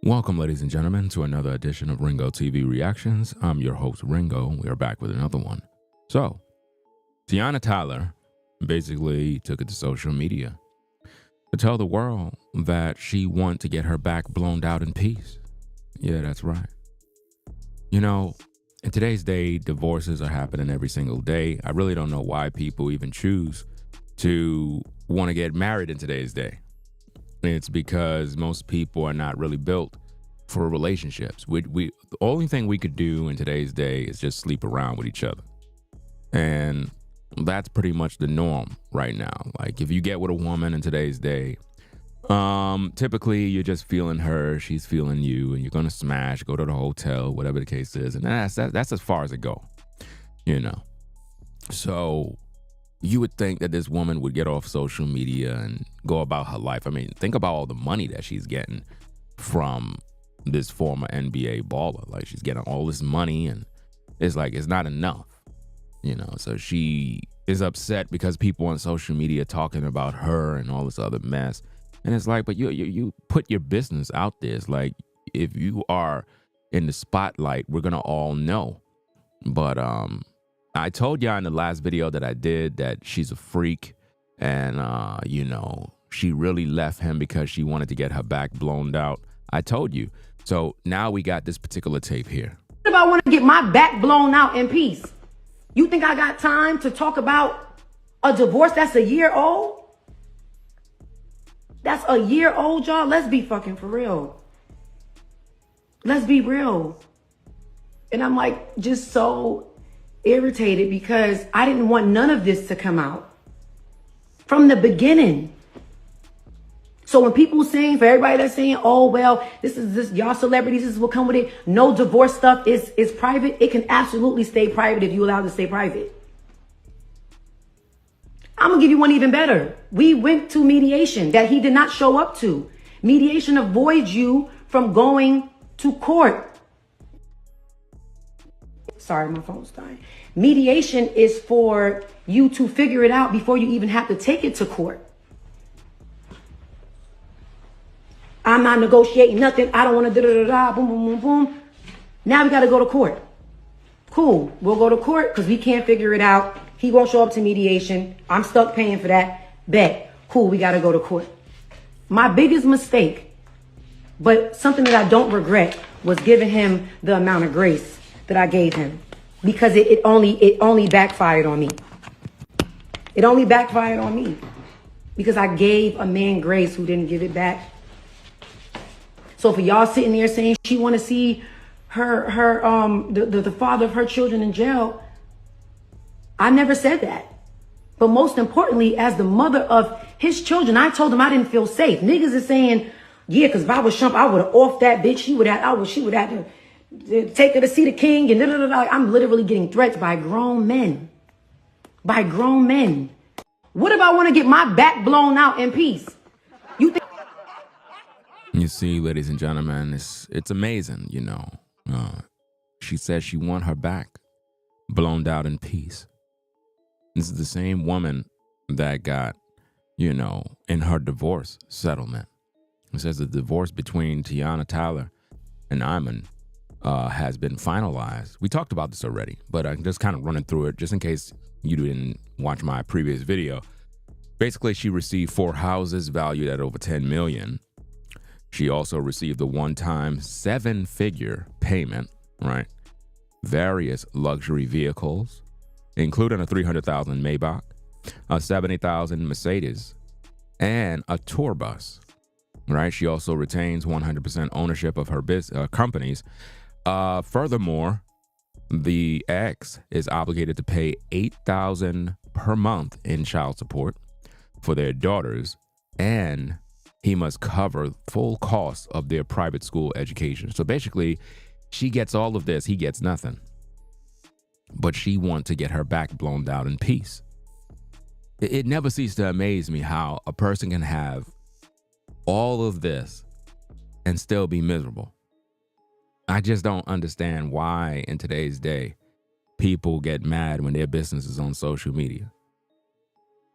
Welcome, ladies and gentlemen, to another edition of Ringo TV Reactions. I'm your host, Ringo. We are back with another one. So, Teyana Taylor basically took it to social media to tell the world that she wants to get her back blown out in peace. Yeah, that's right. You know, in today's day, divorces are happening every single day. I really don't know why people even choose to want to get married in today's day. It's because most people are not really built for relationships. The only thing we could do in today's day is just sleep around with each other. And that's pretty much the norm right now. Like, if you get with a woman in today's day, typically you're just feeling her, she's feeling you, and you're gonna smash, go to the hotel, whatever the case is. And that's as far as it go, you know. So you would think that this woman would get off social media and go about her life. I mean, think about all the money that she's getting from this former NBA baller. Like, she's getting all this money, and it's like, it's not enough, you know. So she is upset because people on social media talking about her and all this other mess. And it's like, but you put your business out there. It's like, if you are in the spotlight, we're gonna all know. But I told y'all in the last video that I did that she's a freak, and you know, she really left him because she wanted to get her back blown out. I told you. So now we got this particular tape here. If I want to get my back blown out in peace, you think I got time to talk about a divorce that's a year old? That's a year old, y'all. Let's be fucking for real. Let's be real. And I'm like, just so irritated because I didn't want none of this to come out from the beginning. So when people saying, for everybody that's saying, oh, well, this y'all celebrities, this is what come with it. No divorce stuff is private. It can absolutely stay private if you allow it to stay private. I'm going to give you one even better. We went to mediation that he did not show up to. Mediation avoids you from going to court. Sorry, my phone's dying. Mediation is for you to figure it out before you even have to take it to court. I'm not negotiating nothing. I don't want to da-da-da-da, boom, boom, boom, boom. Now we got to go to court. Cool. We'll go to court because we can't figure it out. He won't show up to mediation. I'm stuck paying for that. Bet. Cool. We got to go to court. My biggest mistake, but something that I don't regret, was giving him the amount of grace that I gave him, because it only backfired on me. It only backfired on me because I gave a man grace who didn't give it back. So for y'all sitting there saying she want to see the father of her children in jail, I never said that. But most importantly, as the mother of his children, I told him I didn't feel safe. Niggas is saying, yeah, because if I was Shump, I would have offed that bitch. She would have to take her to see the king, and I'm literally getting threats by grown men. By grown men. What if I want to get my back blown out in peace? You think? You see, ladies and gentlemen, it's amazing, you know. She says she want her back blown out in peace. This is the same woman that got, you know, in her divorce settlement. It says the divorce between Teyana Taylor and Iman has been finalized. We talked about this already, but I'm just kind of running through it just in case you didn't watch my previous video. Basically, she received 4 houses valued at over $10 million. She also received a one-time 7-figure payment, right? Various luxury vehicles, including a $300,000 Maybach, a $70,000 Mercedes, and a tour bus, right? She also retains 100% ownership of her companies. Furthermore, the ex is obligated to pay $8,000 per month in child support for their daughters, and he must cover full costs of their private school education. So basically, she gets all of this, he gets nothing. But she wants to get her back blown out in peace. It never ceases to amaze me how a person can have all of this and still be miserable. I just don't understand why in today's day people get mad when their business is on social media.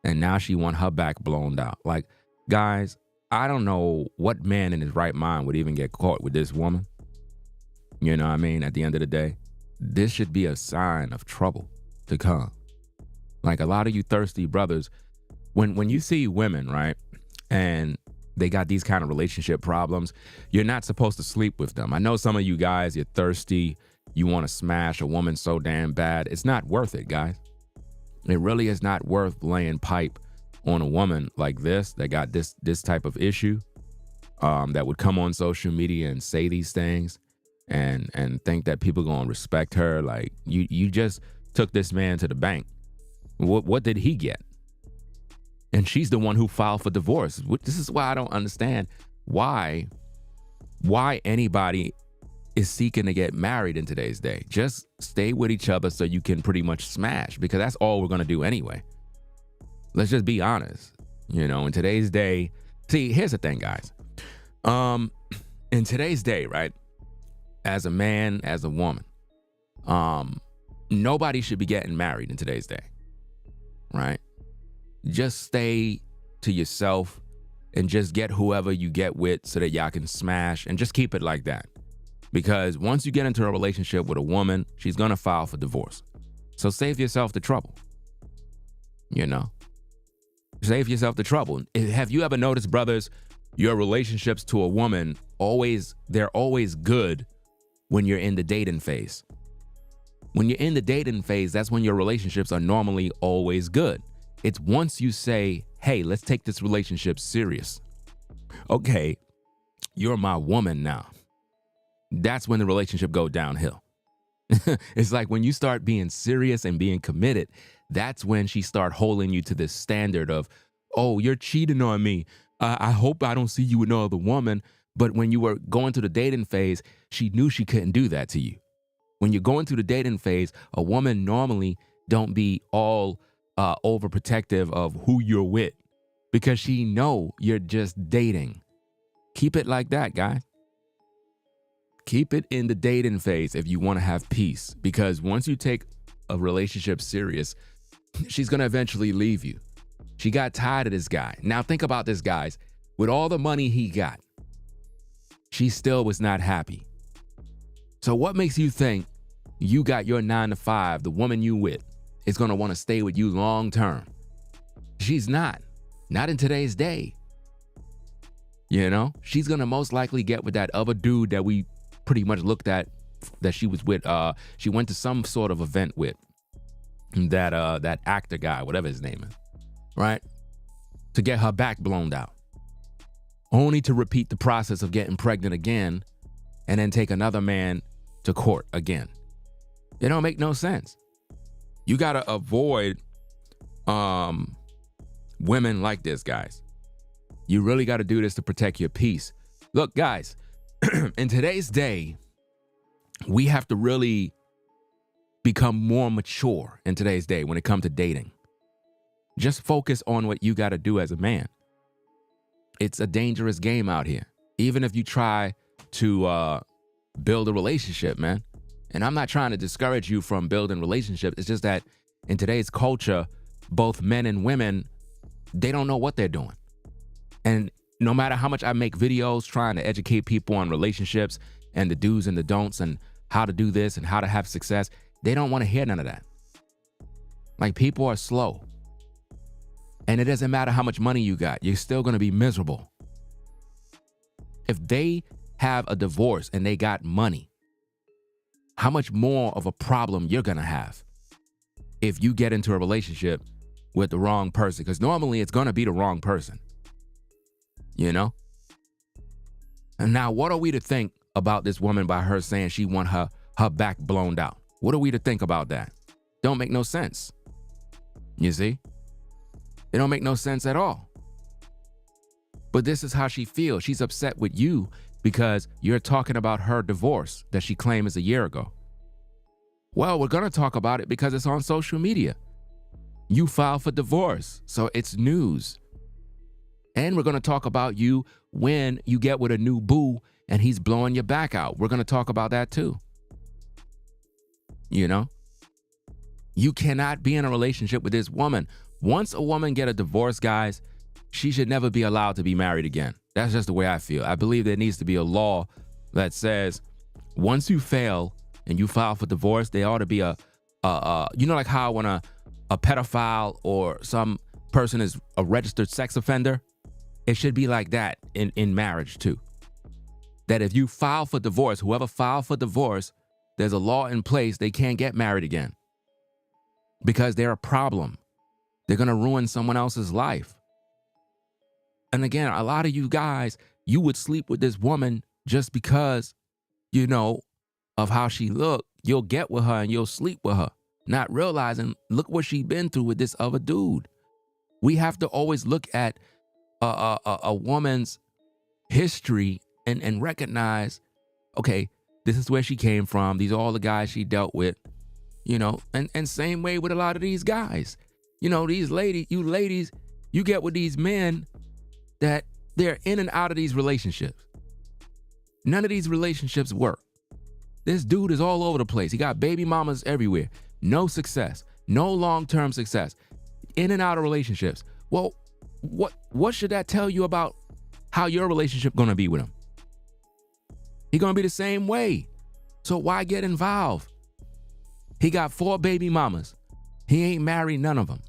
And now she wants her back blown out. Like, guys, I don't know what man in his right mind would even get caught with this woman. You know what I mean? At the end of the day, this should be a sign of trouble to come. Like a lot of you thirsty brothers, when you see women, right, and they got these kind of relationship problems, you're not supposed to sleep with them. I know some of you guys, you're thirsty, you want to smash a woman so damn bad. It's not worth it, guys. It really is not worth laying pipe on a woman like this that got this type of issue, that would come on social media and say these things and think that people gonna respect her. Like you just took this man to the bank. What did he get? And she's the one who filed for divorce. This is why I don't understand why anybody is seeking to get married in today's day. Just stay with each other so you can pretty much smash, because that's all we're gonna do anyway. Let's just be honest. You know, in today's day, see, here's the thing, guys. In today's day, right, as a man, as a woman, nobody should be getting married in today's day, right? Just stay to yourself and just get whoever you get with so that y'all can smash, and just keep it like that. Because once you get into a relationship with a woman, she's gonna file for divorce. So save yourself the trouble. You know? Save yourself the trouble. Have you ever noticed, brothers, your relationships to a woman, they're always good when you're in the dating phase. When you're in the dating phase, that's when your relationships are normally always good. It's once you say, hey, let's take this relationship serious. Okay, you're my woman now. That's when the relationship go downhill. It's like when you start being serious and being committed, that's when she start holding you to this standard of, oh, you're cheating on me. I hope I don't see you with no other woman. But when you were going through the dating phase, she knew she couldn't do that to you. When you're going through the dating phase, a woman normally don't be all overprotective of who you're with, because she know you're just dating. Keep it like that, guys. Keep it in the dating phase if you want to have peace, because once you take a relationship serious, she's going to eventually leave you. She got tired of this guy. Now think about this, guys. With all the money he got, she still was not happy. So what makes you think you got your 9 to 5, the woman you with, is going to want to stay with you long term? She's not. Not in today's day. You know, she's going to most likely get with that other dude that we pretty much looked at, that she was with. She went to some sort of event with that actor guy, whatever his name is, right? To get her back blown out, only to repeat the process of getting pregnant again and then take another man to court again. It don't make no sense. You got to avoid women like this, guys. You really got to do this to protect your peace. Look, guys, in today's day, we have to really become more mature in today's day when it comes to dating. Just focus on what you got to do as a man. It's a dangerous game out here. Even if you try to build a relationship, man. And I'm not trying to discourage you from building relationships. It's just that in today's culture, both men and women, they don't know what they're doing. And no matter how much I make videos trying to educate people on relationships and the do's and the don'ts and how to do this and how to have success, they don't want to hear none of that. Like, people are slow. And it doesn't matter how much money you got, you're still going to be miserable. If they have a divorce and they got money, how much more of a problem you're going to have if you get into a relationship with the wrong person? Because normally it's going to be the wrong person. You know? And now, what are we to think about this woman by her saying she want her back blown out? What are we to think about that? Don't make no sense. You see? It don't make no sense at all. But this is how she feels. She's upset with you because you're talking about her divorce that she claimed is a year ago. Well, we're going to talk about it because it's on social media. You filed for divorce, so it's news. And we're going to talk about you when you get with a new boo and he's blowing your back out. We're going to talk about that too. You know? You cannot be in a relationship with this woman. Once a woman get a divorce, guys, she should never be allowed to be married again. That's just the way I feel. I believe there needs to be a law that says once you fail and you file for divorce, there ought to be like how when a pedophile or some person is a registered sex offender, it should be like that in marriage too. That if you file for divorce, whoever filed for divorce, there's a law in place, they can't get married again because they're a problem. They're going to ruin someone else's life. And again, a lot of you guys, you would sleep with this woman just because, of how she looked. You'll get with her and you'll sleep with her, not realizing, look what she's been through with this other dude. We have to always look at a woman's history and recognize, okay, this is where she came from. These are all the guys she dealt with, and same way with a lot of these guys. These ladies, you get with these men that they're in and out of these relationships. None of these relationships work. This dude is all over the place. He got baby mamas everywhere. No success. No long-term success. In and out of relationships. Well, what should that tell you about how your relationship gonna be with him? He gonna be the same way. So why get involved? He got 4 baby mamas. He ain't married none of them.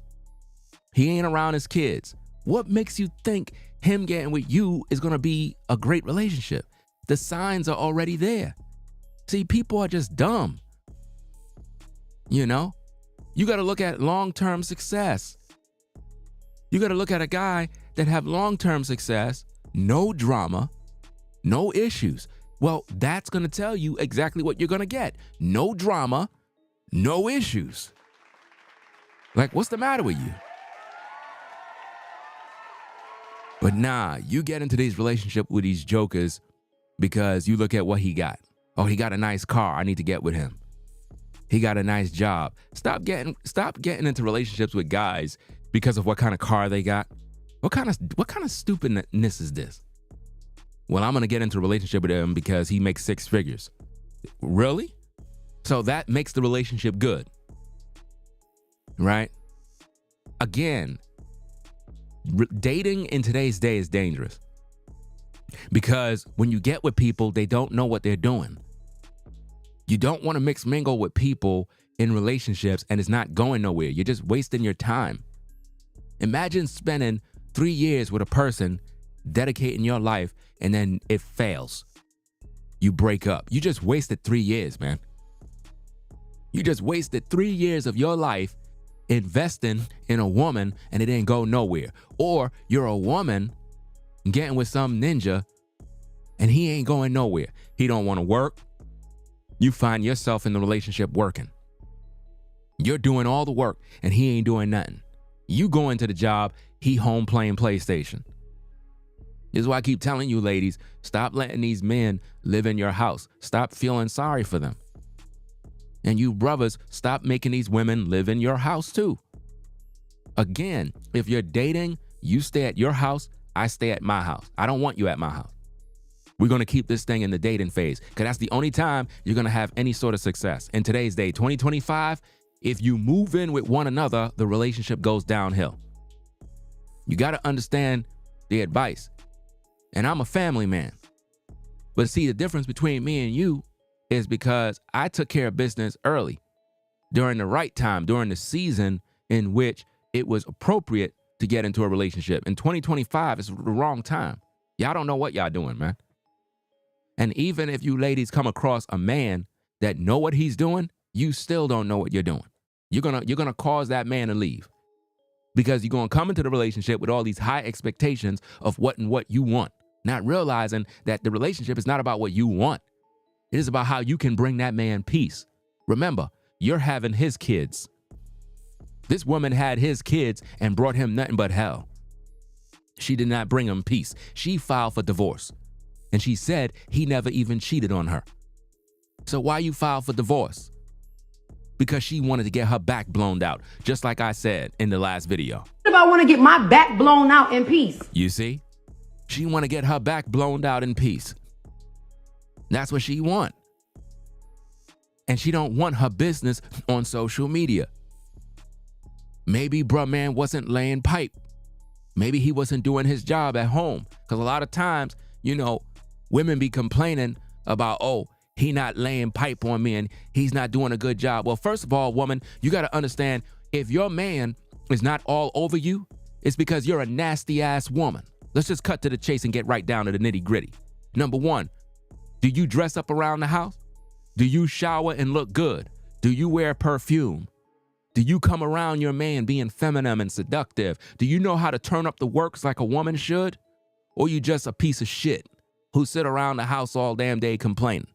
He ain't around his kids. What makes you think him getting with you is gonna be a great relationship? The signs are already there. See, people are just dumb. You got to look at long-term success. You got to look at a guy that have long-term success, no drama, no issues. Well, that's going to tell you exactly what you're going to get. No drama, no issues. Like, what's the matter with you? But nah, you get into these relationships with these jokers because you look at what he got. Oh, he got a nice car. I need to get with him. He got a nice job. Stop getting into relationships with guys because of what kind of car they got. What kind of stupidness is this? Well, I'm going to get into a relationship with him because he makes 6 figures. Really? So that makes the relationship good. Right? Again, dating in today's day is dangerous. Because when you get with people, they don't know what they're doing. You don't want to mix mingle with people in relationships and it's not going nowhere. You're just wasting your time. Imagine spending 3 years with a person, dedicating your life, and then it fails. You break up. You just wasted 3 years, man. You just wasted 3 years of your life investing in a woman and it didn't go nowhere. Or you're a woman getting with some ninja and he ain't going nowhere. He don't want to work. You find yourself in the relationship working. You're doing all the work and he ain't doing nothing. You go into the job, he home playing PlayStation. This is why I keep telling you ladies, stop letting these men live in your house. Stop feeling sorry for them. And you brothers, stop making these women live in your house too. Again, if you're dating, you stay at your house, I stay at my house. I don't want you at my house. We're going to keep this thing in the dating phase because that's the only time you're going to have any sort of success. In today's day, 2025, if you move in with one another, the relationship goes downhill. You got to understand the advice. And I'm a family man. But see, the difference between me and you is because I took care of business early, during the right time, during the season in which it was appropriate to get into a relationship. In 2025, it's the wrong time. Y'all don't know what y'all doing, man. And even if you ladies come across a man that know what he's doing, you still don't know what you're doing. You're gonna cause that man to leave because you're gonna come into the relationship with all these high expectations of what you want, not realizing that the relationship is not about what you want. It is about how you can bring that man peace. Remember, you're having his kids. This woman had his kids and brought him nothing but hell. She did not bring him peace. She filed for divorce. And she said he never even cheated on her. So why you file for divorce? Because she wanted to get her back blown out, just like I said in the last video. What if I want to get my back blown out in peace? You see? She want to get her back blown out in peace. That's what she want. And she don't want her business on social media. Maybe bruh man wasn't laying pipe. Maybe he wasn't doing his job at home. Because a lot of times, women be complaining about, oh, he not laying pipe on me and he's not doing a good job. Well, first of all, woman, you got to understand, if your man is not all over you, it's because you're a nasty ass woman. Let's just cut to the chase and get right down to the nitty gritty. Number one, do you dress up around the house? Do you shower and look good? Do you wear perfume? Do you come around your man being feminine and seductive? Do you know how to turn up the works like a woman should? Or you just a piece of shit who sit around the house all damn day complaining,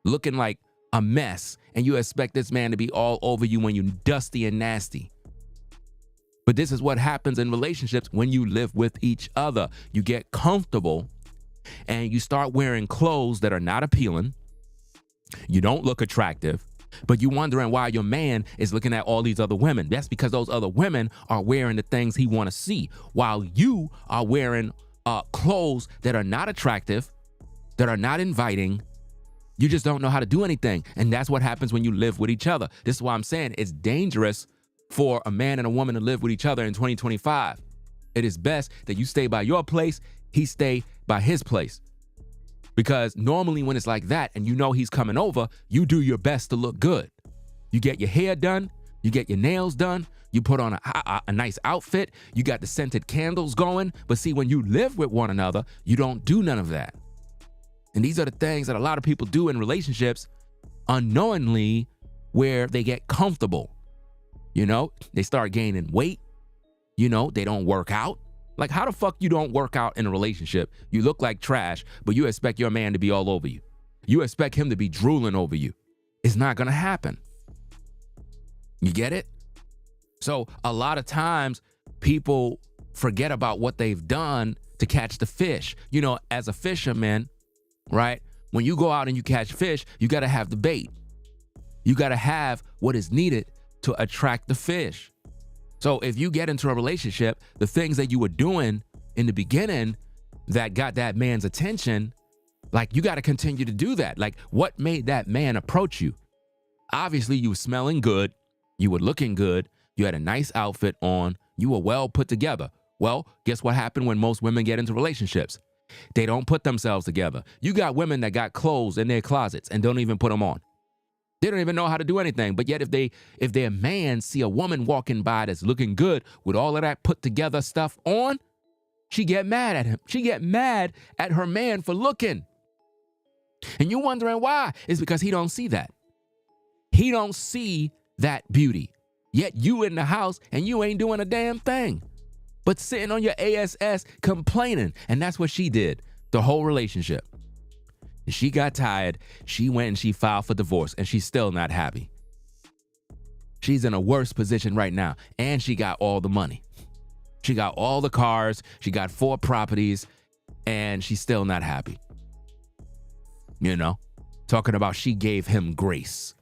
looking like a mess, and you expect this man to be all over you when you dusty and nasty? But this is what happens in relationships when you live with each other. You get comfortable and you start wearing clothes that are not appealing. You don't look attractive, but you're wondering why your man is looking at all these other women. That's because those other women are wearing the things he want to see, while you are wearing clothes that are not attractive, that are not inviting. You just don't know how to do anything. And that's what happens when you live with each other. This is why I'm saying it's dangerous for a man and a woman to live with each other in 2025. It is best that you stay by your place, he stay by his place. Because normally when it's like that and you know he's coming over, you do your best to look good. You get your hair done, you get your nails done, you put on a nice outfit, you got the scented candles going. But see, when you live with one another, you don't do none of that. And these are the things that a lot of people do in relationships unknowingly, where they get comfortable. They start gaining weight. They don't work out. Like, how the fuck you don't work out in a relationship? You look like trash, but you expect your man to be all over you. You expect him to be drooling over you. It's not going to happen. You get it? So a lot of times people forget about what they've done to catch the fish. As a fisherman, right? When you go out and you catch fish, you got to have the bait. You got to have what is needed to attract the fish. So if you get into a relationship, the things that you were doing in the beginning that got that man's attention, like, you got to continue to do that. Like, what made that man approach you? Obviously, you were smelling good. You were looking good. You had a nice outfit on. You were well put together. Well, guess what happened when most women get into relationships? They don't put themselves together. You got women that got clothes in their closets and don't even put them on. They don't even know how to do anything. But yet if their man see a woman walking by that's looking good with all of that put together stuff on, she get mad at him. She get mad at her man for looking. And you're wondering why? It's because he don't see that. He don't see that beauty. Yet you in the house and you ain't doing a damn thing, but sitting on your ass complaining. And that's what she did the whole relationship. She got tired. She went and she filed for divorce, and she's still not happy. She's in a worse position right now, and she got all the money. She got all the cars. She got 4 properties, and she's still not happy. Talking about she gave him grace.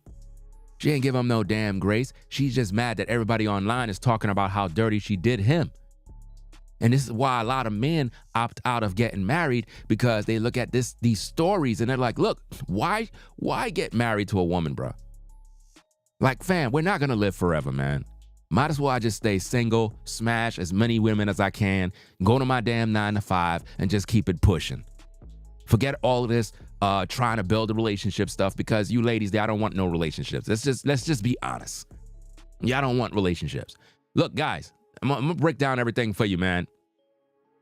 She ain't give him no damn grace. She's just mad that everybody online is talking about how dirty she did him. And this is why a lot of men opt out of getting married, because they look at these stories and they're like, look, why get married to a woman, bro? Like, fam, we're not going to live forever, man. Might as well I just stay single, smash as many women as I can, go to my damn 9 to 5 and just keep it pushing. Forget all of this trying to build a relationship stuff, because you ladies, I don't want no relationships. Let's just be honest. Y'all don't want relationships. Look, guys, I'm gonna break down everything for you, man,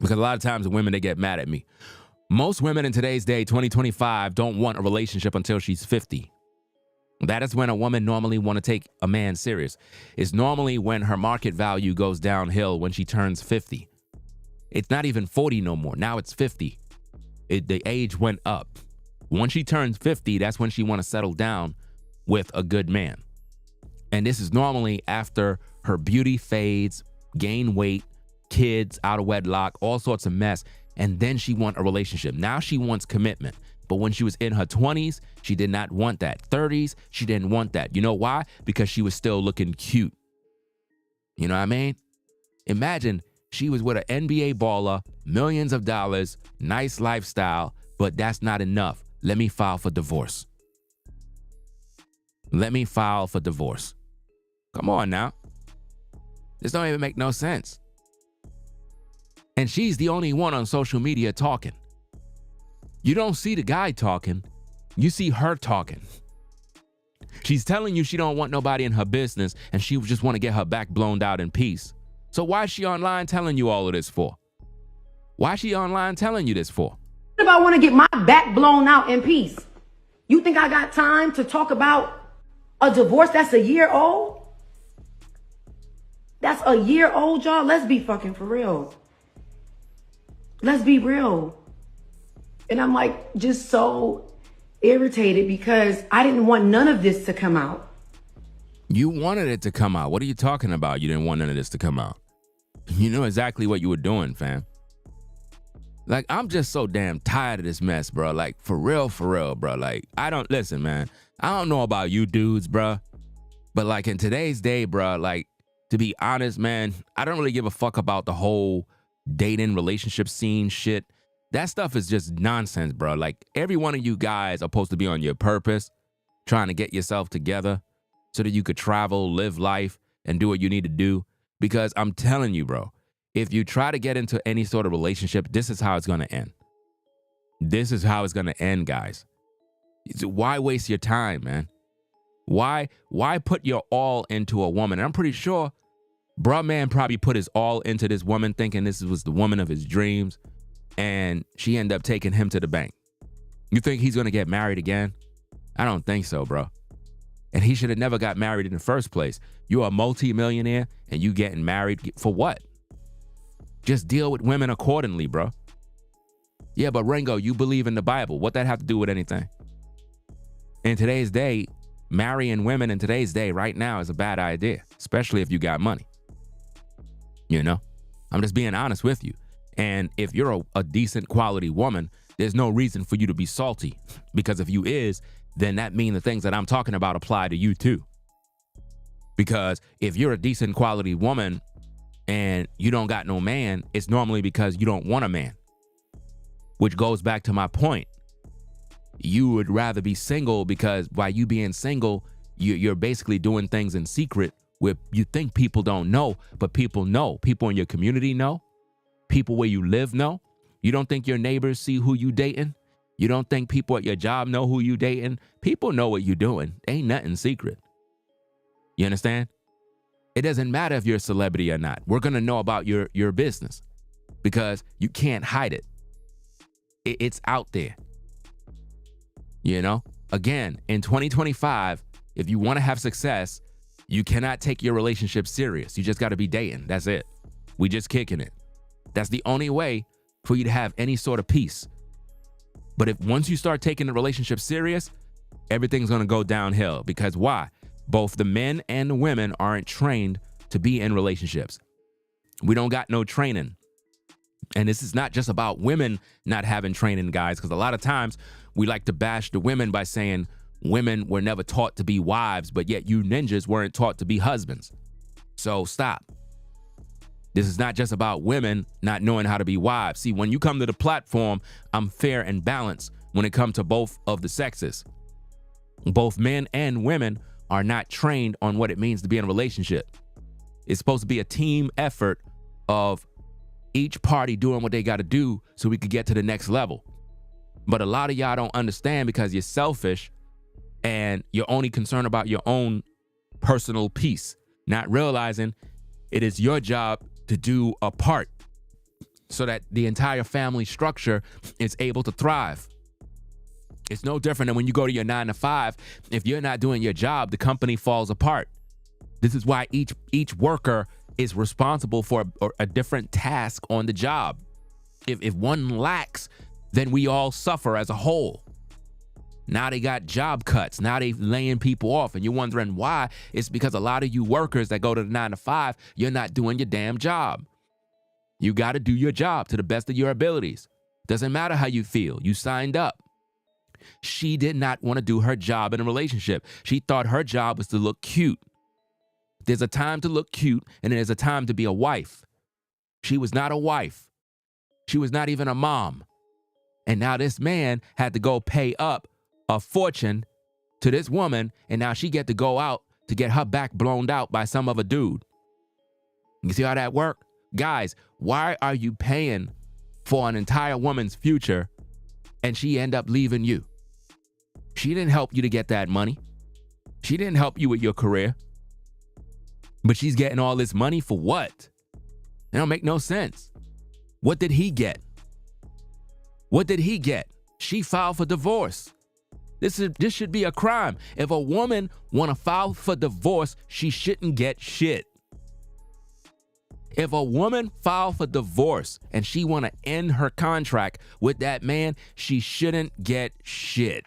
because a lot of times the women, they get mad at me. Most women in today's day, 2025, don't want a relationship until she's 50. That is when a woman normally want to take a man serious. It's normally when her market value goes downhill, when she turns 50. It's not even 40 no more. Now it's 50. The age went up. Once she turns 50, that's when she want to settle down with a good man. And this is normally after her beauty fades, gain weight, kids out of wedlock, all sorts of mess. And then she want a relationship. Now she wants commitment. But when she was in her 20s, she did not want that. 30s, she didn't want that. You know why? Because she was still looking cute. You know what I mean? Imagine she was with an NBA baller, millions of dollars, nice lifestyle, but that's not enough. Let me file for divorce. Let me file for divorce. Come on now. This don't even make no sense. And she's the only one on social media talking. You don't see the guy talking. You see her talking. She's telling you she don't want nobody in her business and she just want to get her back blown out in peace. So why is she online telling you all of this for? Why is she online telling you this for? What if I want to get my back blown out in peace? You think I got time to talk about a divorce that's a year old? That's a year old, y'all. Let's be fucking for real. Let's be real. And I'm like just so irritated because I didn't want none of this to come out. You wanted it to come out. What are you talking about? You didn't want none of this to come out. You know exactly what you were doing, fam. Like, I'm just so damn tired of this mess, bro. Like, for real, bro. Like, listen, man. I don't know about you dudes, bro. But like in today's day, bro, like, to be honest, man, I don't really give a fuck about the whole dating relationship scene shit. That stuff is just nonsense, bro. Like, every one of you guys are supposed to be on your purpose, trying to get yourself together so that you could travel, live life, and do what you need to do. Because I'm telling you, bro, if you try to get into any sort of relationship, this is how it's going to end. This is how it's going to end, guys. Why waste your time, man? Why put your all into a woman? And I'm pretty sure bruh man probably put his all into this woman thinking this was the woman of his dreams, and she ended up taking him to the bank. You think he's going to get married again? I don't think so, bro. And he should have never got married in the first place. You're a multi-millionaire and you getting married for what? Just deal with women accordingly, bro. Yeah, but Ringo, you believe in the Bible. What that have to do with anything? In today's day, marrying women in today's day right now is a bad idea, especially if you got money. You know, I'm just being honest with you. And if you're a decent quality woman, there's no reason for you to be salty, because if you is, then that means the things that I'm talking about apply to you too. Because if you're a decent quality woman and you don't got no man, it's normally because you don't want a man, which goes back to my point. You would rather be single because by you being single, you're basically doing things in secret where you think people don't know, but people know. People in your community know. People where you live know. You don't think your neighbors see who you dating? You don't think people at your job know who you dating? People know what you doing. Ain't nothing secret. You understand? It doesn't matter if you're a celebrity or not. We're going to know about your business because you can't hide it. It's out there. You know, again, in 2025, if you want to have success, you cannot take your relationship serious. You just got to be dating. That's it. We just kicking it. That's the only way for you to have any sort of peace. But if once you start taking the relationship serious, everything's going to go downhill. Because why? Both the men and the women aren't trained to be in relationships. We don't got no training. And this is not just about women not having training, guys, because a lot of times we like to bash the women by saying women were never taught to be wives, but yet you ninjas weren't taught to be husbands. So stop. This is not just about women not knowing how to be wives. See, when you come to the platform, I'm fair and balanced when it comes to both of the sexes. Both men and women are not trained on what it means to be in a relationship. It's supposed to be a team effort of each party doing what they got to do so we could get to the next level. But a lot of y'all don't understand because you're selfish and you're only concerned about your own personal peace, not realizing it is your job to do a part so that the entire family structure is able to thrive. It's no different than when you go to your 9 to 5. If you're not doing your job, the company falls apart. This is why each worker is responsible for a different task on the job. If one lacks, then we all suffer as a whole. Now they got job cuts. Now they laying people off. And you're wondering why. It's because a lot of you workers that go to the 9 to 5, you're not doing your damn job. You got to do your job to the best of your abilities. Doesn't matter how you feel. You signed up. She did not want to do her job in a relationship. She thought her job was to look cute. There's a time to look cute, and there's a time to be a wife. She was not a wife. She was not even a mom. And now this man had to go pay up a fortune to this woman, and now she get to go out to get her back blown out by some other dude. You see how that work? Guys, Why are you paying for an entire woman's future and she end up leaving you? She didn't help you to get that money. She didn't help you with your career. But she's getting all this money for what? It don't make no sense. What did he get? What did he get? She filed for divorce. This should be a crime. If a woman want to file for divorce, she shouldn't get shit. If a woman file for divorce and she want to end her contract with that man, she shouldn't get shit.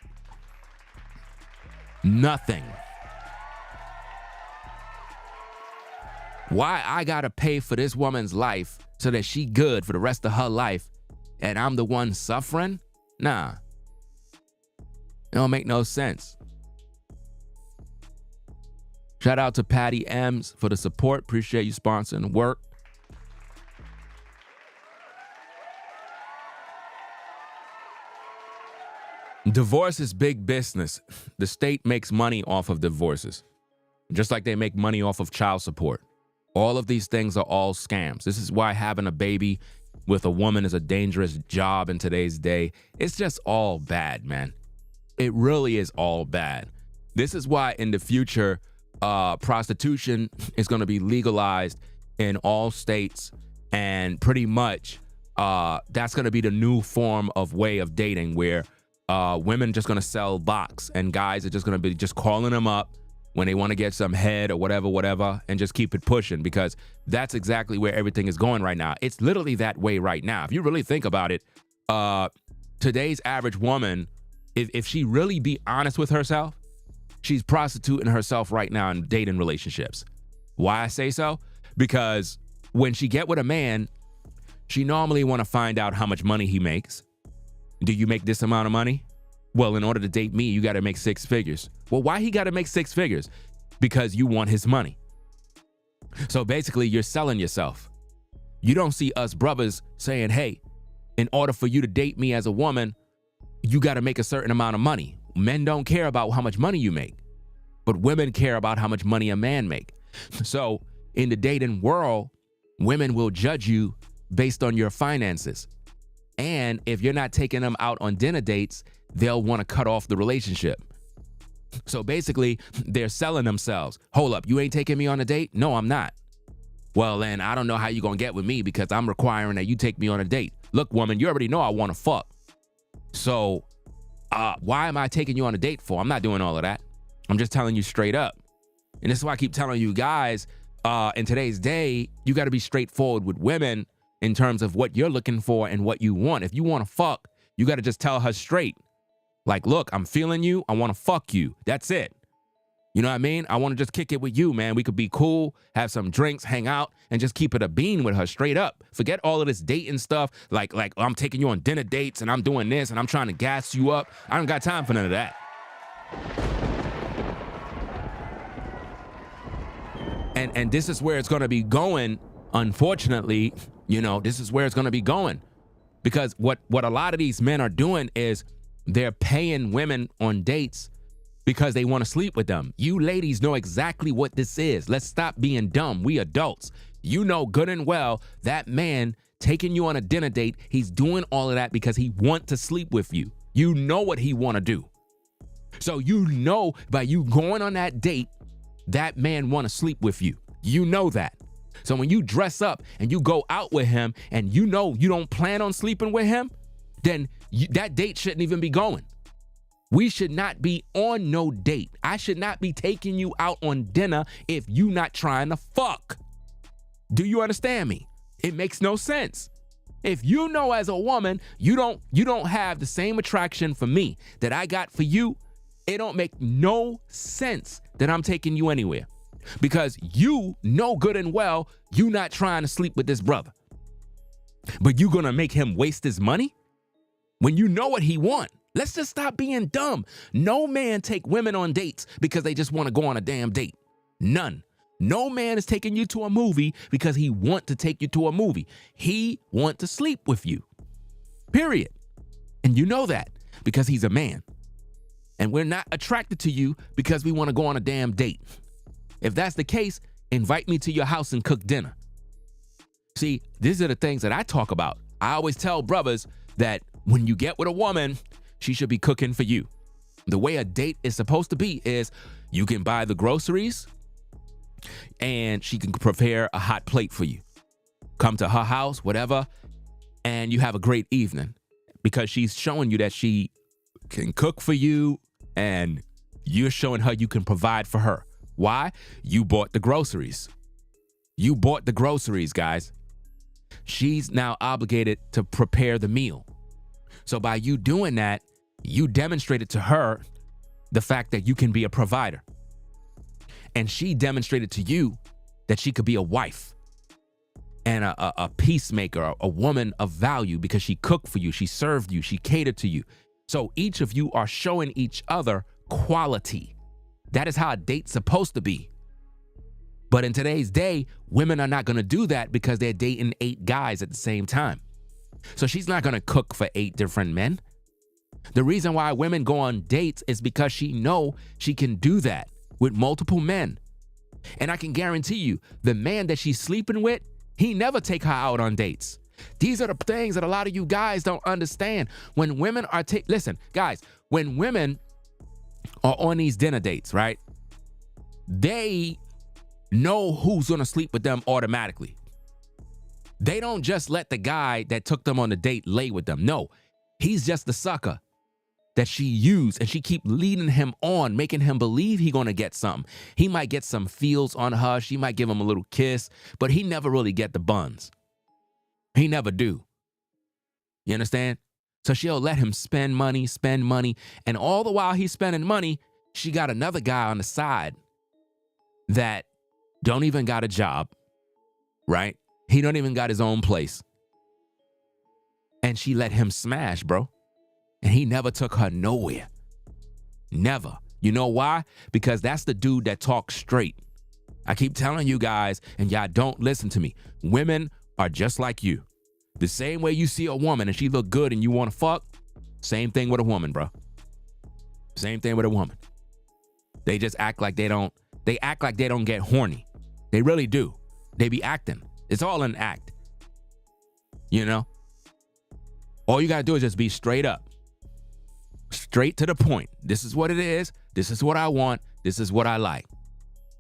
Nothing. Why I gotta pay for this woman's life so that she good for the rest of her life and I'm the one suffering? Nah. It don't make no sense. Shout out to Patty M's for the support. Appreciate you sponsoring the work. Divorce is big business. The state makes money off of divorces, just like they make money off of child support. All of these things are all scams. This is why having a baby with a woman is a dangerous job in today's day. It's just all bad, man. It really is all bad. This is why in the future, prostitution is going to be legalized in all states, and pretty much that's going to be the new form of way of dating, where women just going to sell box and guys are just going to be just calling them up when they want to get some head or whatever, and just keep it pushing, because that's exactly where everything is going right now. It's literally that way right now. If you really think about it, today's average woman, if she really be honest with herself, she's prostituting herself right now in dating relationships. Why I say so? Because when she get with a man, she normally want to find out how much money he makes. Do you make this amount of money? Well, in order to date me, you got to make 6 figures. Well, why he got to make 6 figures? Because you want his money. So basically, you're selling yourself. You don't see us brothers saying, hey, in order for you to date me as a woman, you got to make a certain amount of money. Men don't care about how much money you make, but women care about how much money a man make. So in the dating world, women will judge you based on your finances. And if you're not taking them out on dinner dates, they'll want to cut off the relationship. So basically, they're selling themselves. Hold up, you ain't taking me on a date? No, I'm not. Well, then I don't know how you're going to get with me because I'm requiring that you take me on a date. Look, woman, you already know I want to fuck. So why am I taking you on a date for? I'm not doing all of that. I'm just telling you straight up. And this is why I keep telling you guys, in today's day, you got to be straightforward with women in terms of what you're looking for and what you want. If you want to fuck, you got to just tell her straight. Like, look, I'm feeling you. I want to fuck you. That's it. You know what I mean? I want to just kick it with you, man. We could be cool, have some drinks, hang out, and just keep it a bean with her straight up. Forget all of this dating stuff. Like I'm taking you on dinner dates and I'm doing this and I'm trying to gas you up. I don't got time for none of that. And this is where it's going to be going. Unfortunately, this is where it's going to be going, because what a lot of these men are doing is they're paying women on dates because they want to sleep with them. You ladies know exactly what this is. Let's stop being dumb. We adults. You know good and well that man taking you on a dinner date, he's doing all of that because he want to sleep with you. You know what he want to do. So you know by you going on that date, that man want to sleep with you. You know that. So when you dress up and you go out with him and you know you don't plan on sleeping with him, then that date shouldn't even be going. We should not be on no date. I should not be taking you out on dinner if you not trying to fuck. Do you understand me? It makes no sense. If you know as a woman, you don't have the same attraction for me that I got for you, it don't make no sense that I'm taking you anywhere. Because you know good and well you not trying to sleep with this brother. But you gonna make him waste his money? When you know what he want. Let's just stop being dumb. No man take women on dates because they just want to go on a damn date. None. No man is taking you to a movie because he want to take you to a movie. He want to sleep with you. Period. And you know that because he's a man. And we're not attracted to you because we want to go on a damn date. If that's the case, invite me to your house and cook dinner. See, these are the things that I talk about. I always tell brothers that when you get with a woman, she should be cooking for you. The way a date is supposed to be is you can buy the groceries and she can prepare a hot plate for you. Come to her house, whatever, and you have a great evening because she's showing you that she can cook for you and you're showing her you can provide for her. Why? You bought the groceries. You bought the groceries, guys. She's now obligated to prepare the meal. So by you doing that, you demonstrated to her the fact that you can be a provider. And she demonstrated to you that she could be a wife and a peacemaker, a woman of value because she cooked for you, she served you, she catered to you. So each of you are showing each other quality. That is how a date's supposed to be. But in today's day, women are not going to do that because they're dating 8 guys at the same time. So she's not going to cook for 8 different men. The reason why women go on dates is because she know she can do that with multiple men. And I can guarantee you, the man that she's sleeping with, he never take her out on dates. These are the things that a lot of you guys don't understand. When women are listen, guys, when women are on these dinner dates, right? They know who's going to sleep with them automatically. They don't just let the guy that took them on the date lay with them. No, he's just the sucker that she used, and she keep leading him on, making him believe he gonna get something. He might get some feels on her. She might give him a little kiss, but he never really get the buns. He never do. You understand? So she'll let him spend money, and all the while he's spending money, she got another guy on the side that don't even got a job, right? He don't even got his own place. And she let him smash, bro. And he never took her nowhere. Never. You know why? Because that's the dude that talks straight. I keep telling you guys, and y'all don't listen to me. Women are just like you. The same way you see a woman and she look good and you want to fuck, same thing with a woman, bro. Same thing with a woman. They just act like they don't get horny. They really do. They be acting. It's all an act. You know? All you gotta do is just be straight up. Straight to the point. This is what it is. This is what I want. This is what I like.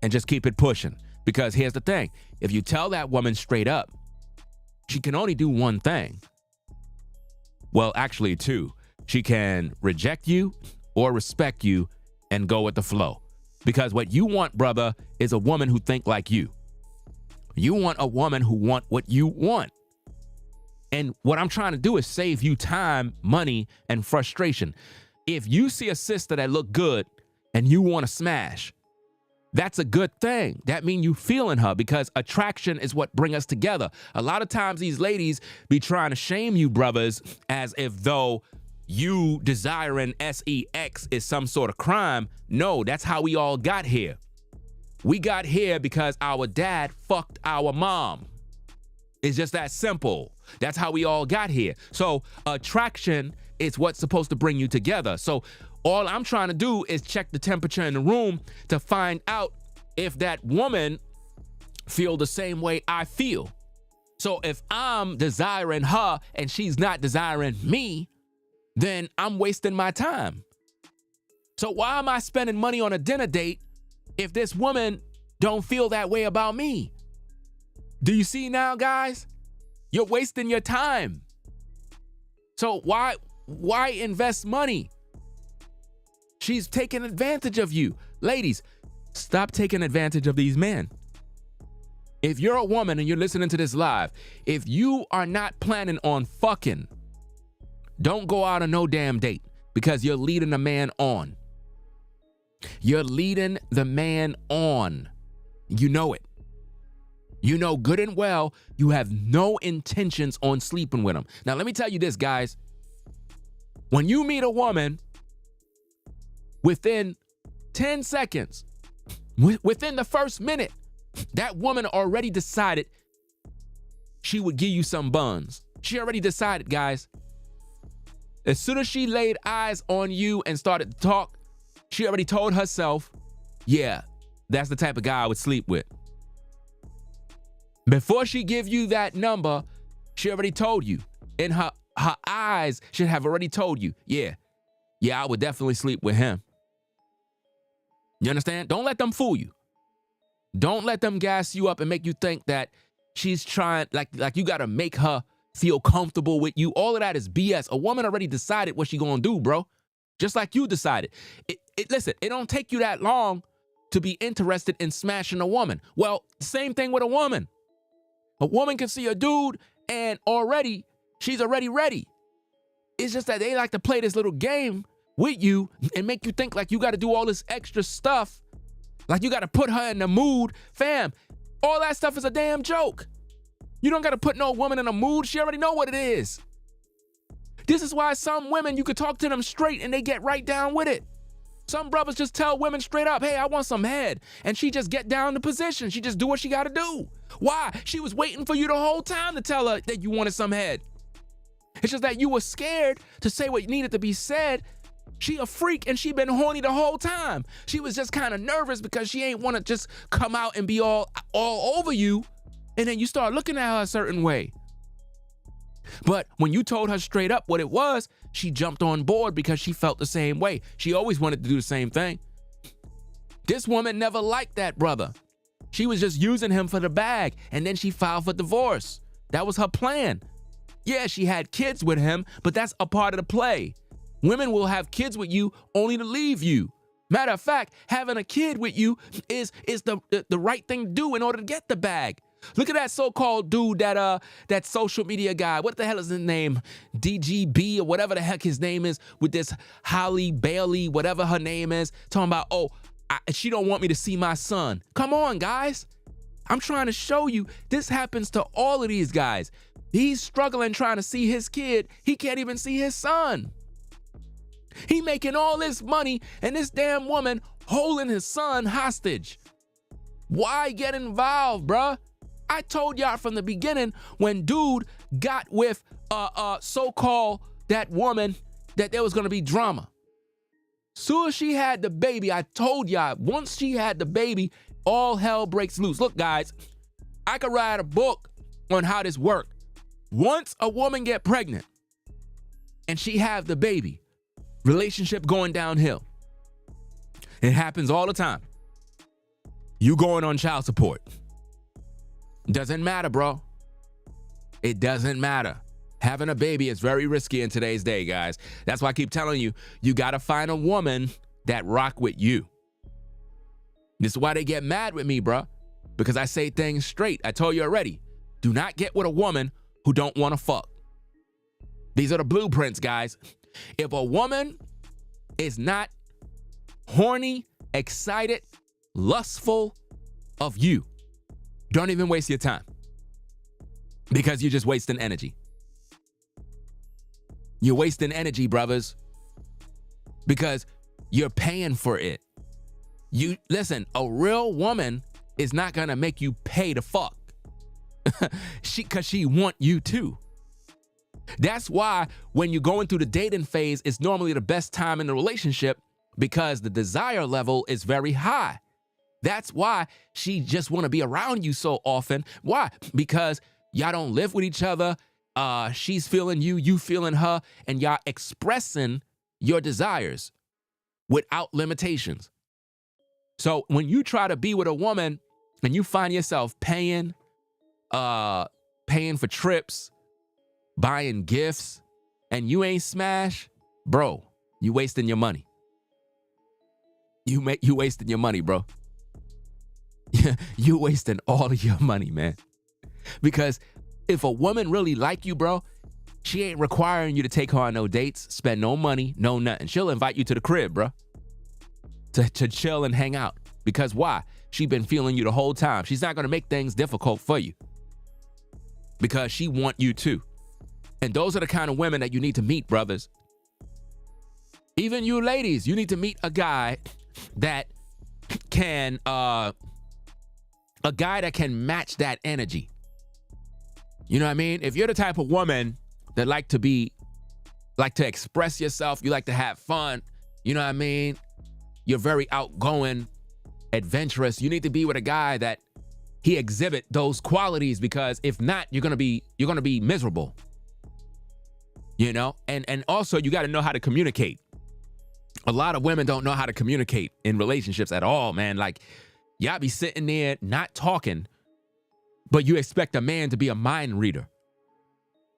And just keep it pushing. Because here's the thing. If you tell that woman straight up, she can only do one thing. Well, actually 2. She can reject you or respect you and go with the flow. Because what you want, brother, is a woman who think like you. You want a woman who want what you want. And what I'm trying to do is save you time, money, and frustration. If you see a sister that look good and you want to smash, that's a good thing. That means you feeling her because attraction is what bring us together. A lot of times these ladies be trying to shame you brothers as if though you desiring sex is some sort of crime. No, that's how we all got here. We got here because our dad fucked our mom. It's just that simple. That's how we all got here. So attraction is what's supposed to bring you together. So all I'm trying to do is check the temperature in the room to find out if that woman feel the same way I feel. So if I'm desiring her and she's not desiring me, then I'm wasting my time. So why am I spending money on a dinner date if this woman don't feel that way about me? Do you see now, guys? You're wasting your time. So why invest money? She's taking advantage of you. Ladies, stop taking advantage of these men. If you're a woman and you're listening to this live, if you are not planning on fucking, don't go out on no damn date because you're leading a man on. You're leading the man on. You know it. You know good and well you have no intentions on sleeping with him. Now, let me tell you this, guys. When you meet a woman, within 10 seconds, within the first minute, that woman already decided she would give you some buns. She already decided, guys. As soon as she laid eyes on you and started to talk, she already told herself, yeah, that's the type of guy I would sleep with. Before she give you that number, she already told you. In her eyes should have already told you, yeah, I would definitely sleep with him. You understand? Don't let them fool you. Don't let them gas you up and make you think that she's trying, like you got to make her feel comfortable with you. All of that is BS. A woman already decided what she gonna do, bro. Just like you decided. Listen, it don't take you that long to be interested in smashing a woman. Well, same thing with a woman. A woman can see a dude and she's already ready. It's just that they like to play this little game with you and make you think like you got to do all this extra stuff. Like you got to put her in the mood. Fam, all that stuff is a damn joke. You don't got to put no woman in a mood. She already know what it is. This is why some women, you could talk to them straight and they get right down with it. Some brothers just tell women straight up, hey, I want some head. And she just get down to position. She just do what she got to do. Why? She was waiting for you the whole time to tell her that you wanted some head. It's just that you were scared to say what needed to be said. She a freak and she been horny the whole time. She was just kind of nervous because she ain't want to just come out and be all over you. And then you start looking at her a certain way. But when you told her straight up what it was, she jumped on board because she felt the same way. She always wanted to do the same thing. This woman never liked that brother. She was just using him for the bag, and then she filed for divorce. That was her plan. Yeah, she had kids with him, but that's a part of the play. Women will have kids with you only to leave you. Matter of fact, having a kid with you is the right thing to do in order to get the bag. Look at that so-called dude, that social media guy. What the hell is his name? DGB or whatever the heck his name is, with this Holly Bailey, whatever her name is, talking about, she don't want me to see my son. Come on, guys. I'm trying to show you this happens to all of these guys. He's struggling trying to see his kid. He can't even see his son. He making all this money and this damn woman holding his son hostage. Why get involved, bruh? I told y'all from the beginning when dude got with so-called that woman that there was gonna be drama. Soon as she had the baby, I told y'all, once she had the baby, all hell breaks loose. Look, guys, I could write a book on how this worked. Once a woman get pregnant and she have the baby, relationship going downhill. It happens all the time. You going on child support. Doesn't matter, bro. It doesn't matter. Having a baby is very risky in today's day, guys. That's why I keep telling you, you got to find a woman that rock with you. This is why they get mad with me, bro. Because I say things straight. I told you already. Do not get with a woman who don't want to fuck. These are the blueprints, guys. If a woman is not horny, excited, lustful of you, don't even waste your time, because you're just wasting energy. You're wasting energy, brothers, because you're paying for it. You listen, a real woman is not gonna make you pay to fuck. Cause she want you to. That's why when you're going through the dating phase, it's normally the best time in the relationship, because the desire level is very high. That's why she just want to be around you so often. Why? Because y'all don't live with each other. She's feeling you, you feeling her, and y'all expressing your desires without limitations. So when you try to be with a woman and you find yourself paying for trips, buying gifts, and you ain't smash, bro, you wasting your money. You wasting your money, bro. You wasting all of your money, man. Because if a woman really like you, bro, she ain't requiring you to take her on no dates, spend no money, no nothing. She'll invite you to the crib, bro, to chill and hang out. Because why? She been feeling you the whole time. She's not going to make things difficult for you, because she want you to. And those are the kind of women that you need to meet, brothers. Even you ladies, you need to meet a guy that can match that energy. You know what I mean? If you're the type of woman that like to express yourself, you like to have fun, you know what I mean? You're very outgoing, adventurous. You need to be with a guy that he exhibit those qualities, because if not, you're gonna be miserable. You know, and also you got to know how to communicate. A lot of women don't know how to communicate in relationships at all, man. Like, y'all be sitting there not talking, but you expect a man to be a mind reader.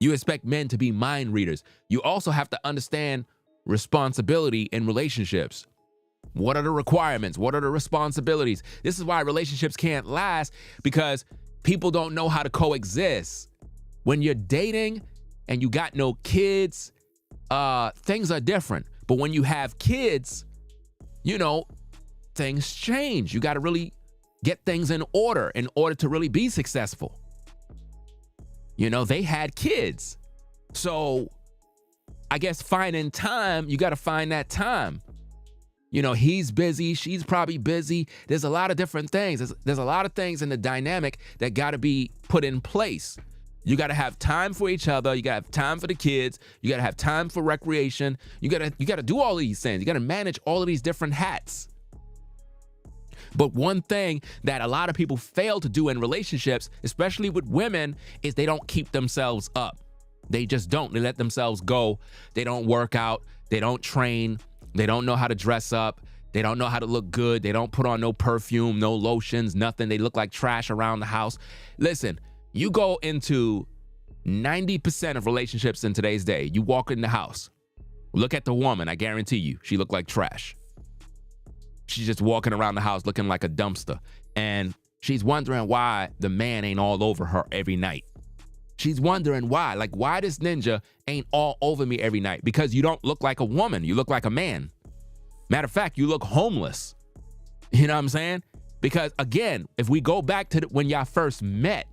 You expect men to be mind readers. You also have to understand responsibility in relationships. What are the requirements? What are the responsibilities? This is why relationships can't last, because people don't know how to coexist. When you're dating and you got no kids, things are different. But when you have kids, you know, things change. You got to really get things in order to really be successful. You know, they had kids. So I guess finding time, you got to find that time. You know, he's busy, she's probably busy. There's a lot of different things. There's a lot of things in the dynamic that got to be put in place. You got to have time for each other. You got to have time for the kids. You got to have time for recreation. You got to do all of these things. You got to manage all of these different hats. But one thing that a lot of people fail to do in relationships, especially with women, is they don't keep themselves up. They just don't. They let themselves go. They don't work out. They don't train. They don't know how to dress up. They don't know how to look good. They don't put on no perfume, no lotions, nothing. They look like trash around the house. Listen, you go into 90% of relationships in today's day. You walk in the house, look at the woman. I guarantee you, she look like trash. She's just walking around the house looking like a dumpster. And she's wondering why the man ain't all over her every night. She's wondering why. Like, why this ninja ain't all over me every night? Because you don't look like a woman. You look like a man. Matter of fact, you look homeless. You know what I'm saying? Because, again, if we go back to when y'all first met,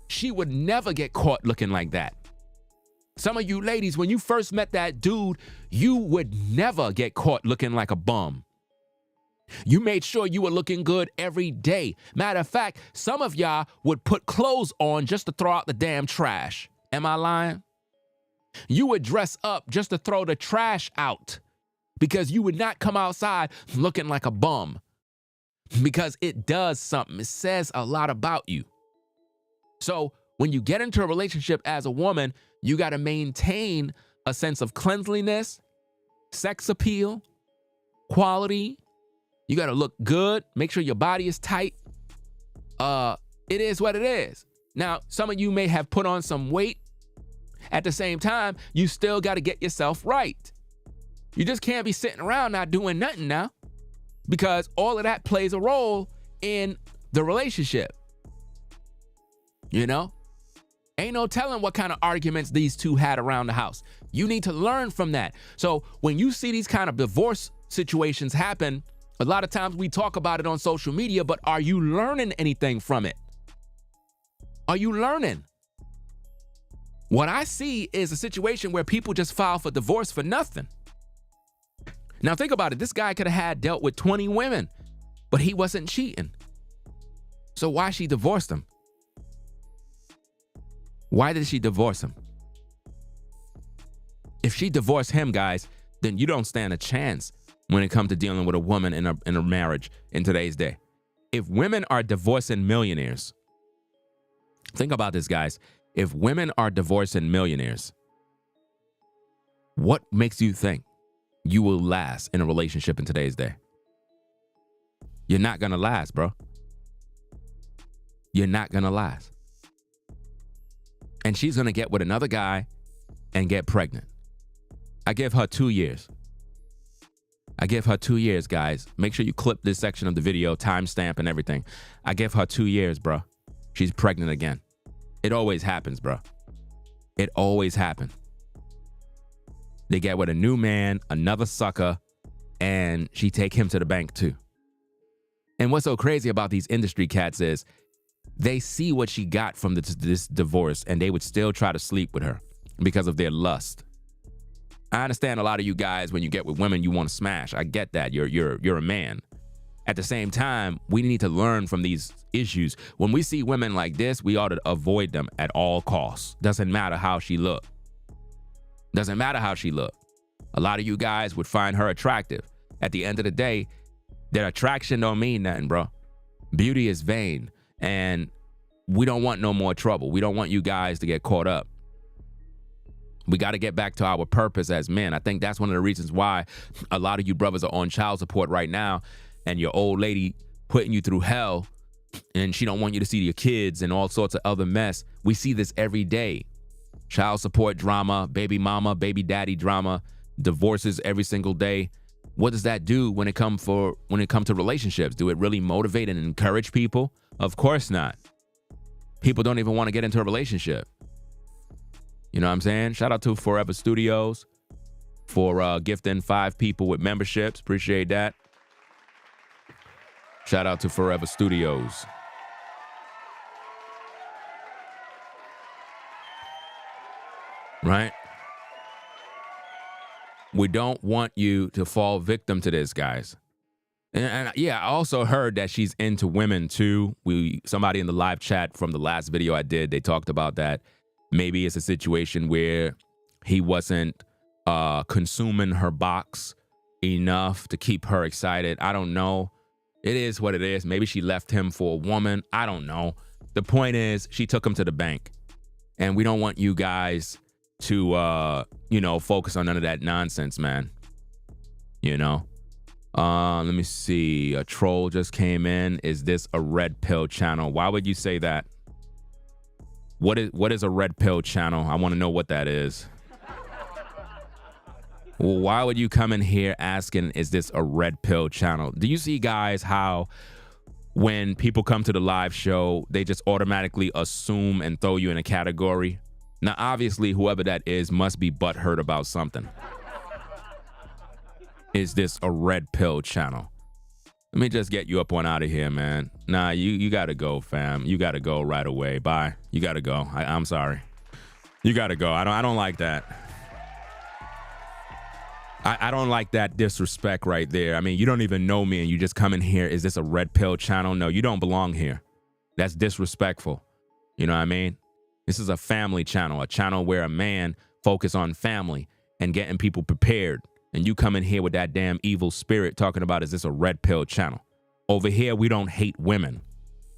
she would never get caught looking like that. Some of you ladies, when you first met that dude, you would never get caught looking like a bum. You made sure you were looking good every day. Matter of fact, some of y'all would put clothes on just to throw out the damn trash. Am I lying? You would dress up just to throw the trash out, because you would not come outside looking like a bum, because it does something. It says a lot about you. So when you get into a relationship as a woman, you got to maintain a sense of cleanliness, sex appeal, quality. You got to look good. Make sure your body is tight. It is what it is. Now, some of you may have put on some weight. At the same time, you still got to get yourself right. You just can't be sitting around not doing nothing now, because all of that plays a role in the relationship. You know, ain't no telling what kind of arguments these two had around the house. You need to learn from that. So when you see these kind of divorce situations happen, a lot of times we talk about it on social media, but are you learning anything from it? Are you learning? What I see is a situation where people just file for divorce for nothing. Now think about it. This guy could have dealt with 20 women, but he wasn't cheating. So why she divorced him? Why did she divorce him? If she divorced him, guys, then you don't stand a chance when it comes to dealing with a woman in a marriage in today's day. If women are divorcing millionaires, think about this, guys. If women are divorcing millionaires, what makes you think you will last in a relationship in today's day? You're not going to last, bro. You're not going to last. And she's going to get with another guy and get pregnant. I give her 2 years. I give her 2 years, guys. Make sure you clip this section of the video, timestamp and everything. I give her 2 years, bro. She's pregnant again. It always happens, bro. It always happens. They get with a new man, another sucker, and she take him to the bank too. And what's so crazy about these industry cats is they see what she got from this divorce, and they would still try to sleep with her because of their lust. I understand a lot of you guys, when you get with women, you want to smash. I get that. You're a man. At the same time, we need to learn from these issues. When we see women like this, we ought to avoid them at all costs. Doesn't matter how she look. Doesn't matter how she look. A lot of you guys would find her attractive. At the end of the day, their attraction don't mean nothing, bro. Beauty is vain. And we don't want no more trouble. We don't want you guys to get caught up. We got to get back to our purpose as men. I think that's one of the reasons why a lot of you brothers are on child support right now, and your old lady putting you through hell, and she don't want you to see your kids and all sorts of other mess. We see this every day. Child support drama, baby mama, baby daddy drama, divorces every single day. What does that do when it comes to relationships? Do it really motivate and encourage people? Of course not. People don't even want to get into a relationship. You know what I'm saying? Shout out to Forever Studios for gifting 5 people with memberships. Appreciate that. Shout out to Forever Studios. Right? We don't want you to fall victim to this, guys. And yeah, I also heard that she's into women too. Somebody in the live chat from the last video I did, they talked about that. Maybe it's a situation where he wasn't consuming her box enough to keep her excited. I don't know. It is what it is. Maybe she left him for a woman. I don't know. The point is, she took him to the bank. And we don't want you guys to, focus on none of that nonsense, man. Let me see. A troll just came in. Is this a red pill channel? Why would you say that? What is a red pill channel? I want to know what that is. Well, why would you come in here asking, is this a red pill channel? Do you see, guys, how when people come to the live show, they just automatically assume and throw you in a category? Now, obviously, whoever that is must be butthurt about something. Is this a red pill channel? Let me just get you up on out of here, man. Nah, you gotta go, fam. You gotta go right away. Bye. You gotta go. I'm sorry. You gotta go. I don't like that. I don't like that disrespect right there. I mean, you don't even know me and you just come in here. Is this a red pill channel? No, you don't belong here. That's disrespectful. You know what I mean? This is a family channel, a channel where a man focus on family and getting people prepared. And you come in here with that damn evil spirit talking about, is this a red pill channel? Over here, we don't hate women.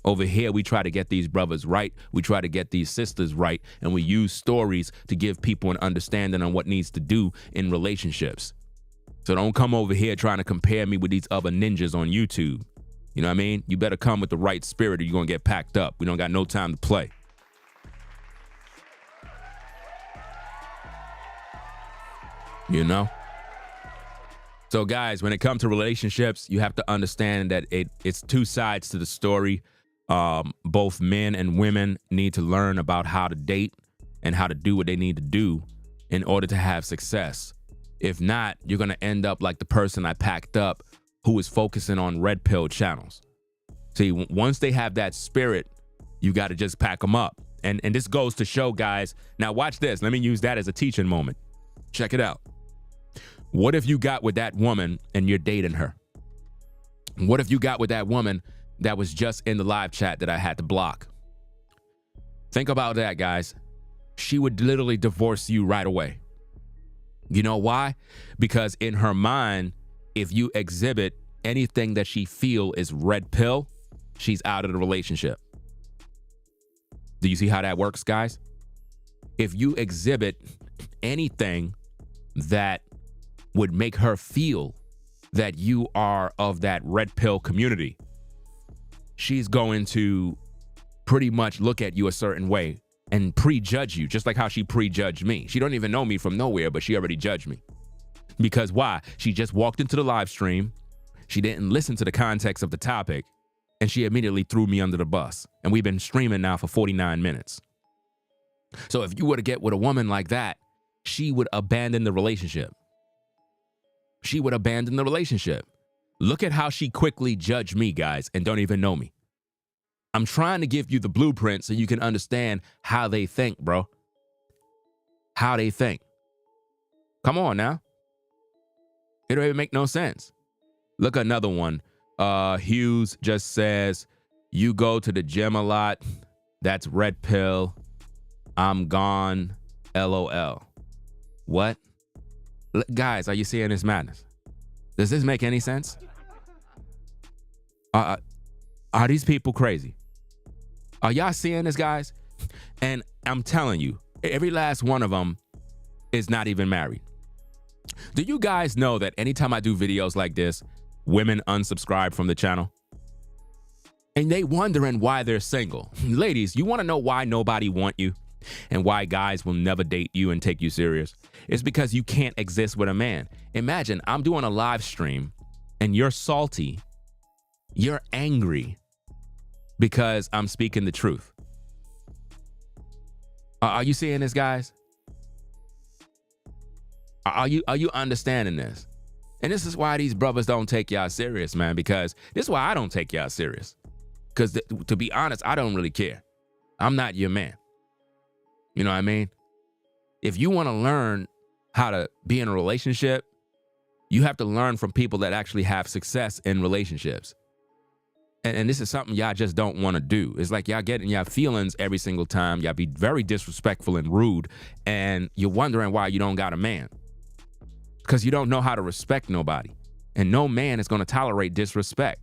Over here, we try to get these brothers right. We try to get these sisters right. And we use stories to give people an understanding on what needs to do in relationships. So don't come over here trying to compare me with these other ninjas on YouTube. You know what I mean? You better come with the right spirit or you're going to get packed up. We don't got no time to play. You know? So guys, when it comes to relationships, you have to understand that it's 2 sides to the story. Both men and women need to learn about how to date and how to do what they need to do in order to have success. If not, you're going to end up like the person I packed up who is focusing on red pill channels. See, once they have that spirit, you got to just pack them up. And this goes to show, guys. Now watch this. Let me use that as a teaching moment. Check it out. What if you got with that woman and you're dating her? What if you got with that woman that was just in the live chat that I had to block? Think about that, guys. She would literally divorce you right away. You know why? Because in her mind, if you exhibit anything that she feel is red pill, she's out of the relationship. Do you see how that works, guys? If you exhibit anything that would make her feel that you are of that red pill community, she's going to pretty much look at you a certain way and prejudge you, just like how she prejudged me. She don't even know me from nowhere, but she already judged me. Because why? She just walked into the live stream, she didn't listen to the context of the topic, and she immediately threw me under the bus. And we've been streaming now for 49 minutes. So if you were to get with a woman like that, she would abandon the relationship. She would abandon the relationship. Look at how she quickly judged me, guys, and don't even know me. I'm trying to give you the blueprint so you can understand how they think, bro. How they think. Come on now. It don't even make no sense. Look at another one. Hughes just says, you go to the gym a lot. That's red pill. I'm gone. LOL. What? Guys, are you seeing this madness? Does this make any sense? Are these people crazy? Are y'all seeing this, guys? And I'm telling you, every last one of them is not even married. Do you guys know that anytime I do videos like this, women unsubscribe from the channel? And they wondering why they're single. Ladies, you want to know why nobody want you and why guys will never date you and take you serious? It's because you can't exist with a man. Imagine I'm doing a live stream and you're salty, you're angry because I'm speaking the truth. Are you seeing this, guys? Are you understanding this? And this is why these brothers don't take y'all serious, man, because this is why I don't take y'all serious. Because to be honest, I don't really care. I'm not your man. You know what I mean? If you want to learn how to be in a relationship, you have to learn from people that actually have success in relationships. And this is something y'all just don't want to do. It's like y'all getting y'all feelings every single time. Y'all be very disrespectful and rude. And you're wondering why you don't got a man. Because you don't know how to respect nobody. And no man is going to tolerate disrespect.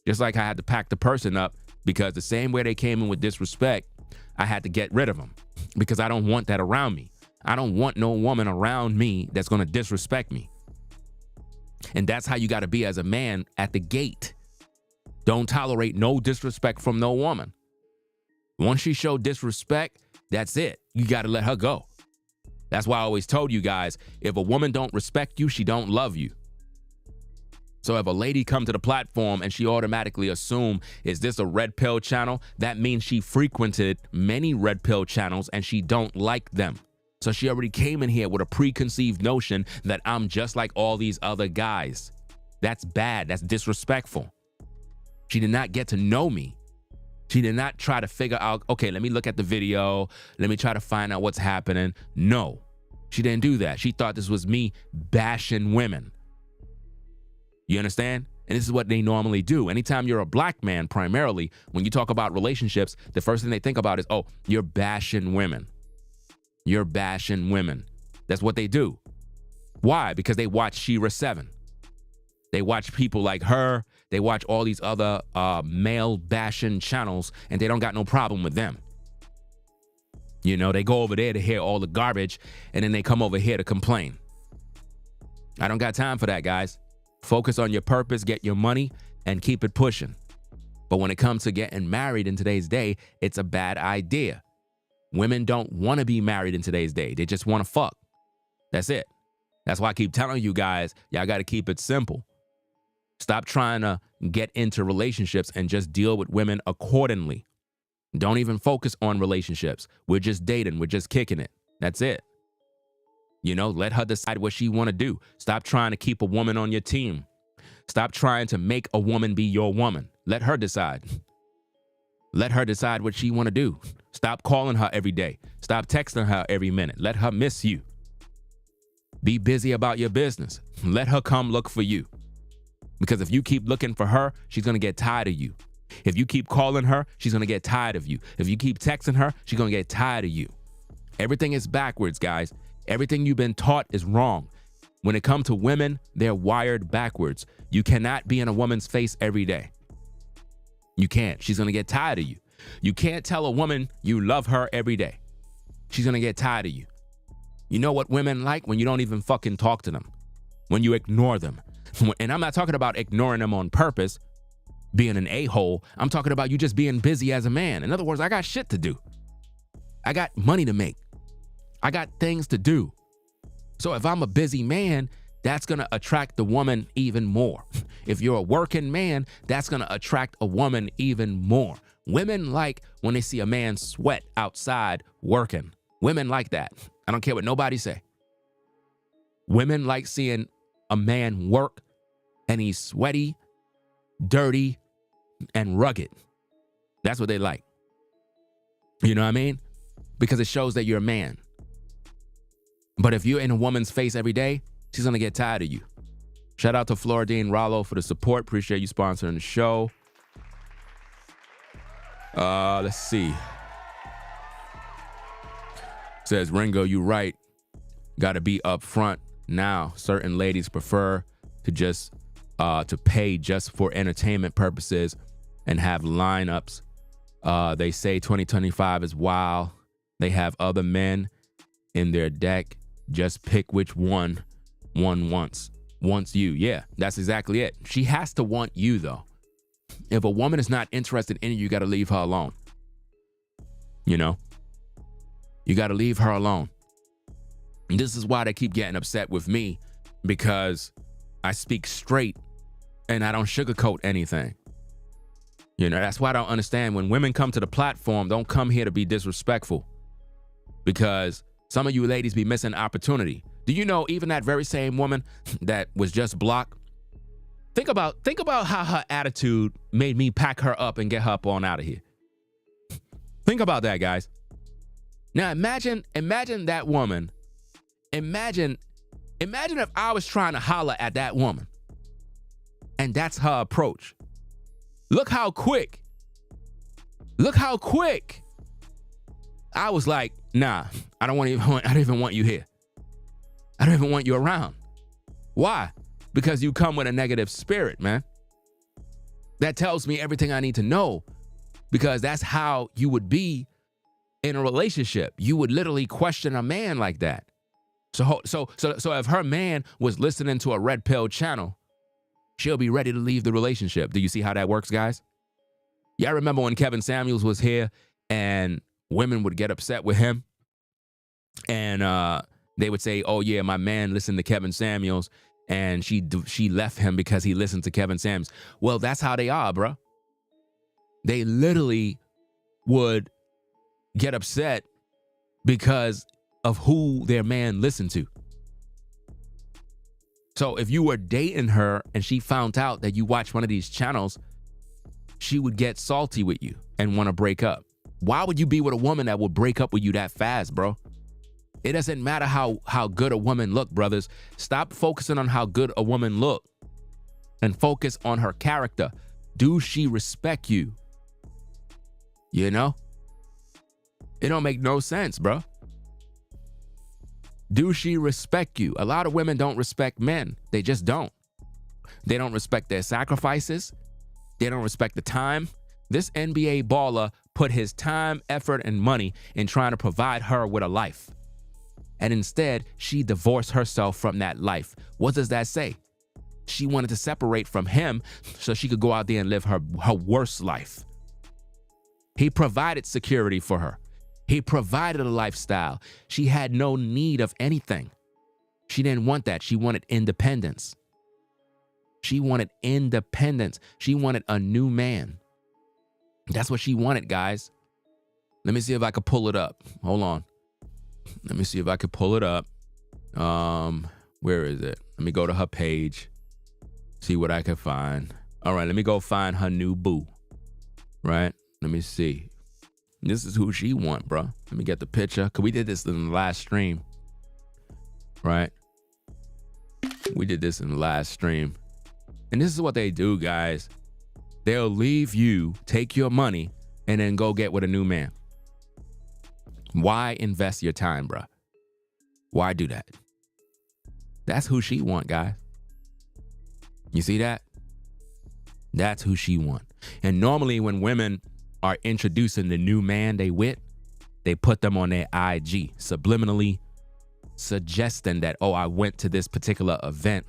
Just like I had to pack the person up because the same way they came in with disrespect, I had to get rid of them because I don't want that around me. I don't want no woman around me that's going to disrespect me. And that's how you got to be as a man at the gate. Don't tolerate no disrespect from no woman. Once she show disrespect, that's it. You got to let her go. That's why I always told you guys, if a woman don't respect you, she don't love you. So if a lady come to the platform and she automatically assume, is this a red pill channel? That means she frequented many red pill channels and she don't like them. So she already came in here with a preconceived notion that I'm just like all these other guys. That's bad. That's disrespectful. She did not get to know me. She did not try to figure out, okay, let me look at the video. Let me try to find out what's happening. No, she didn't do that. She thought this was me bashing women. You understand? And this is what they normally do. Anytime you're a black man, primarily, when you talk about relationships, the first thing they think about is, oh, you're bashing women. You're bashing women. That's what they do. Why? Because they watch Shira 7. They watch people like her. They watch all these other male bashing channels, and they don't got no problem with them. You know, they go over there to hear all the garbage, and then they come over here to complain. I don't got time for that, guys. Focus on your purpose, get your money, and keep it pushing. But when it comes to getting married in today's day, it's a bad idea. Women don't want to be married in today's day. They just want to fuck. That's it. That's why I keep telling you guys, y'all got to keep it simple. Stop trying to get into relationships and just deal with women accordingly. Don't even focus on relationships. We're just dating. We're just kicking it. That's it. You know, let her decide what she want to do. Stop trying to keep a woman on your team. Stop trying to make a woman be your woman. Let her decide. Let her decide what she want to do. Stop calling her every day. Stop texting her every minute. Let her miss you. Be busy about your business. Let her come look for you. Because if you keep looking for her, she's going to get tired of you. If you keep calling her, she's going to get tired of you. If you keep texting her, she's going to get tired of you. Everything is backwards, guys. Everything you've been taught is wrong. When it comes to women, they're wired backwards. You cannot be in a woman's face every day. You can't. She's going to get tired of you. You can't tell a woman you love her every day. She's going to get tired of you. You know what women like? When you don't even fucking talk to them. When you ignore them. And I'm not talking about ignoring them on purpose, being an a-hole. I'm talking about you just being busy as a man. In other words, I got shit to do. I got money to make. I got things to do. So if I'm a busy man, that's going to attract the woman even more. If you're a working man, that's going to attract a woman even more. Women like when they see a man sweat outside working. Women like that. I don't care what nobody say. Women like seeing a man work and he's sweaty, dirty, and rugged. That's what they like. You know what I mean? Because it shows that you're a man. But if you're in a woman's face every day, she's going to get tired of you. Shout out to Floridine Rollo for the support. Appreciate you sponsoring the show. Let's see. Says, Ringo, you right. Got to be upfront. Now, certain ladies prefer to just to pay just for entertainment purposes and have lineups They say 2025 is wild. They have other men in their deck. Just pick which one wants you. Yeah, that's exactly it. She has to want you, though. If a woman is not interested in you got to leave her alone. You know? You got to leave her alone. And this is why they keep getting upset with me, because I speak straight and I don't sugarcoat anything. You know, that's why I don't understand when women come to the platform, don't come here to be disrespectful, because some of you ladies be missing opportunity. Do you know even that very same woman that was just blocked? Think about how her attitude made me pack her up and get her up on out of here. Think about that, guys. Now imagine that woman. Imagine if I was trying to holler at that woman and that's her approach. Look how quick. I was like, nah, I don't even want you here. I don't even want you around. Why? Because you come with a negative spirit, man. That tells me everything I need to know, because that's how you would be in a relationship. You would literally question a man like that. So if her man was listening to a red pill channel, she'll be ready to leave the relationship. Do you see how that works, guys? Yeah, I remember when Kevin Samuels was here and women would get upset with him and they would say, oh yeah, my man listened to Kevin Samuels and she left him because he listened to Kevin Samuels. Well, that's how they are, bro. They literally would get upset because of who their man listened to. So if you were dating her and she found out that you watch one of these channels, she would get salty with you and want to break up. Why would you be with a woman that would break up with you that fast, bro? It doesn't matter how good a woman look, brothers. Stop focusing on how good a woman look and focus on her character. Do she respect you? You know? It don't make no sense, bro. Do she respect you? A lot of women don't respect men. They just don't. They don't respect their sacrifices. They don't respect the time. This NBA baller put his time, effort, and money in trying to provide her with a life. And instead, she divorced herself from that life. What does that say? She wanted to separate from him so she could go out there and live her worst life. He provided security for her. He provided a lifestyle. She had no need of anything. She didn't want that. She wanted independence. She wanted independence. She wanted a new man. That's what she wanted, guys. Let me see if I could pull it up. Hold on. Let me see if I could pull it up. Where is it? Let me go to her page. See what I can find. All right, let me go find her new boo. Right? Let me see. This is who she want, bro. Let me get the picture. Cause we did this in the last stream. Right? We did this in the last stream. And this is what they do, guys. They'll leave you, take your money, and then go get with a new man. Why invest your time, bro? Why do that? That's who she want, guys. You see that? That's who she want. And normally when women are introducing the new man they with, they put them on their IG, subliminally suggesting that, oh, I went to this particular event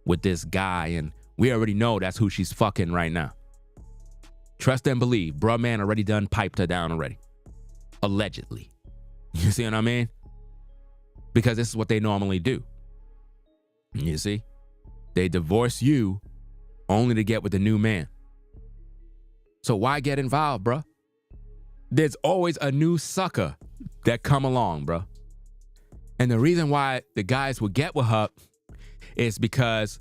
with this guy, and we already know that's who she's fucking right now. Trust and believe, bruh man already done piped her down already. Allegedly. You see what I mean? Because this is what they normally do. You see? They divorce you only to get with the new man. So why get involved, bruh? There's always a new sucker that come along, bruh. And the reason why the guys will get with her is because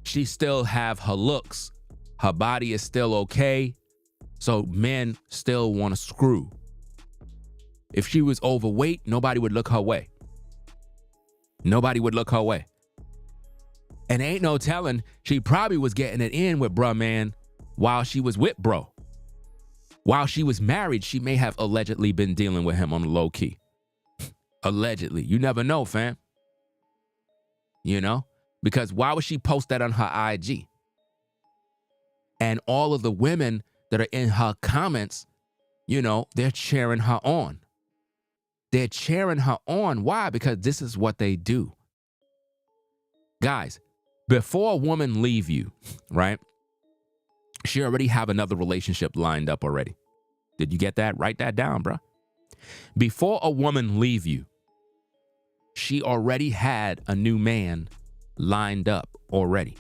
she still have her looks. Her body is still okay. So men still want to screw. If she was overweight, nobody would look her way. Nobody would look her way. And ain't no telling, she probably was getting it in with bruh man while she was with bro. While she was married, she may have allegedly been dealing with him on the low key. Allegedly. You never know, fam. You know? Because why would she post that on her IG? And all of the women that are in her comments they're cheering her on. They're cheering her on. Why? Because this is what they do. Guys, before a woman leave you, right? She already have another relationship lined up already. Did you get that? Write that down, bro. Before a woman leave you, she already had a new man lined up already.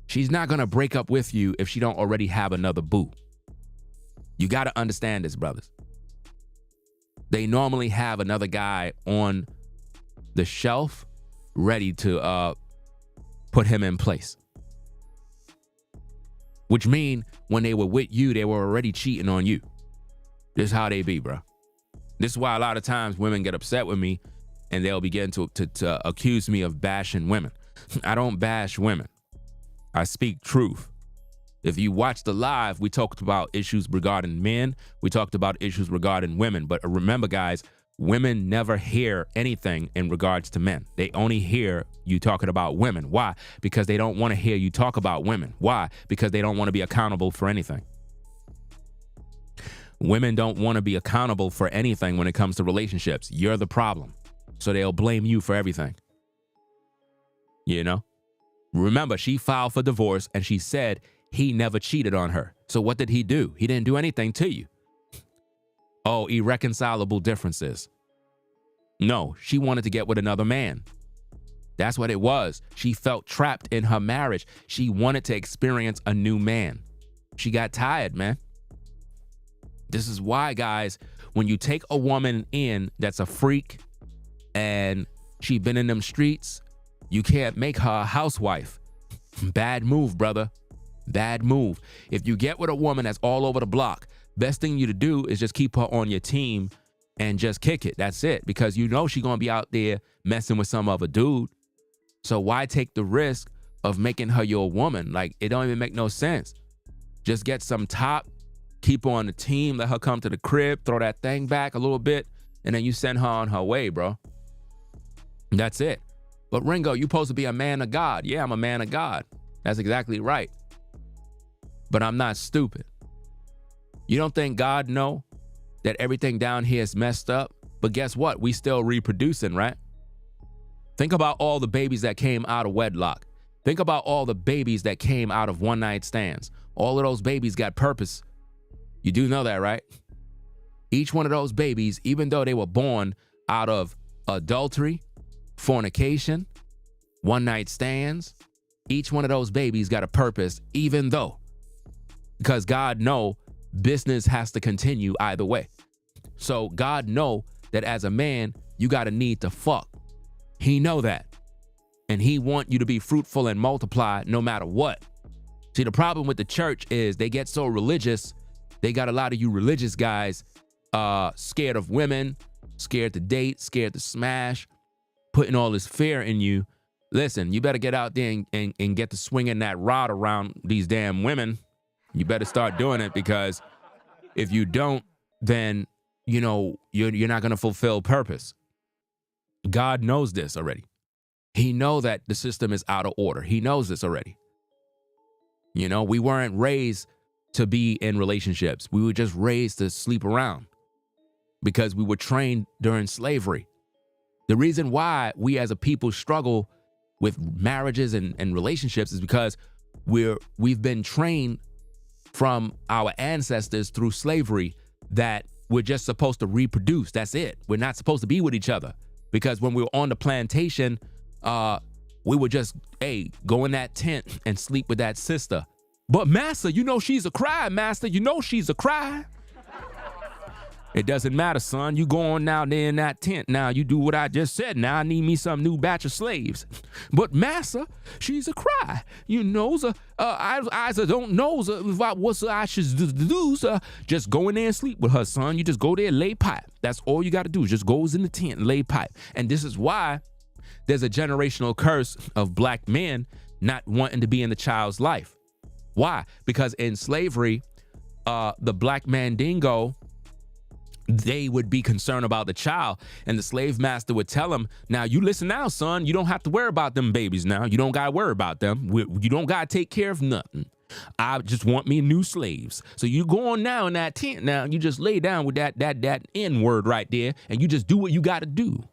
She's not going to break up with you if she don't already have another boo. You got to understand this, brothers. They normally have another guy on the shelf ready to put him in place. Which mean when they were with you, they were already cheating on you. This is how they be, bro. This is why a lot of times women get upset with me and they'll begin to accuse me of bashing women. I don't bash women. I speak truth. If you watch the live, we talked about issues regarding men. We talked about issues regarding women. But remember, guys, women never hear anything in regards to men. They only hear you talking about women. Why? Because they don't want to hear you talk about women. Why? Because they don't want to be accountable for anything. Women don't want to be accountable for anything when it comes to relationships. You're the problem. So they'll blame you for everything. Remember, she filed for divorce and she said he never cheated on her. So what did he do? He didn't do anything to you. Oh, irreconcilable differences. No, she wanted to get with another man. That's what it was. She felt trapped in her marriage. She wanted to experience a new man. She got tired, man. This is why, guys, when you take a woman in that's a freak and she been in them streets, you can't make her a housewife. Bad move, brother. Bad move. If you get with a woman that's all over the block, best thing you to do is just keep her on your team and just kick it. That's it. Because she's going to be out there messing with some other dude. So why take the risk of making her your woman? Like, it don't even make no sense. Just get some top, keep her on the team, let her come to the crib, throw that thing back a little bit, and then you send her on her way, bro. That's it. But Ringo, you supposed to be a man of God. Yeah, I'm a man of God. That's exactly right. But I'm not stupid. You don't think God know that everything down here is messed up? But guess what? We still reproducing, right? Think about all the babies that came out of wedlock. Think about all the babies that came out of one-night stands. All of those babies got purpose. You do know that, right? Each one of those babies, even though they were born out of adultery, fornication, one-night stands, each one of those babies got a purpose, even though. Because God know business has to continue either way. So God know that as a man, you got a need to fuck. He know that. And he want you to be fruitful and multiply no matter what. See, the problem with the church is they get so religious. They got a lot of you religious guys scared of women, scared to date, scared to smash, putting all this fear in you. Listen, you better get out there and get to swinging that rod around these damn women. You better start doing it, because if you don't, then, you're not going to fulfill purpose. God knows this already. He know that the system is out of order. He knows this already. We weren't raised to be in relationships. We were just raised to sleep around because we were trained during slavery. The reason why we as a people struggle with marriages and relationships is because we've been trained from our ancestors through slavery that we're just supposed to reproduce. That's it. We're not supposed to be with each other, because when we were on the plantation, we would just, go in that tent and sleep with that sister. But master, she's a cry, master. She's a cry. It doesn't matter, son. You go on now there in that tent. Now you do what I just said. Now I need me some new batch of slaves. But master, she's a cry. I don't know what I should do. Just go in there and sleep with her, son. You just go there and lay pipe. That's all you got to do. Just goes in the tent and lay pipe. And this is why there's a generational curse of black men not wanting to be in the child's life. Why? Because in slavery, the black mandingo, they would be concerned about the child, and the slave master would tell him, now you listen now, son, you don't have to worry about them babies now. You don't got to worry about them. You don't got to take care of nothing. I just want me new slaves. So you go on now in that tent. Now you just lay down with that N word right there, and you just do what you got to do.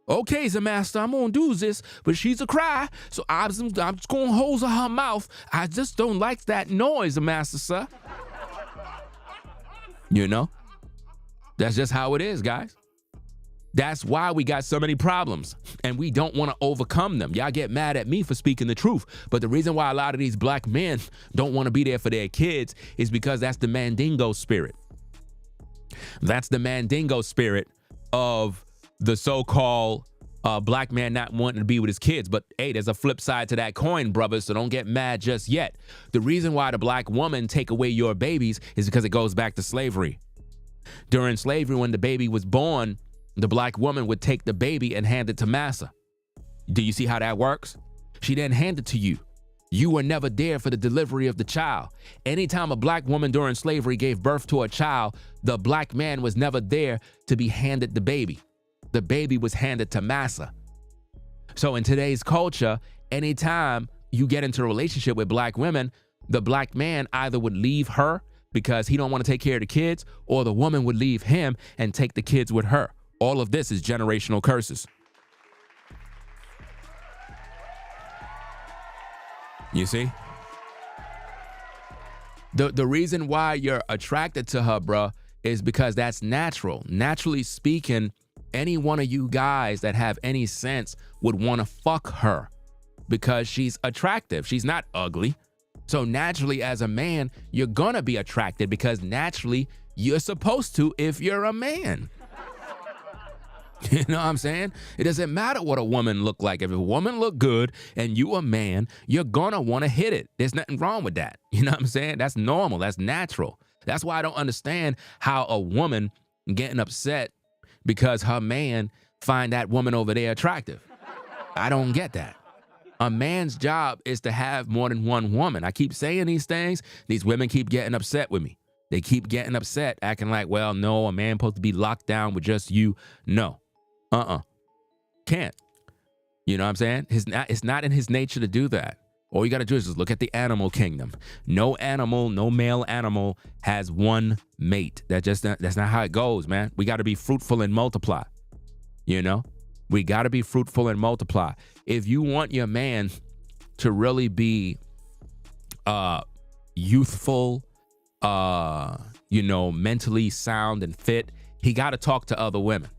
Okay, so master, I'm gonna do this, but she's a cry, so I'm just gonna hold her mouth. I just don't like that noise, master, sir. You know, that's just how it is, guys. That's why we got so many problems, and we don't want to overcome them. Y'all get mad at me for speaking the truth, but the reason why a lot of these black men don't want to be there for their kids is because that's the Mandingo spirit. That's the Mandingo spirit of the so-called black man not wanting to be with his kids. But hey, there's a flip side to that coin, brothers, so don't get mad just yet. The reason why the black woman take away your babies is because it goes back to slavery. During slavery, when the baby was born, the black woman would take the baby and hand it to massa. Do you see how that works? She didn't hand it to you. You were never there for the delivery of the child. Anytime a black woman during slavery gave birth to a child, the black man was never there to be handed the baby. The baby was handed to massa. So in today's culture, anytime you get into a relationship with black women, the black man either would leave her because he don't want to take care of the kids, or the woman would leave him and take the kids with her. All of this is generational curses. You see? The reason why you're attracted to her, bruh, is because that's natural. Naturally speaking, any one of you guys that have any sense would want to fuck her because she's attractive. She's not ugly. So naturally, as a man, you're gonna be attracted because naturally you're supposed to if you're a man. You know what I'm saying? It doesn't matter what a woman look like. If a woman look good and you a man, you're gonna want to hit it. There's nothing wrong with that. You know what I'm saying? That's normal. That's natural. That's why I don't understand how a woman getting upset because her man find that woman over there attractive. I don't get that. A man's job is to have more than one woman. I keep saying these things. These women keep getting upset with me. They keep getting upset, acting like, well, no, a man supposed to be locked down with just you. No. Can't. You know what I'm saying? It's not in his nature to do that. All you got to do is just look at the animal kingdom. No animal, no male animal has one mate. That's not how it goes, man. We got to be fruitful and multiply. You know? We got to be fruitful and multiply. If you want your man to really be youthful, mentally sound and fit, he got to talk to other women.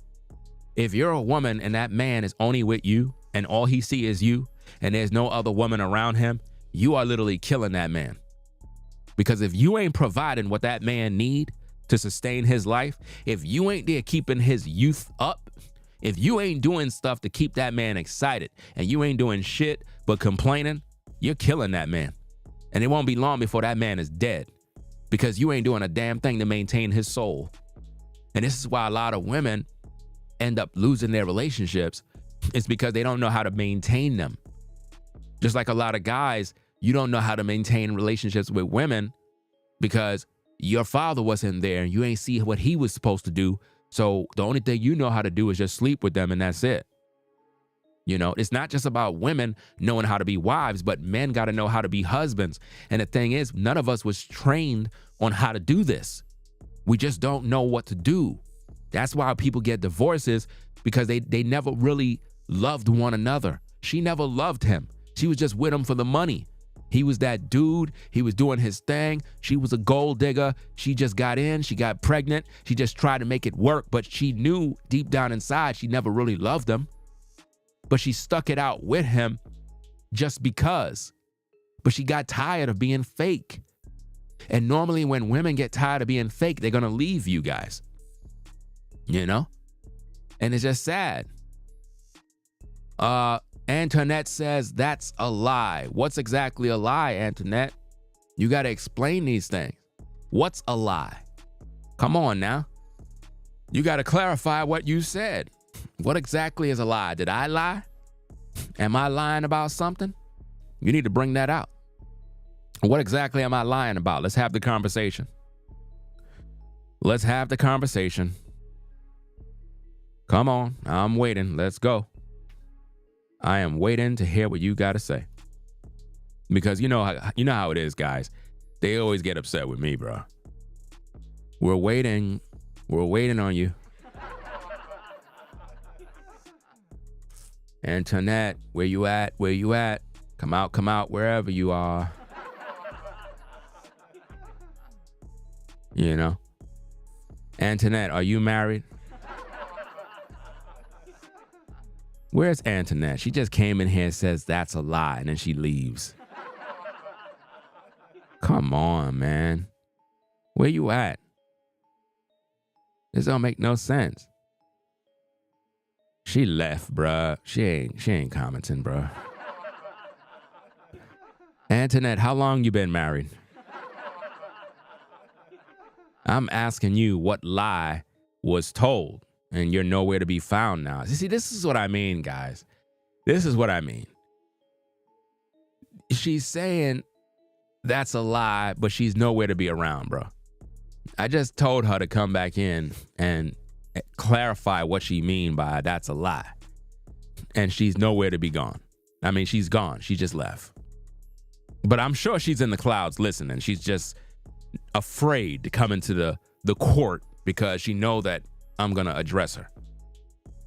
If you're a woman and that man is only with you and all he see is you and there's no other woman around him, you are literally killing that man. Because if you ain't providing what that man need to sustain his life, if you ain't there keeping his youth up, if you ain't doing stuff to keep that man excited and you ain't doing shit but complaining, you're killing that man. And it won't be long before that man is dead because you ain't doing a damn thing to maintain his soul. And this is why a lot of women end up losing their relationships. It's because they don't know how to maintain them. Just like a lot of guys, you don't know how to maintain relationships with women because your father wasn't there and you ain't see what he was supposed to do. So the only thing you know how to do is just sleep with them and that's it. You know, it's not just about women knowing how to be wives, but men got to know how to be husbands. And the thing is, none of us was trained on how to do this. We just don't know what to do. That's why people get divorces, because they never really loved one another. She never loved him. She was just with him for the money. He was that dude. He was doing his thing. She was a gold digger. She just got in. She got pregnant. She just tried to make it work, but she knew deep down inside she never really loved him. But she stuck it out with him just because. But she got tired of being fake. And normally when women get tired of being fake, they're going to leave you guys. You know? And it's just sad. Antoinette says that's a lie. What's exactly a lie, Antoinette? You got to explain these things. What's a lie? Come on now. You got to clarify what you said. What exactly is a lie? Did I lie? Am I lying about something? You need to bring that out. What exactly am I lying about? Let's have the conversation. Let's have the conversation. Come on, I'm waiting. Let's go. I am waiting to hear what you got to say. Because you know how it is, guys. They always get upset with me, bro. We're waiting. We're waiting on you. Antoinette, where you at? Where you at? Come out, wherever you are. You know? Antoinette, are you married? Where's Antoinette? She just came in here and says that's a lie, and then she leaves. Come on, man. Where you at? This don't make no sense. She left, bruh. She ain't commenting, bruh. Antoinette, how long you been married? I'm asking you what lie was told, and you're nowhere to be found now. You see, this is what I mean, guys. This is what I mean. She's saying that's a lie, but she's nowhere to be around, bro. I just told her to come back in and clarify what she mean by that's a lie. And she's nowhere to be gone. I mean, she's gone. She just left. But I'm sure she's in the clouds listening. She's just afraid to come into the court because she know that I'm going to address her.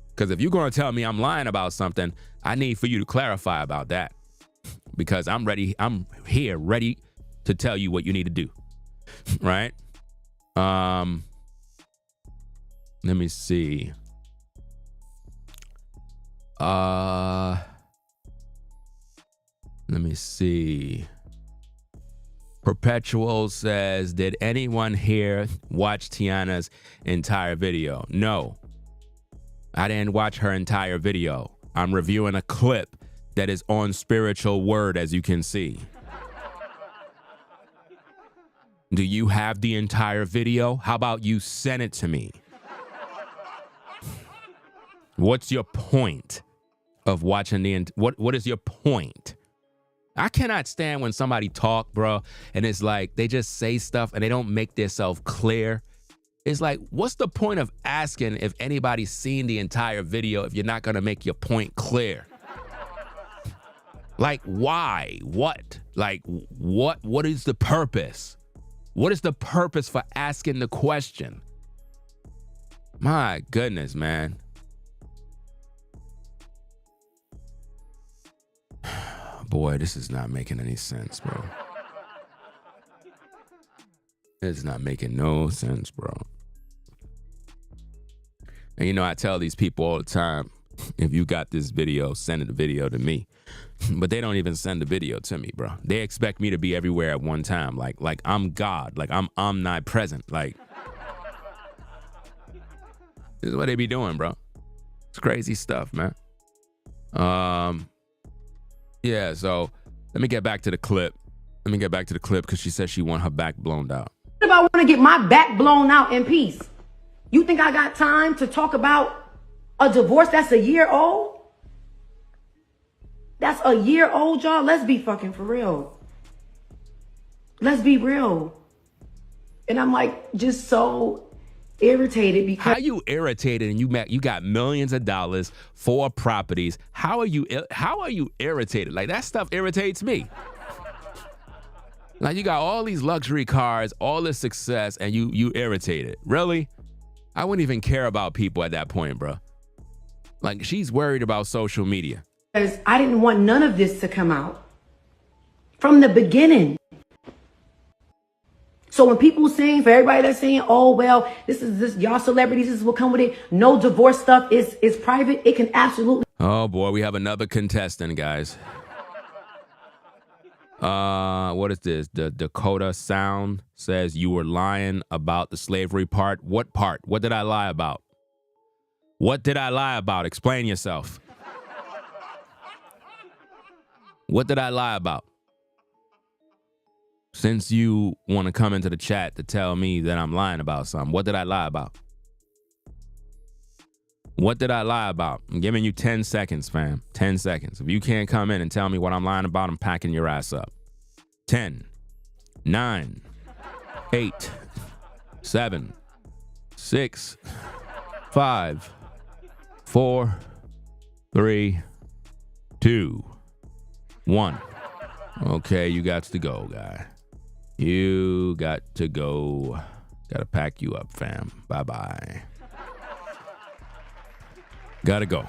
Because if you're going to tell me I'm lying about something, I need for you to clarify about that. Because I'm ready. I'm here ready to tell you what you need to do. Right? Let me see. Let me see. Perpetual says, did anyone here watch Teyana's entire video? No, I didn't watch her entire video. I'm reviewing a clip that is on Spiritual Word, as you can see. Do you have the entire video? How about you send it to me? What's your point of watching what is your point? I cannot stand when somebody talk, bro, and it's like they just say stuff and they don't make themselves clear. It's like, what's the point of asking if anybody's seen the entire video if you're not going to make your point clear? Like, why? What? Like, what is the purpose? What is the purpose for asking the question? My goodness, man. Boy, this is not making any sense, bro. It's not making no sense, bro. And you know, I tell these people all the time, if you got this video, send the video to me. But they don't even send the video to me, bro. They expect me to be everywhere at one time. Like I'm God. Like I'm omnipresent. Like, this is what they be doing, bro. It's crazy stuff, man. Yeah, so let me get back to the clip. Let me get back to the clip because she said she want her back blown out. What if I want to get my back blown out in peace? You think I got time to talk about a divorce that's a year old? That's a year old, y'all. Let's be fucking for real. Let's be real. And I'm like just so irritated because how you irritated and you got millions of dollars for properties. How are you irritated? Like, that stuff irritates me. Like, you got all these luxury cars, all this success, and you irritated. Really? I wouldn't even care about people at that point, bro. Like, she's worried about social media. Because I didn't want none of this to come out from the beginning. So when people saying, for everybody that's saying, oh, well, this y'all celebrities, this is what come with it. No divorce stuff is private. It can absolutely. Oh, boy, we have another contestant, guys. What is this? The Dakota Sound says you were lying about the slavery part. What part? What did I lie about? What did I lie about? Explain yourself. What did I lie about? Since you want to come into the chat to tell me that I'm lying about something, what did I lie about? What did I lie about? I'm giving you 10 seconds, fam. 10 seconds. If you can't come in and tell me what I'm lying about, I'm packing your ass up. 10, 9, 8, 7, 6, 5, 4, 3, 2, 1. Okay, you got to go, guy. You got to go. Gotta pack you up, fam. Bye-bye. Gotta go.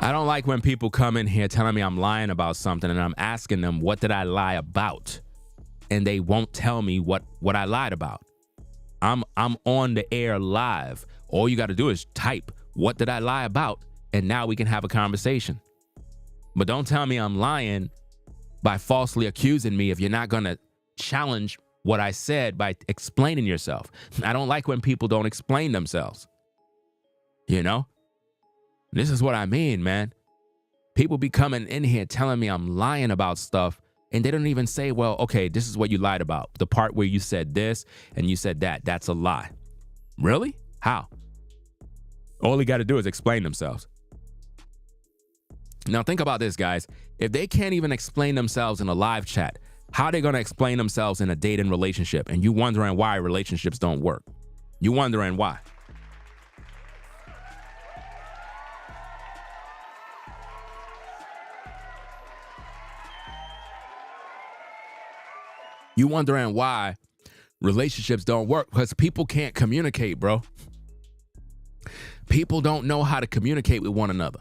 I don't like when people come in here telling me I'm lying about something and I'm asking them, what did I lie about? And they won't tell me what I lied about. I'm on the air live. All you got to do is type, what did I lie about? And now we can have a conversation. But don't tell me I'm lying by falsely accusing me if you're not going to challenge what I said by explaining yourself. I don't like when people don't explain themselves. You know? This is what I mean, man. People be coming in here telling me I'm lying about stuff, and they don't even say, well, okay, this is what you lied about. The part where you said this and you said that, that's a lie. Really? How? All they got to do is explain themselves. Now think about this, guys. If they can't even explain themselves in a live chat, how are they going to explain themselves in a dating relationship? And you wondering why relationships don't work. You wondering why. You wondering why relationships don't work? Because people can't communicate, bro. People don't know how to communicate with one another.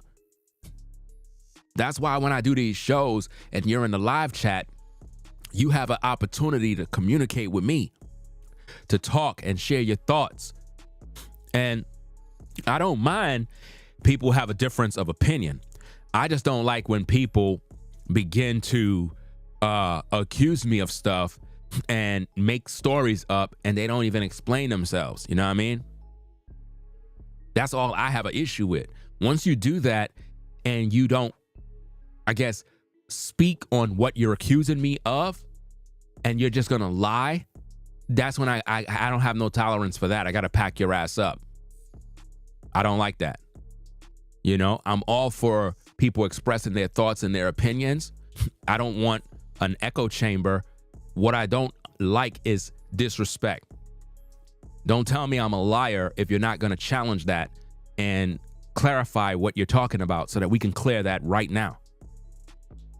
That's why when I do these shows and you're in the live chat, you have an opportunity to communicate with me, to talk and share your thoughts. And I don't mind people have a difference of opinion. I just don't like when people begin to accuse me of stuff and make stories up and they don't even explain themselves. You know what I mean? That's all I have an issue with. Once you do that and you don't, I guess, speak on what you're accusing me of and you're just gonna lie, that's when I don't have no tolerance for that. I gotta pack your ass up. I don't like that. You know, I'm all for people expressing their thoughts and their opinions. I don't want an echo chamber. What I don't like is disrespect. Don't tell me I'm a liar if you're not going to challenge that and clarify what you're talking about so that we can clear that right now.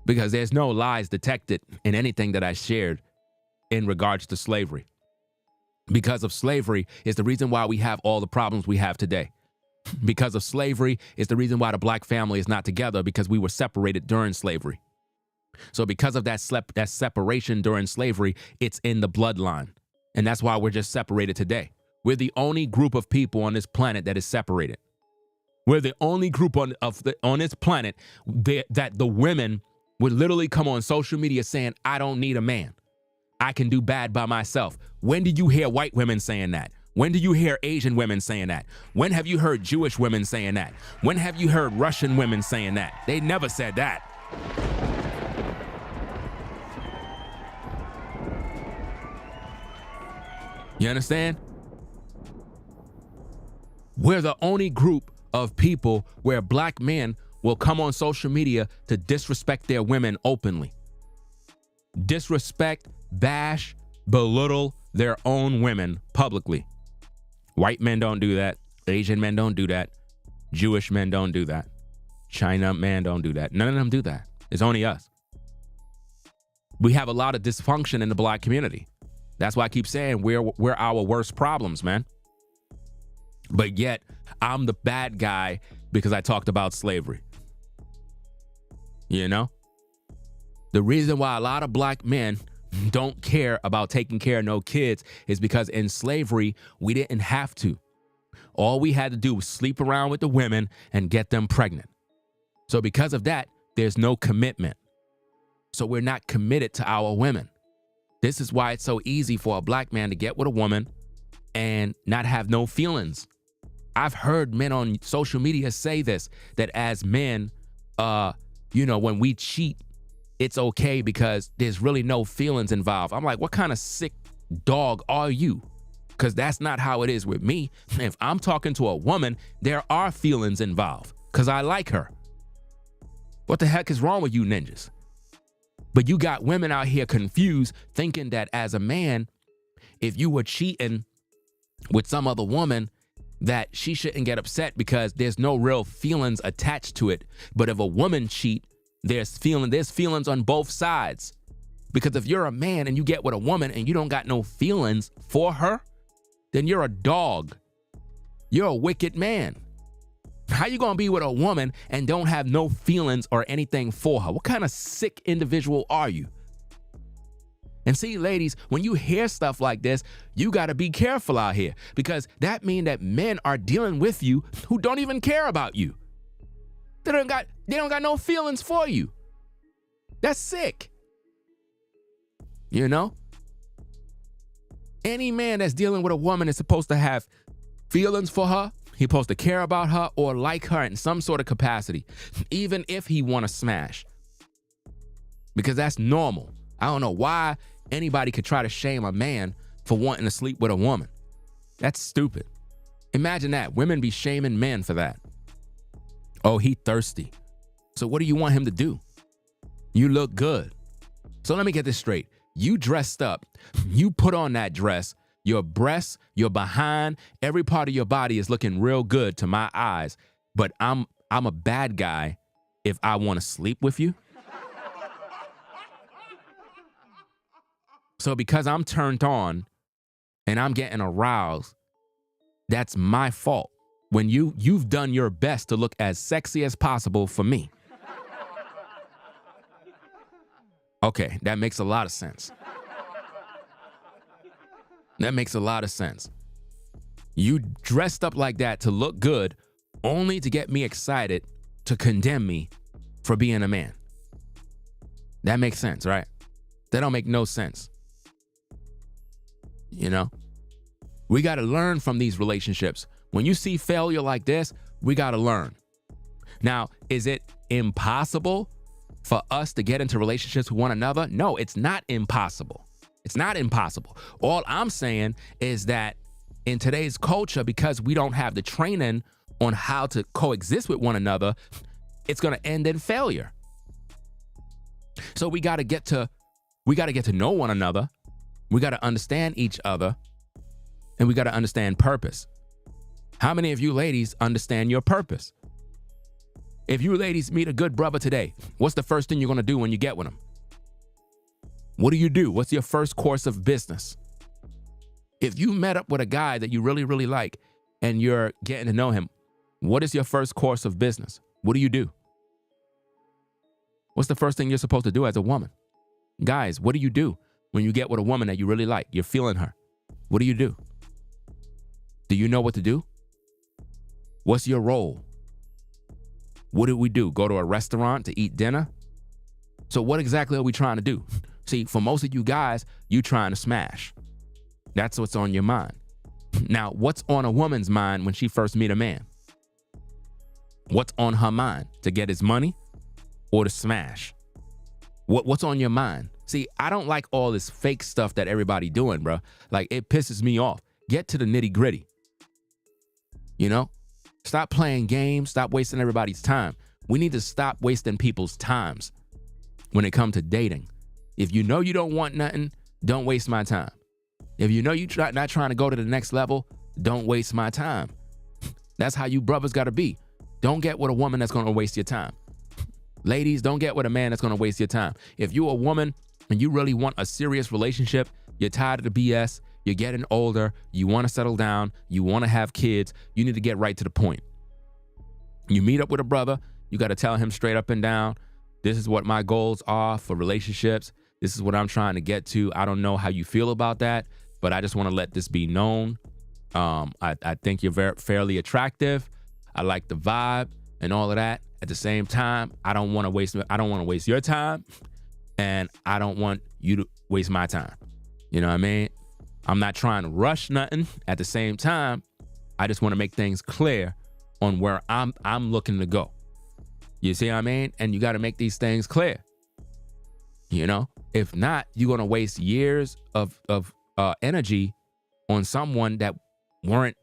Because there's no lies detected in anything that I shared in regards to slavery. Because of slavery is the reason why we have all the problems we have today. Because of slavery is the reason why the black family is not together, because we were separated during slavery. So because of that separation during slavery, it's in the bloodline. And that's why we're just separated today. We're the only group of people on this planet that is separated. We're the only group on this planet that the women would literally come on social media saying, I don't need a man. I can do bad by myself. When did you hear white women saying that? When do you hear Asian women saying that? When have you heard Jewish women saying that? When have you heard Russian women saying that? They never said that. You understand? We're the only group of people where black men will come on social media to disrespect their women openly. Disrespect, bash, belittle their own women publicly. White men don't do that. Asian men don't do that. Jewish men don't do that. China men don't do that. None of them do that. It's only us. We have a lot of dysfunction in the black community. That's why I keep saying we're our worst problems, man. But yet, I'm the bad guy because I talked about slavery. You know? The reason why a lot of black men don't care about taking care of no kids is because in slavery, we didn't have to. All we had to do was sleep around with the women and get them pregnant. So because of that, there's no commitment. So we're not committed to our women. This is why it's so easy for a black man to get with a woman and not have no feelings. I've heard men on social media say this, that as men, when we cheat, it's okay because there's really no feelings involved. I'm like, what kind of sick dog are you? Because that's not how it is with me. If I'm talking to a woman, there are feelings involved because I like her. What the heck is wrong with you ninjas? But you got women out here confused, thinking that as a man, if you were cheating with some other woman, that she shouldn't get upset because there's no real feelings attached to it. But if a woman cheat, there's feelings on both sides. Because if you're a man and you get with a woman and you don't got no feelings for her, then you're a dog. You're a wicked man. How you gonna be with a woman and don't have no feelings or anything for her? What kind of sick individual are you? And see, ladies, when you hear stuff like this, you gotta be careful out here, because that means that men are dealing with you who don't even care about you. They don't got no feelings for you. That's sick. You know? Any man that's dealing with a woman is supposed to have feelings for her. He's supposed to care about her or like her in some sort of capacity, even if he want to smash. Because that's normal. I don't know why anybody could try to shame a man for wanting to sleep with a woman. That's stupid. Imagine that. Women be shaming men for that. Oh, he thirsty. So what do you want him to do? You look good. So let me get this straight. You dressed up. You put on that dress. Your breasts, your behind, every part of your body is looking real good to my eyes. But I'm a bad guy if I want to sleep with you. So because I'm turned on and I'm getting aroused, that's my fault. When you've done your best to look as sexy as possible for me. Okay, that makes a lot of sense. That makes a lot of sense. You dressed up like that to look good only to get me excited to condemn me for being a man. That makes sense, right? That don't make no sense. You know? We got to learn from these relationships. When you see failure like this, we got to learn. Now, is it impossible for us to get into relationships with one another? No, it's not impossible. It's not impossible. All I'm saying is that in today's culture, because we don't have the training on how to coexist with one another, it's going to end in failure. So we got to get to know one another. We got to understand each other, and we got to understand purpose. How many of you ladies understand your purpose? If you ladies meet a good brother today, what's the first thing you're going to do when you get with him? What do? What's your first course of business? If you met up with a guy that you really, really like and you're getting to know him, what is your first course of business? What do? What's the first thing you're supposed to do as a woman? Guys, what do you do when you get with a woman that you really like? You're feeling her. What do you do? Do you know what to do? What's your role? What do we do? Go to a restaurant to eat dinner? So what exactly are we trying to do? See, for most of you guys, you trying to smash. That's what's on your mind. Now, what's on a woman's mind when she first meet a man? What's on her mind? To get his money or to smash? What's on your mind? See, I don't like all this fake stuff that everybody doing, bro. Like, it pisses me off. Get to the nitty gritty. You know? Stop playing games. Stop wasting everybody's time. We need to stop wasting people's times when it comes to dating. If you know you don't want nothing, don't waste my time. If you know you're not trying to go to the next level, don't waste my time. That's how you brothers got to be. Don't get with a woman that's going to waste your time. Ladies, don't get with a man that's going to waste your time. If you're a woman and you really want a serious relationship, you're tired of the BS, you're getting older, you want to settle down, you want to have kids, you need to get right to the point. You meet up with a brother, you got to tell him straight up and down, this is what my goals are for relationships. This is what I'm trying to get to. I don't know how you feel about that, but I just want to let this be known. I think you're fairly attractive. I like the vibe and all of that. At the same time, I don't want to waste your time, and I don't want you to waste my time. You know what I mean? I'm not trying to rush nothing. At the same time, I just want to make things clear on where I'm looking to go. You see what I mean? And you got to make these things clear. You know, if not, you're going to waste years of energy on someone that weren't,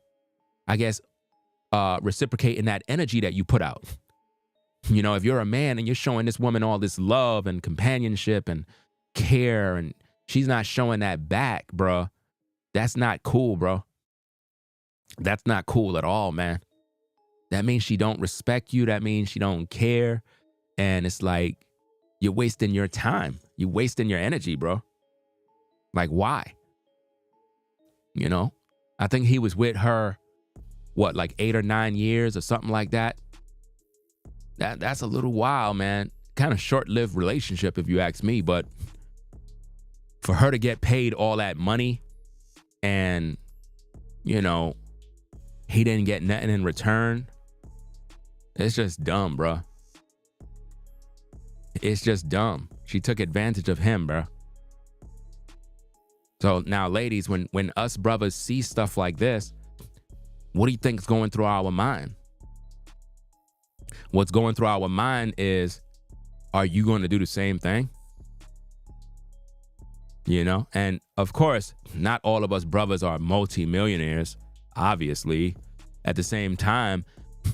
I guess, reciprocating that energy that you put out. You know, if you're a man and you're showing this woman all this love and companionship and care, and she's not showing that back, bro, that's not cool, bro. That's not cool at all, man. That means she don't respect you. That means she don't care. And it's like, You're wasting your time. You're wasting your energy, bro. Like, why? You know, I think he was with her, what, like 8 or 9 years or something like that. That's a little while, man. Kind of short-lived relationship, if you ask me. But for her to get paid all that money and, you know, he didn't get nothing in return, it's just dumb, bro. It's just dumb. She took advantage of him, bro. So now, ladies, when us brothers see stuff like this, what do you think is going through our mind? What's going through our mind is, are you going to do the same thing? You know? And of course, not all of us brothers are multi-millionaires, obviously. At the same time,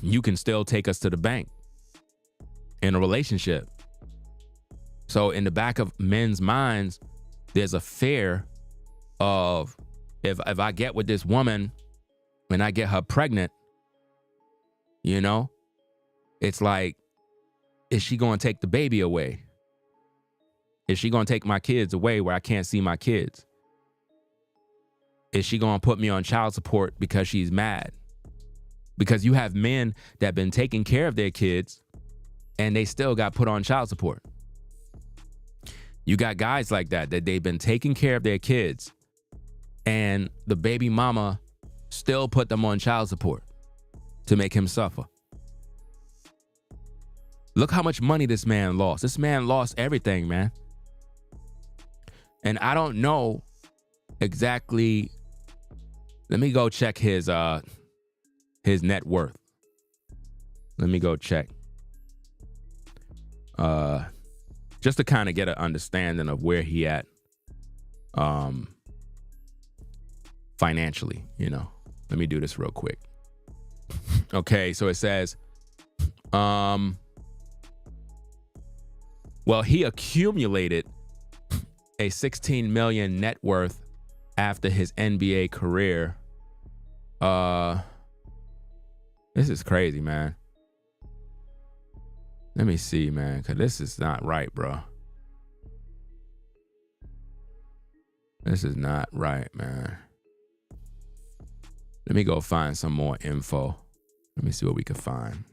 you can still take us to the bank in a relationship. So in the back of men's minds, there's a fear of, if I get with this woman and I get her pregnant, you know, it's like, is she going to take the baby away? Is she going to take my kids away where I can't see my kids? Is she going to put me on child support because she's mad? Because you have men that have been taking care of their kids and they still got put on child support. You got guys like that they've been taking care of their kids and the baby mama still put them on child support to make him suffer. Look how much money this man lost. This man lost everything, man. And I don't know exactly. Let me go check his net worth. Let me go check. Just to kind of get an understanding of where he at financially, you know. Let me do this real quick. Okay, so it says well, he accumulated a 16 million net worth after his NBA career. This is crazy, man. Let me see, man, because this is not right, bro. This is not right, man. Let me go find some more info. Let me see what we can find.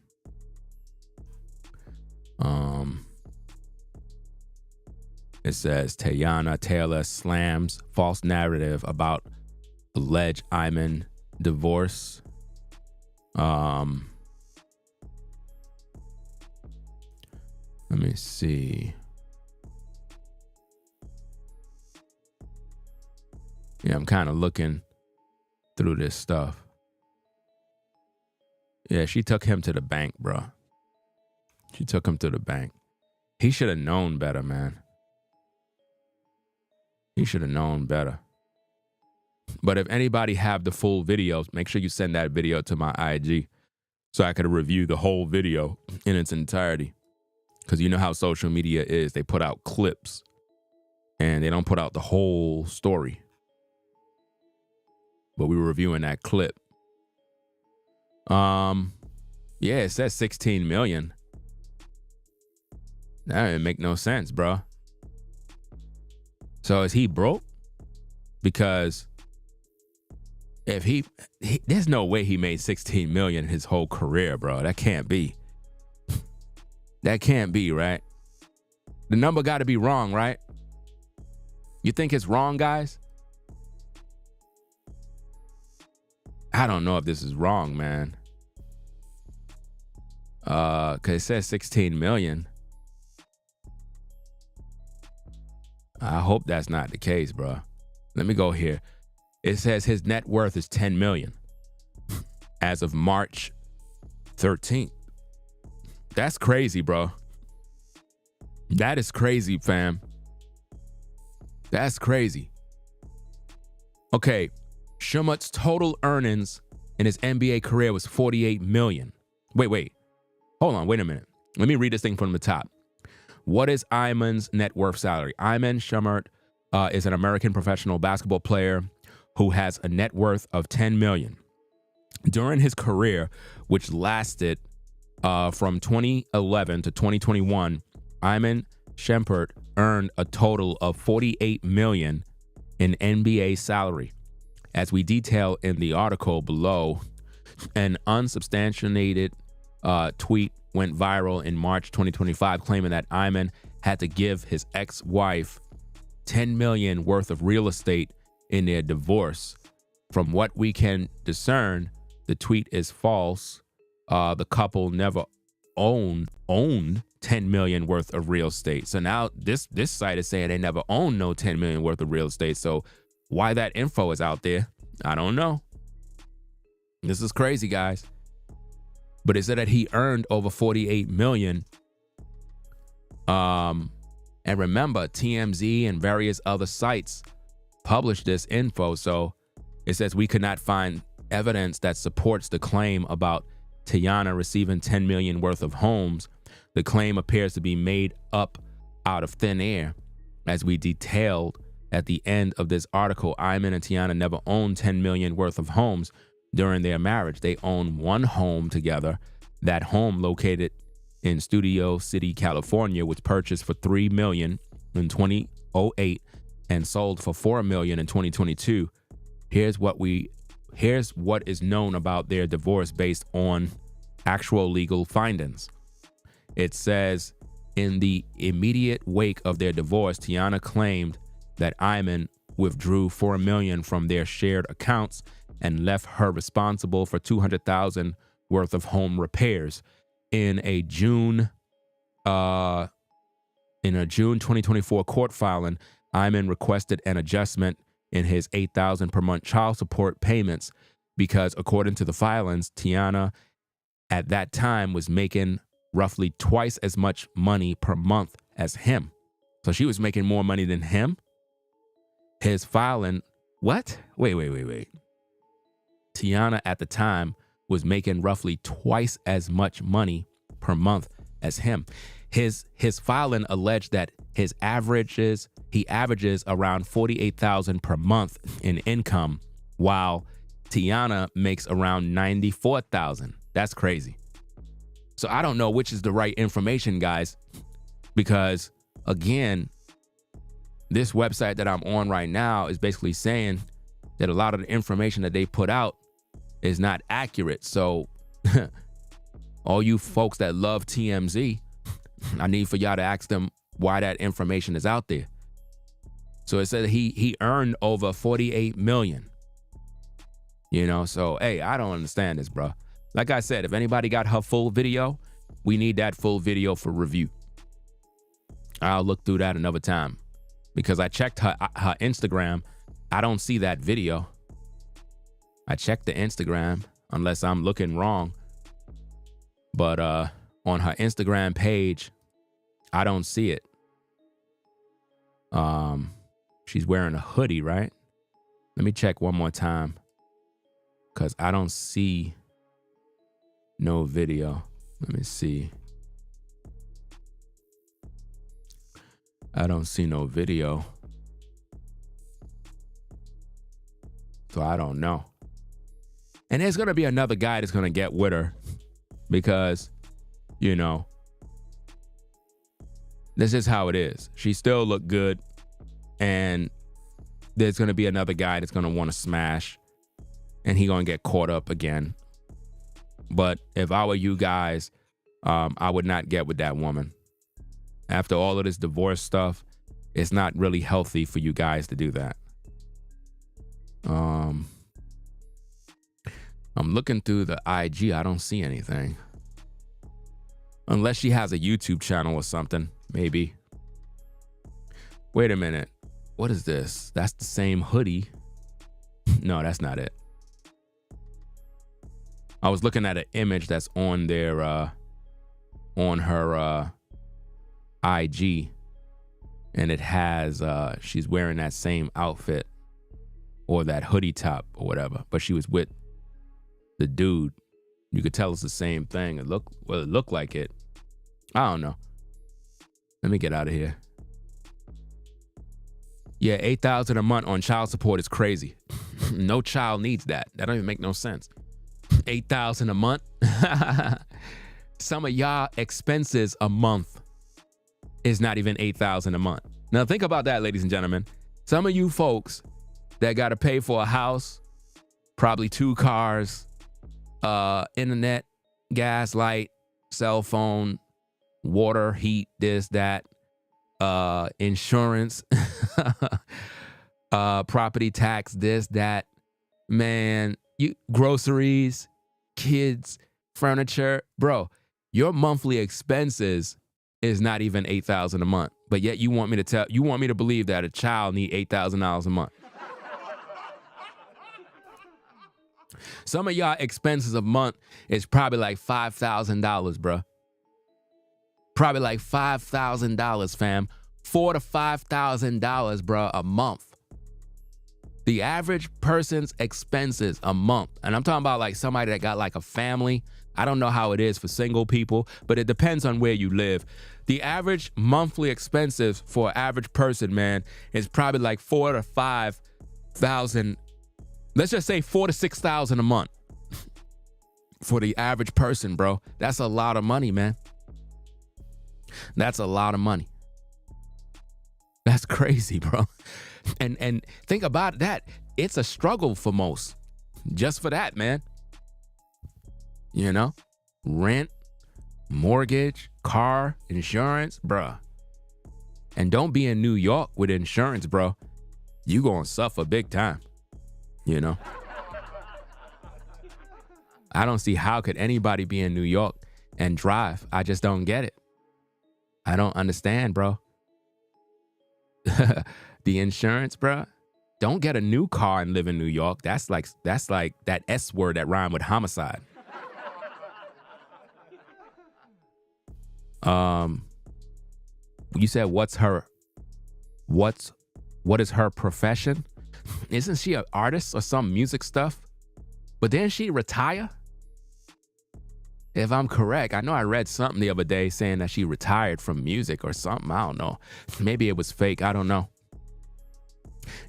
It says Teyana Taylor slams false narrative about alleged Iman divorce. Let me see. Yeah, I'm kind of looking through this stuff. Yeah, she took him to the bank, bro. She took him to the bank. He should have known better, man. He should have known better. But if anybody have the full videos, make sure you send that video to my IG so I could review the whole video in its entirety. Because you know how social media is. They put out clips and they don't put out the whole story. But we were reviewing that clip. Yeah, it says 16 million. That didn't make no sense, bro. So is he broke? Because if he there's no way he made 16 million his whole career, bro. That can't be. That can't be, right? The number got to be wrong, right? You think it's wrong, guys? I don't know if this is wrong, man. Cause it says 16 million. I hope that's not the case, bro. Let me go here. It says his net worth is 10 million as of March 13th. That's crazy, bro. That is crazy, fam. That's crazy. Okay, Shumpert's total earnings in his NBA career was 48 million. Wait. Hold on, wait a minute. Let me read this thing from the top. What is Iman's net worth salary? Iman Shumpert is an American professional basketball player who has a net worth of 10 million. During his career, which lasted from 2011 to 2021, Iman Shumpert earned a total of $48 million in NBA salary. As we detail in the article below, an unsubstantiated tweet went viral in March 2025 claiming that Iman had to give his ex-wife $10 million worth of real estate in their divorce. From what we can discern, the tweet is false. The couple never owned $10 million worth of real estate. So now this site is saying they never owned no $10 million worth of real estate. So why that info is out there, I don't know. This is crazy, guys. But it said that he earned over $48 million. And remember, TMZ and various other sites published this info. So it says we could not find evidence that supports the claim about Teyana receiving $10 million worth of homes. The claim appears to be made up out of thin air. As we detailed at the end of this article, Iman and Teyana never owned $10 million worth of homes during their marriage. They owned one home together. That home, located in Studio City, California, was purchased for $3 million in 2008 and sold for $4 million in 2022. Here's what is known about their divorce based on actual legal findings. It says, in the immediate wake of their divorce, Teyana claimed that Iman withdrew $4 million from their shared accounts and left her responsible for $200,000 worth of home repairs. In a June 2024 court filing, Iman requested an adjustment in his $8,000 per month child support payments because, according to the filings, Teyana at that time was making roughly twice as much money per month as him. So she was making more money than him. His filing, what? Wait. Teyana at the time was making roughly twice as much money per month as him. His filing alleged that he averages around $48,000 per month in income, while Teyana makes around $94,000. That's crazy. So I don't know which is the right information, guys, because again, this website that I'm on right now is basically saying that a lot of the information that they put out is not accurate. So all you folks that love TMZ, I need for y'all to ask them why that information is out there. So it said he earned over $48 million. You know, so hey, I don't understand this, bro. Like I said, if anybody got her full video, we need that full video for review. I'll look through that another time because I checked her Instagram. I don't see that video. I checked the Instagram, unless I'm looking wrong. But on her Instagram page, I don't see it. She's wearing a hoodie, right? Let me check one more time, because I don't see no video. Let me see. I don't see no video. So I don't know. And there's going to be another guy that's going to get with her because, you know, this is how it is. She still look good. And there's going to be another guy that's going to want to smash. And he going to get caught up again. But if I were you guys, I would not get with that woman. After all of this divorce stuff, it's not really healthy for you guys to do that. I'm looking through the IG. I don't see anything. Unless she has a YouTube channel or something, maybe. Wait a minute. What is this? That's the same hoodie. No, that's not it. I was looking at an image that's on their, on her IG, and it has, she's wearing that same outfit or that hoodie top or whatever, but she was with the dude. You could tell it's the same thing. It looked like it. I don't know. Let me get out of here. Yeah, $8,000 a month on child support is crazy. No child needs that. That don't even make no sense. $8,000 a month. Some of y'all expenses a month is not even $8,000 a month. Now think about that, ladies and gentlemen. Some of you folks that got to pay for a house, probably 2 cars, internet, gas, light, cell phone, water, heat, this, that, insurance, property tax, this, that, man, groceries, kids, furniture, bro, your monthly expenses is not even $8,000 a month. But yet you want me to believe that a child need $8,000 a month. Some of y'all expenses a month is probably like $5,000, bro. Probably like $5,000, fam. $4,000 to $5,000, bro, a month. The average person's expenses a month, and I'm talking about like somebody that got like a family. I don't know how it is for single people, but it depends on where you live. The average monthly expenses for an average person, man, is probably like $4,000 to $5,000. Let's just say $4,000 to $6,000 a month for the average person, bro. That's a lot of money, man. That's a lot of money. That's crazy, bro. And think about that. It's a struggle for most. Just for that, man. You know? Rent, mortgage, car, insurance, bruh. And don't be in New York with insurance, bro. You gonna suffer big time. You know? I don't see how could anybody be in New York and drive. I just don't get it. I don't understand, bro. The insurance, bro. Don't get a new car and live in New York. That's like that S word that rhyme with homicide. You said what is her profession? Isn't she an artist or some music stuff? But didn't she retire? If I'm correct, I know I read something the other day saying that she retired from music or something. I don't know. Maybe it was fake. I don't know.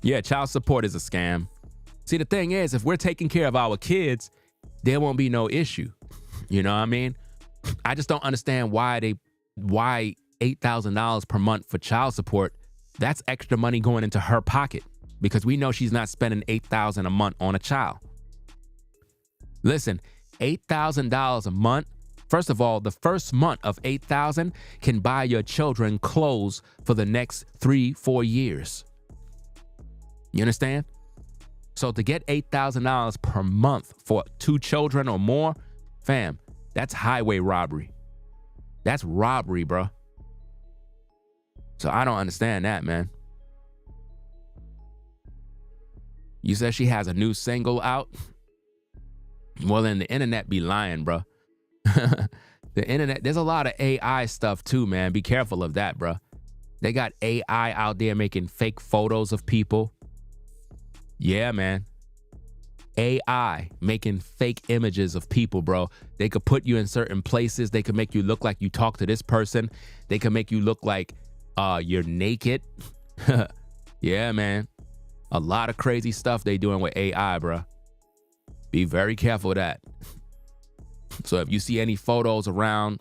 Yeah, child support is a scam. See, the thing is, if we're taking care of our kids, there won't be no issue. You know what I mean? I just don't understand why $8,000 per month for child support. That's extra money going into her pocket because we know she's not spending $8,000 a month on a child. Listen, $8,000 a month. First of all, the first month of $8,000 can buy your children clothes for the next 3-4 years. You understand? So to get $8,000 per month for 2 children or more, fam, that's highway robbery. That's robbery, bro. So I don't understand that, man. You said she has a new single out? Well, then the internet be lying, bro. The internet, there's a lot of AI stuff too, man. Be careful of that, bro. They got AI out there making fake photos of people. Yeah, man. AI making fake images of people, bro. They could put you in certain places. They could make you look like you talk to this person. They could make you look like you're naked. Yeah, man. A lot of crazy stuff they doing with AI, bro. Be very careful of that. So if you see any photos around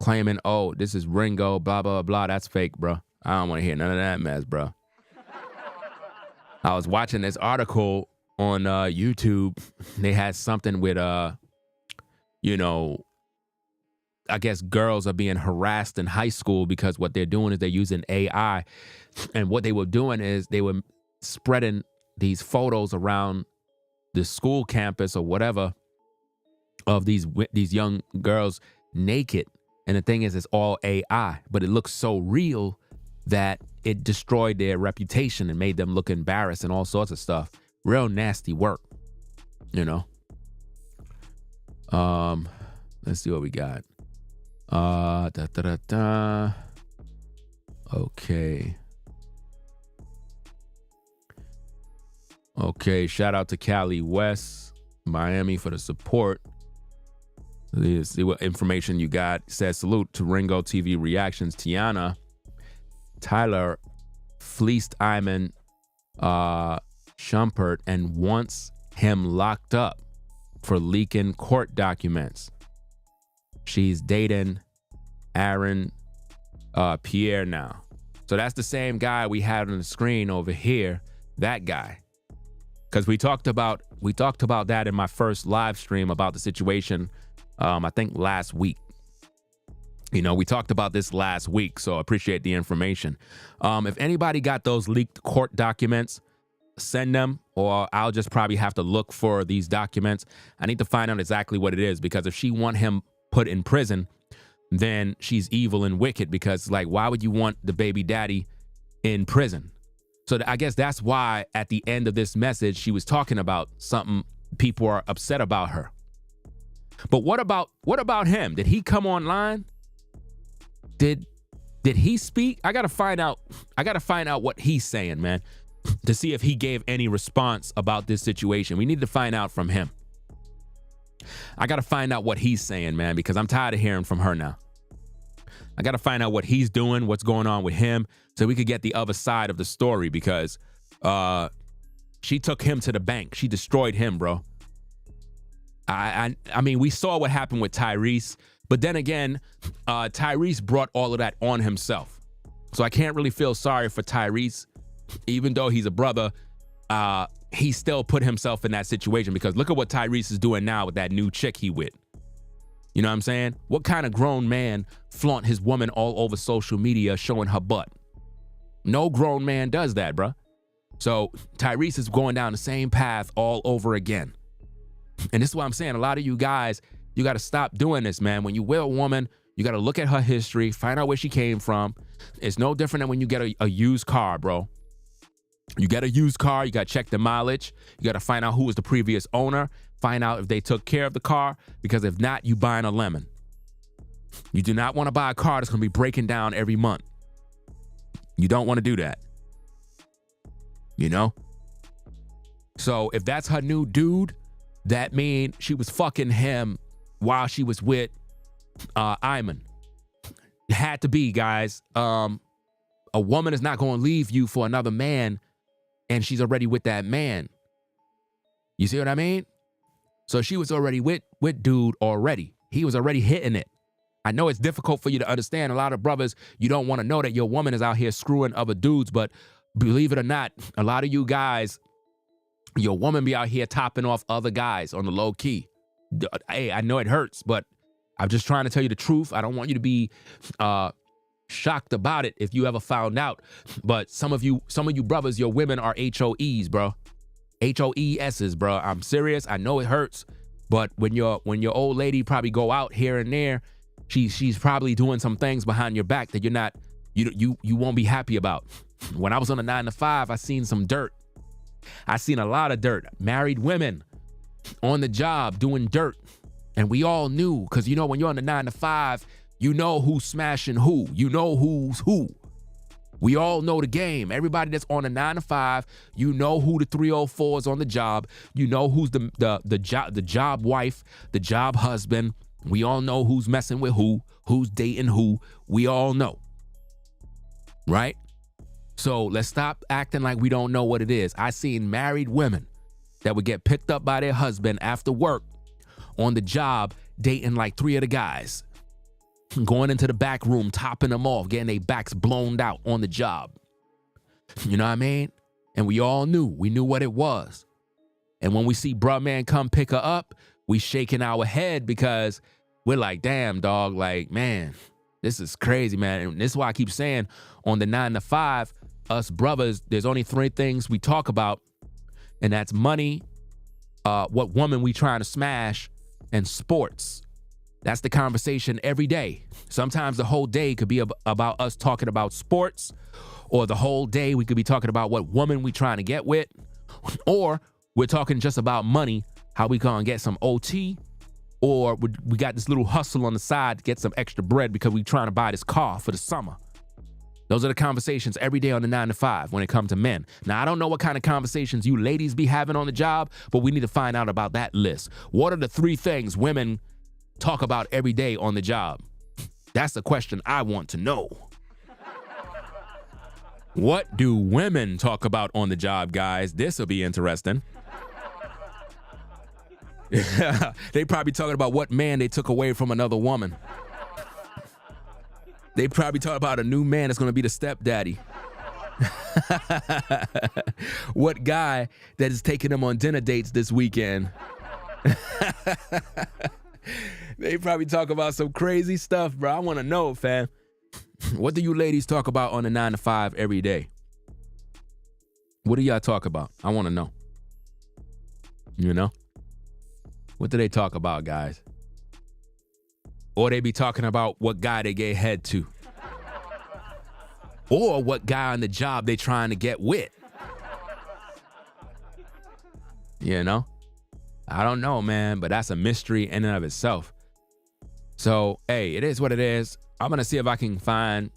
claiming, oh, this is Ringo, blah, blah, blah, that's fake, bro. I don't want to hear none of that mess, bro. I was watching this article on YouTube. They had something with, you know, I guess girls are being harassed in high school because what they're doing is they're using AI. And what they were doing is they were spreading these photos around the school campus or whatever of these young girls naked. And the thing is, it's all AI, but it looks so real that it destroyed their reputation and made them look embarrassed and all sorts of stuff. Real nasty work, you know. Let's see what we got. Okay, shout out to Cali West, Miami for the support. Let's see what information you got. It says, salute to Ringo TV reactions. Teyana, Tyler fleeced Iman, Shumpert, and wants him locked up for leaking court documents. She's dating Aaron Pierre now. So that's the same guy we had on the screen over here, that guy. Because we talked about that in my first live stream about the situation, I think last week. You know, we talked about this last week, so I appreciate the information. If anybody got those leaked court documents, send them, or I'll just probably have to look for these documents. I need to find out exactly what it is, because if she want him put in prison, then she's evil and wicked, because like, why would you want the baby daddy in prison? So I guess that's why at the end of this message, she was talking about something people are upset about her. But what about him? Did he come online? Did he speak? I gotta find out what he's saying, man, to see if he gave any response about this situation. We need to find out from him. I gotta find out what he's saying, man, because I'm tired of hearing from her now. I gotta find out what he's doing, what's going on with him, so we could get the other side of the story, because she took him to the bank. She destroyed him, bro. I mean, we saw what happened with Tyrese, but then again, Tyrese brought all of that on himself. So I can't really feel sorry for Tyrese, even though he's a brother. He still put himself in that situation, because look at what Tyrese is doing now with that new chick he with. You know what I'm saying? What kind of grown man flaunt his woman all over social media showing her butt? No grown man does that, bruh. So Tyrese is going down the same path all over again. And this is what I'm saying. A lot of you guys, you got to stop doing this, man. When you with a woman, you got to look at her history, find out where she came from. It's no different than when you get a used car, bro. You get a used car, you got to check the mileage. You got to find out who was the previous owner. Find out if they took care of the car, because if not, you buying a lemon. You do not want to buy a car that's going to be breaking down every month. You don't want to do that. You know? So if that's her new dude, that means she was fucking him while she was with Iman. It had to be, guys. A woman is not going to leave you for another man, and she's already with that man. You see what I mean? So she was already with dude already. He was already hitting it. I know it's difficult for you to understand. A lot of brothers, you don't want to know that your woman is out here screwing other dudes, but believe it or not, a lot of you guys, your woman be out here topping off other guys on the low key. Hey, I know it hurts, but I'm just trying to tell you the truth. I don't want you to be shocked about it if you ever found out. But some of you brothers, your women are HOEs, bro. HOESs, bro. I'm serious. I know it hurts, but when your old lady probably go out here and there, she's probably doing some things behind your back that you won't be happy about. When I was on a 9-to-5, I seen some dirt. I seen a lot of dirt. Married women on the job doing dirt, and we all knew, because you know when you're on the 9-to-5, you know who's smashing who. You know who's who. We all know the game. Everybody that's on a 9-to-5, you know who the 304 is on the job. You know who's the job wife, the job husband. We all know who's messing with who's dating who. We all know. Right? So let's stop acting like we don't know what it is. I seen married women that would get picked up by their husband after work on the job, dating like 3 of the guys. Going into the back room, topping them off, getting their backs blown out on the job. You know what I mean? And we all knew. We knew what it was. And when we see bruh man come pick her up, we shaking our head, because we're like, damn, dog, like, man, this is crazy, man. And this is why I keep saying on the 9-to-5, us brothers, there's only 3 things we talk about, and that's money, what woman we trying to smash, and sports. That's the conversation every day. Sometimes the whole day could be about us talking about sports, or the whole day we could be talking about what woman we trying to get with, or we're talking just about money, how we gonna get some OT, or we got this little hustle on the side to get some extra bread because we trying to buy this car for the summer. Those are the conversations every day on the 9-to-5 when it comes to men. Now, I don't know what kind of conversations you ladies be having on the job, but we need to find out about that list. What are the 3 things women talk about every day on the job? That's the question I want to know. What do women talk about on the job, guys? This will be interesting. They probably talking about what man they took away from another woman. They probably talk about a new man that's going to be the stepdaddy. What guy that is taking them on dinner dates this weekend? They probably talk about some crazy stuff, bro. I want to know, fam. What do you ladies talk about on the 9 to 5 every day? What do y'all talk about? I want to know. You know? What do they talk about, guys? Or they be talking about what guy they get head to. Or what guy on the job they trying to get with. You know? I don't know, man, but that's a mystery in and of itself. So, hey, it is what it is. I'm going to see if I can find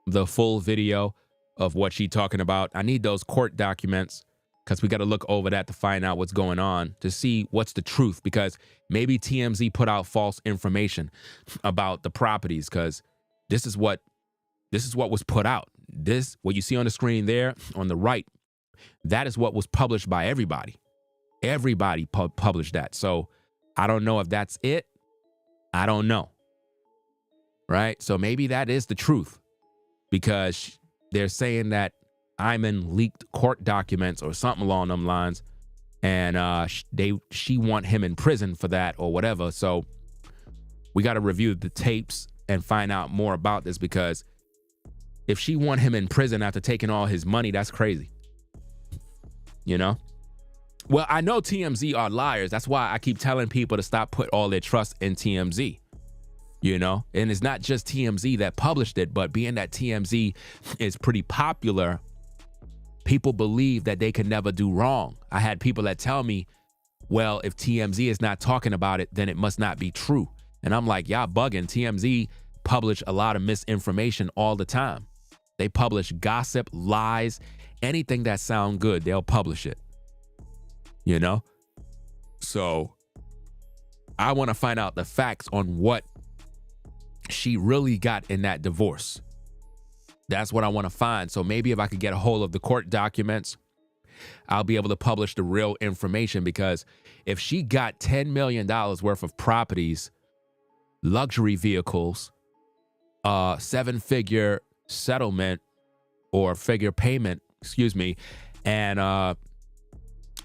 the full video of what she's talking about. I need those court documents because we got to look over that to find out what's going on, to see what's the truth, because maybe TMZ put out false information about the properties, because this is what was put out. This, what you see on the screen there on the right, that is what was published by everybody. Everybody published that. So I don't know if that's it. I don't know. Right? So maybe that is the truth, because they're saying that Iman leaked court documents or something along them lines, and she want him in prison for that or whatever. So we got to review the tapes and find out more about this, because if she want him in prison after taking all his money, that's crazy. You know? Well, I know TMZ are liars. That's why I keep telling people to stop put all their trust in TMZ. You know? And it's not just TMZ that published it, but being that TMZ is pretty popular, people believe that they can never do wrong. I had people that tell me, well, if TMZ is not talking about it, then it must not be true. And I'm like, y'all bugging. TMZ publish a lot of misinformation all the time. They publish gossip, lies, anything that sound good, they'll publish it. You know? So I want to find out the facts on what she really got in that divorce. That's what I want to find. So maybe if I could get a hold of the court documents, I'll be able to publish the real information, because if she got $10 million worth of properties, luxury vehicles, 7-figure settlement or figure payment, and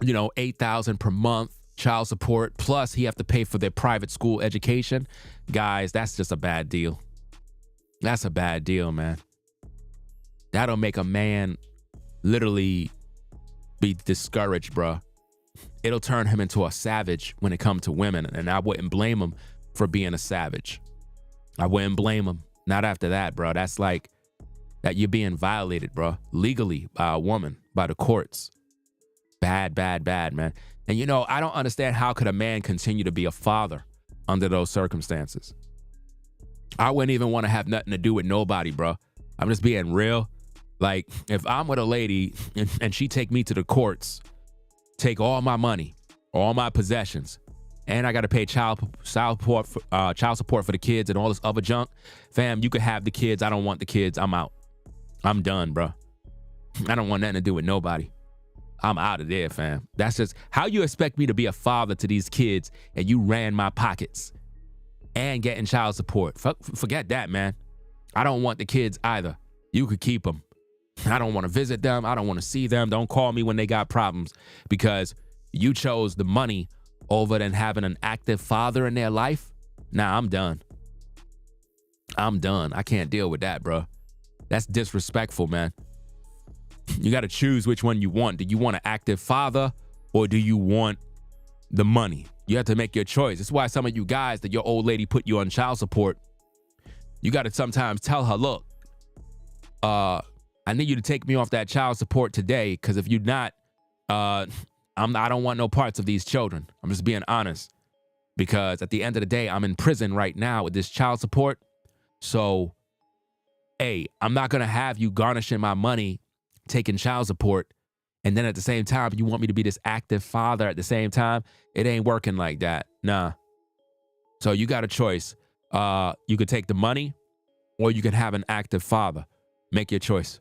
$8,000 per month child support, plus he have to pay for their private school education, guys, that's just a bad deal. That's a bad deal, man. That'll make a man literally be discouraged, bruh. It'll turn him into a savage when it comes to women, and I wouldn't blame him for being a savage. I wouldn't blame him. Not after that, bro. That's like that you're being violated, bro, legally by a woman, by the courts. Bad, bad, bad, man. And I don't understand, how could a man continue to be a father under those circumstances? I wouldn't even want to have nothing to do with nobody, bro. I'm just being real. Like, if I'm with a lady and she take me to the courts, take all my money, all my possessions, and I got to pay child support for the kids and all this other junk, fam, you could have the kids. I don't want the kids. I'm out. I'm done, bro. I don't want nothing to do with nobody. I'm out of there, fam. That's just how you expect me to be a father to these kids, and you ran my pockets and getting child support. Forget that, man. I don't want the kids either. You could keep them. I don't want to visit them. I don't want to see them. Don't call me when they got problems, because you chose the money over than having an active father in their life. Nah, I'm done. I'm done. I can't deal with that, bro. That's disrespectful, man. You got to choose which one you want. Do you want an active father, or do you want the money? You have to make your choice. That's why some of you guys that your old lady put you on child support, you got to sometimes tell her, look, I need you to take me off that child support today, because if you're not, I don't want no parts of these children. I'm just being honest, because at the end of the day, I'm in prison right now with this child support. So, hey, I'm not going to have you garnishing my money, taking child support, and then at the same time, you want me to be this active father at the same time. It ain't working like that. Nah. So you got a choice. You could take the money, or you can have an active father. Make your choice.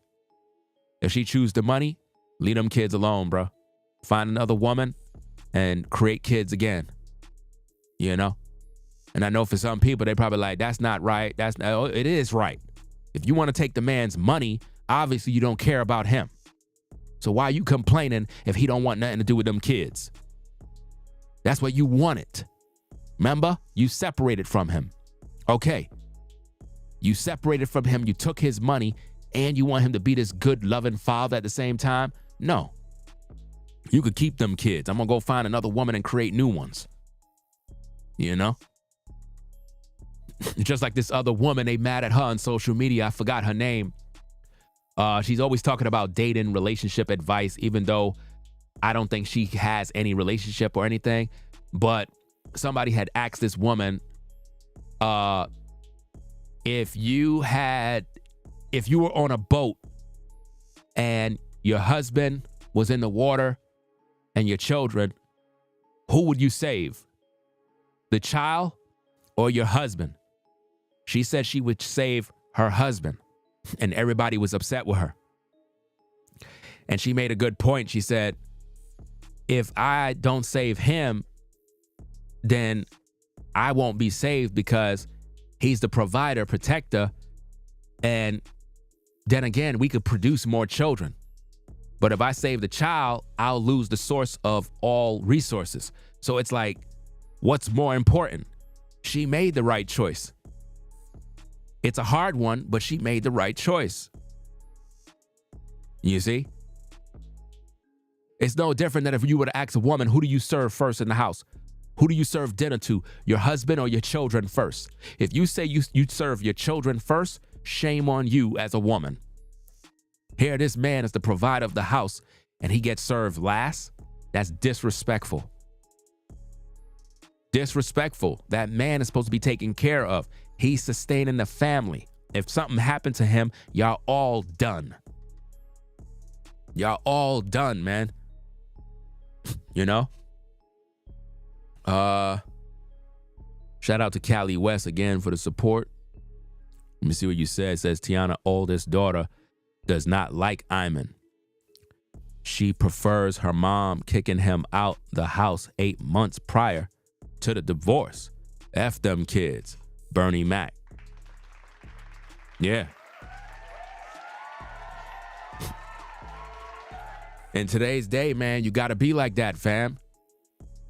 If she choose the money, leave them kids alone, bro. Find another woman and create kids again. And I know for some people, they probably like, that's not right. It is right. If you want to take the man's money, obviously you don't care about him. So why are you complaining if he don't want nothing to do with them kids? That's what you wanted. Remember? You separated from him. Okay. You separated from him. You took his money and you want him to be this good, loving father at the same time? No. You could keep them kids. I'm going to go find another woman and create new ones. You know? Just like this other woman, they mad at her on social media. I forgot her name. She's always talking about dating, relationship advice, even though I don't think she has any relationship or anything. But somebody had asked this woman, if you were on a boat and your husband was in the water and your children, who would you save? The child or your husband? She said she would save her husband, and everybody was upset with her. And she made a good point. She said, if I don't save him, then I won't be saved because he's the provider, protector. And then again, we could produce more children. But if I save the child, I'll lose the source of all resources. So it's like, what's more important? She made the right choice. It's a hard one, but she made the right choice. You see? It's no different than if you were to ask a woman, who do you serve first in the house? Who do you serve dinner to? Your husband or your children first? If you say you serve your children first, shame on you as a woman. Here, this man is the provider of the house and he gets served last. That's disrespectful. Disrespectful. That man is supposed to be taken care of. He's sustaining the family. If something happened to him, y'all all done. Y'all all done, man. You know? Shout out to Cali West again for the support. Let me see what you said. It says Teyana's oldest daughter does not like Iman. She prefers her mom kicking him out the house 8 months prior to the divorce. F them kids. Bernie Mac. Yeah. In today's day, man, you got to be like that, fam.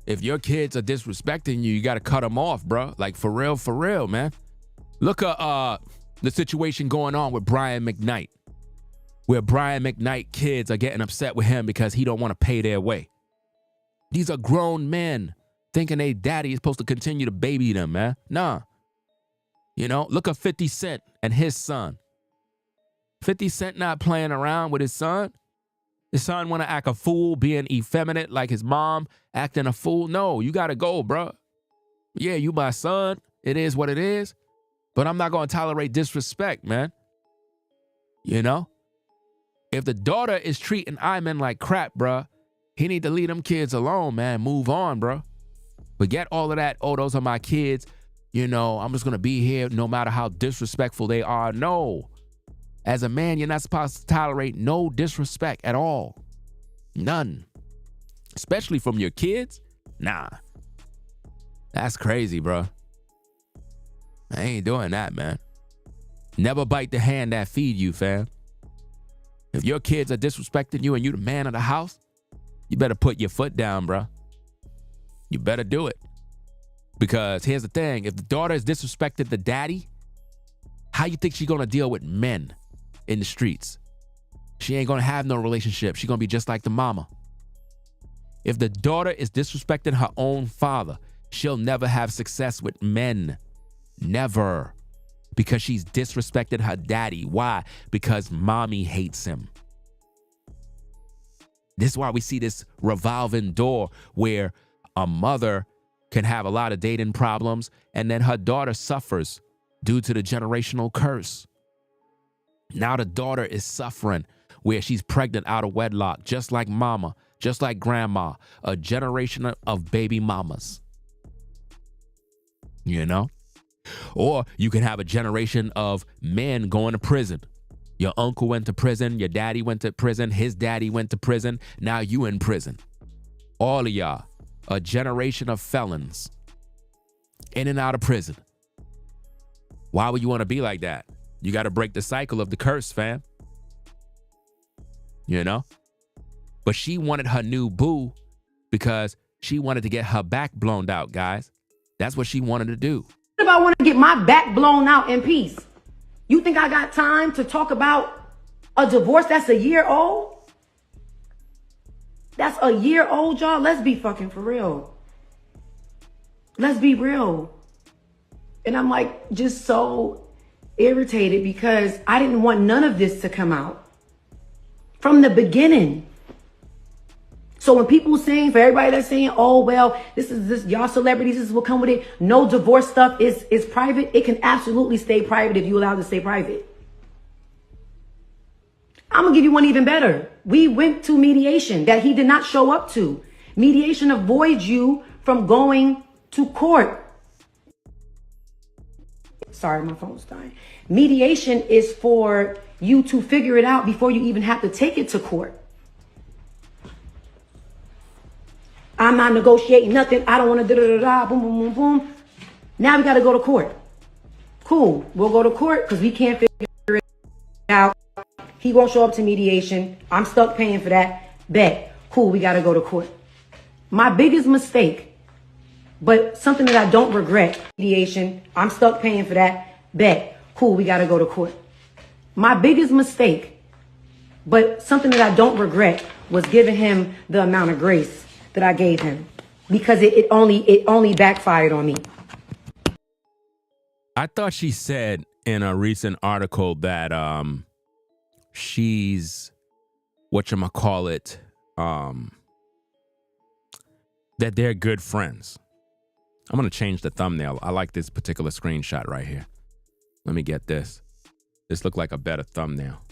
If your kids are disrespecting you, you got to cut them off, bro. Like, for real, man. Look at the situation going on with Brian McKnight, where Brian McKnight kids are getting upset with him because he don't want to pay their way. These are grown men thinking they daddy is supposed to continue to baby them, man. Nah. You know, look at 50 Cent and his son. 50 Cent not playing around with his son. His son want to act a fool, being effeminate like his mom, acting a fool. No, you got to go, bro. Yeah, you my son. It is what it is. But I'm not going to tolerate disrespect, man. You know? If the daughter is treating Iman like crap, bro, he need to leave them kids alone, man. Move on, bro. Forget all of that. Oh, those are my kids. You know, I'm just going to be here no matter how disrespectful they are. No. As a man, you're not supposed to tolerate no disrespect at all. None. Especially from your kids. Nah. That's crazy, bro. I ain't doing that, man. Never bite the hand that feed you, fam. If your kids are disrespecting you and you the man of the house, you better put your foot down, bro. You better do it. Because here's the thing. If the daughter is disrespected the daddy, how you think she's going to deal with men in the streets? She ain't going to have no relationship. She's going to be just like the mama. If the daughter is disrespecting her own father, she'll never have success with men. Never. Because she's disrespected her daddy. Why? Because mommy hates him. This is why we see this revolving door where a mother can have a lot of dating problems and then her daughter suffers due to the generational curse. Now the daughter is suffering where she's pregnant out of wedlock, just like mama, just like grandma, a generation of baby mamas. You know? Or you can have a generation of men going to prison. Your uncle went to prison, your daddy went to prison, his daddy went to prison, now you in prison. All of y'all, a generation of felons in and out of prison. Why would you want to be like that? You got to break the cycle of the curse, fam. You know? But she wanted her new boo because she wanted to get her back blown out, guys. That's what she wanted to do. What if I want to get my back blown out in peace? You think I got time to talk about a divorce that's a year old? That's a year old, y'all. Let's be fucking for real. Let's be real. And I'm like just so irritated because I didn't want none of this to come out from the beginning. So when people saying, for everybody that's saying, oh, well, this y'all celebrities, this is what come with it. No divorce stuff is private. It can absolutely stay private if you allow it to stay private. I'm going to give you one even better. We went to mediation that he did not show up to. Mediation avoids you from going to court. Sorry, my phone's dying. Mediation is for you to figure it out before you even have to take it to court. I'm not negotiating nothing. I don't want to boom, boom, boom, boom. Now we got to go to court. Cool. We'll go to court because we can't figure it out. He won't show up to mediation. I'm stuck paying for that. Bet. Cool. We got to go to court. My biggest mistake, but something that I don't regret, mediation. I'm stuck paying for that. Bet. Cool. We got to go to court. My biggest mistake, but something that I don't regret, was giving him the amount of grace that I gave him, because it only backfired on me. I thought she said in a recent article that she's whatchamacallit, that they're good friends. I'm gonna change the thumbnail. I like this particular screenshot right here. Let me get this. This looked like a better thumbnail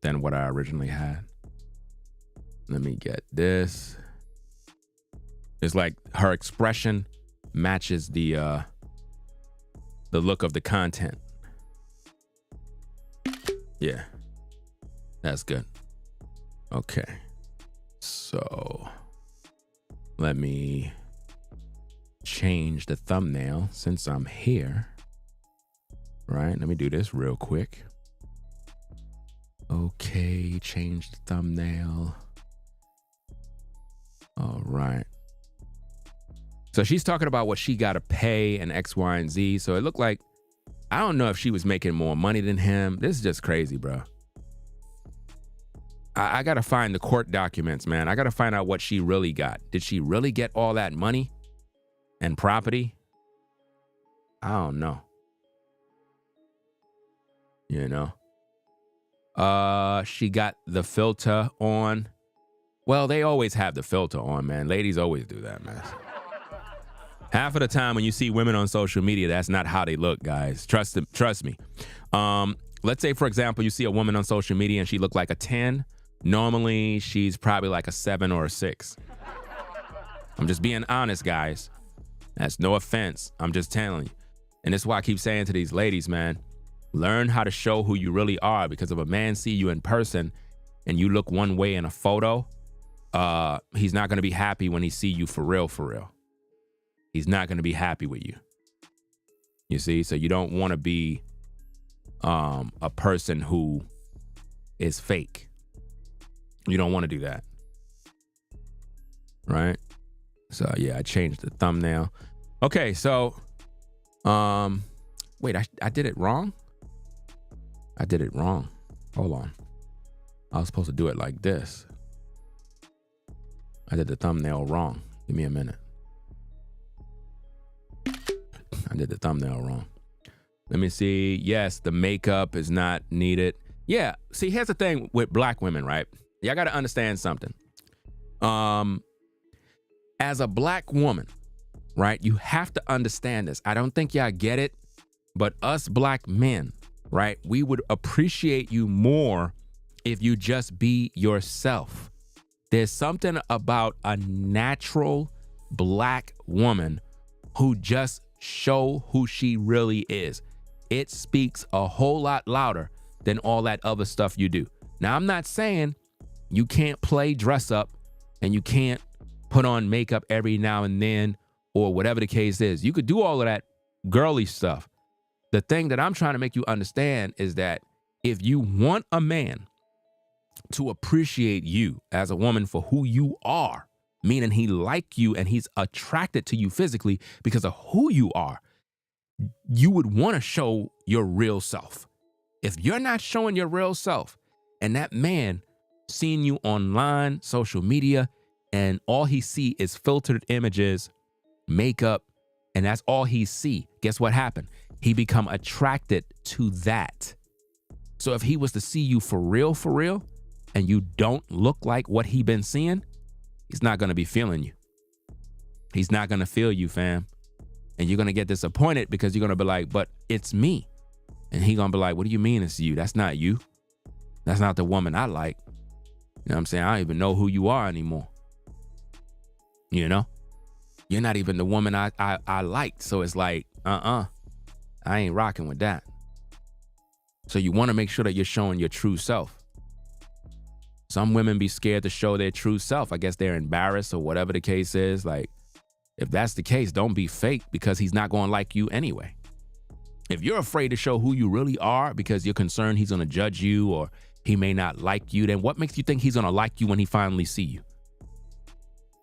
than what I originally had. Let me get this. It's like her expression matches the look of the content. Yeah, that's good. Okay, so let me change the thumbnail since I'm here. Right, let me do this real quick. Okay, change the thumbnail. All right. So she's talking about what she got to pay and X, Y, and Z. So it looked like, I don't know if she was making more money than him. This is just crazy, bro. I got to find the court documents, man. I got to find out what she really got. Did she really get all that money and property? I don't know. You know? She got the filter on. Well, they always have the filter on, man. Ladies always do that, man. Half of the time when you see women on social media, that's not how they look, guys. Trust me. Let's say, for example, you see a woman on social media and she looked like a 10. Normally, she's probably like a 7 or a 6. I'm just being honest, guys. That's no offense. I'm just telling you. And that's why I keep saying to these ladies, man, learn how to show who you really are. Because if a man see you in person and you look one way in a photo, he's not going to be happy when he see you for real, for real. He's not going to be happy with you. You see? So you don't want to be a person who is fake. You don't want to do that. Right? So yeah, I changed the thumbnail. Okay, so wait, I did it wrong? I did it wrong. Hold on. I was supposed to do it like this. I did the thumbnail wrong. Give me a minute. I did the thumbnail wrong. Let me see. Yes, the makeup is not needed. Yeah, see, here's the thing with black women, right? Y'all got to understand something. As a black woman, right, you have to understand this. I don't think y'all get it, but us black men, right, we would appreciate you more if you just be yourself. There's something about a natural black woman who just show who she really is. It speaks a whole lot louder than all that other stuff you do. Now, I'm not saying you can't play dress up and you can't put on makeup every now and then or whatever the case is. You could do all of that girly stuff. The thing that I'm trying to make you understand is that if you want a man to appreciate you as a woman for who you are, meaning he like you and he's attracted to you physically because of who you are, you would want to show your real self. If you're not showing your real self and that man seeing you online, social media, and all he see is filtered images, makeup, and that's all he see, guess what happened? He become attracted to that. So if he was to see you for real, and you don't look like what he been seeing, he's not going to be feeling you. He's not going to feel you, fam. And you're going to get disappointed because you're going to be like, but it's me. And he going to be like, what do you mean it's you? That's not you. That's not the woman I like. You know what I'm saying? I don't even know who you are anymore. You know? You're not even the woman I liked. So it's like, I ain't rocking with that. So you want to make sure that you're showing your true self. Some women be scared to show their true self. I guess they're embarrassed or whatever the case is. Like, if that's the case, don't be fake because he's not going to like you anyway. If you're afraid to show who you really are because you're concerned he's going to judge you or he may not like you, then what makes you think he's going to like you when he finally see you?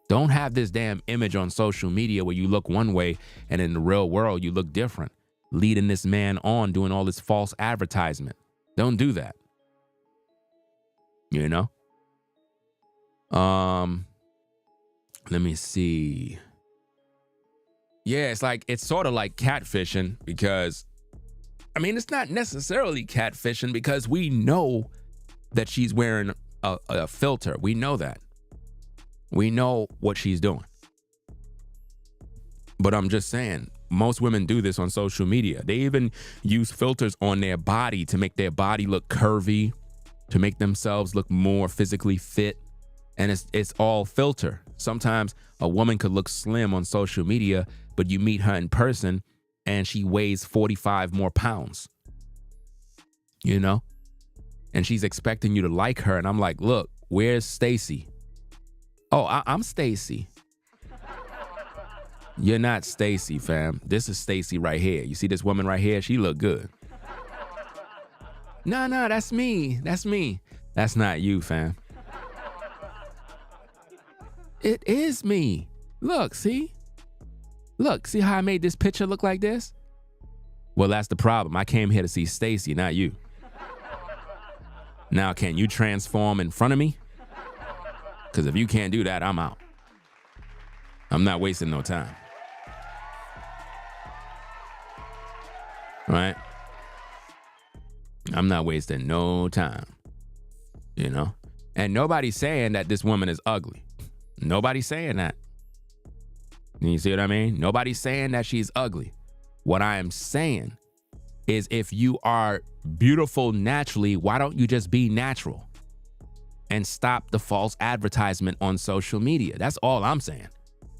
Don't have this damn image on social media where you look one way and in the real world you look different, leading this man on, doing all this false advertisement. Don't do that. You know? Let me see. Yeah, it's sort of like catfishing because, I mean, it's not necessarily catfishing because we know that she's wearing a filter. We know that. We know what she's doing. But I'm just saying, most women do this on social media. They even use filters on their body to make their body look curvy, to make themselves look more physically fit. And it's all filter. Sometimes a woman could look slim on social media, but you meet her in person and she weighs 45 more pounds. You know? And she's expecting you to like her. And I'm like, look, where's Stacy? Oh, I'm Stacy. You're not Stacy, fam. This is Stacy right here. You see this woman right here? She look good. No, that's me. That's me. That's not you, fam. It is me. Look, see? Look, see how I made this picture look like this? Well, that's the problem. I came here to see Stacy, not you. Now, can you transform in front of me? Because if you can't do that, I'm out. I'm not wasting no time. Right? I'm not wasting no time. You know? And nobody's saying that this woman is ugly. Nobody's saying that. You see what I mean? Nobody's saying that she's ugly. What I am saying is if you are beautiful naturally, why don't you just be natural and stop the false advertisement on social media? That's all I'm saying.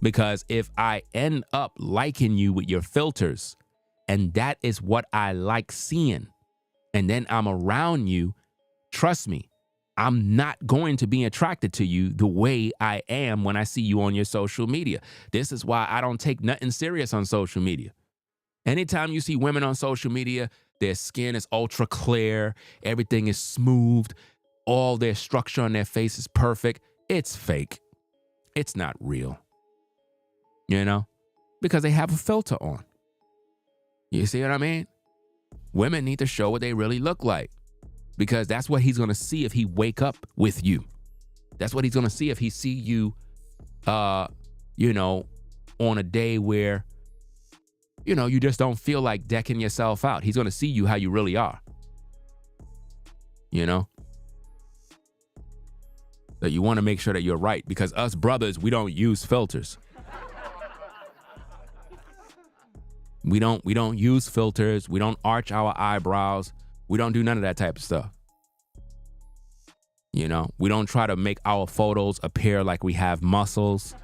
Because if I end up liking you with your filters and that is what I like seeing, and then I'm around you, trust me, I'm not going to be attracted to you the way I am when I see you on your social media. This is why I don't take nothing serious on social media. Anytime you see women on social media, their skin is ultra clear, everything is smooth, all their structure on their face is perfect. It's fake. It's not real. You know? Because they have a filter on. You see what I mean? Women need to show what they really look like. Because that's what he's going to see if he wake up with you. That's what he's going to see if he see you, you know, on a day where, you know, you just don't feel like decking yourself out. He's going to see you how you really are. You know? So you want to make sure that you're right. Because us brothers, we don't use filters. We don't use filters. We don't arch our eyebrows. We don't do none of that type of stuff. You know, we don't try to make our photos appear like we have muscles.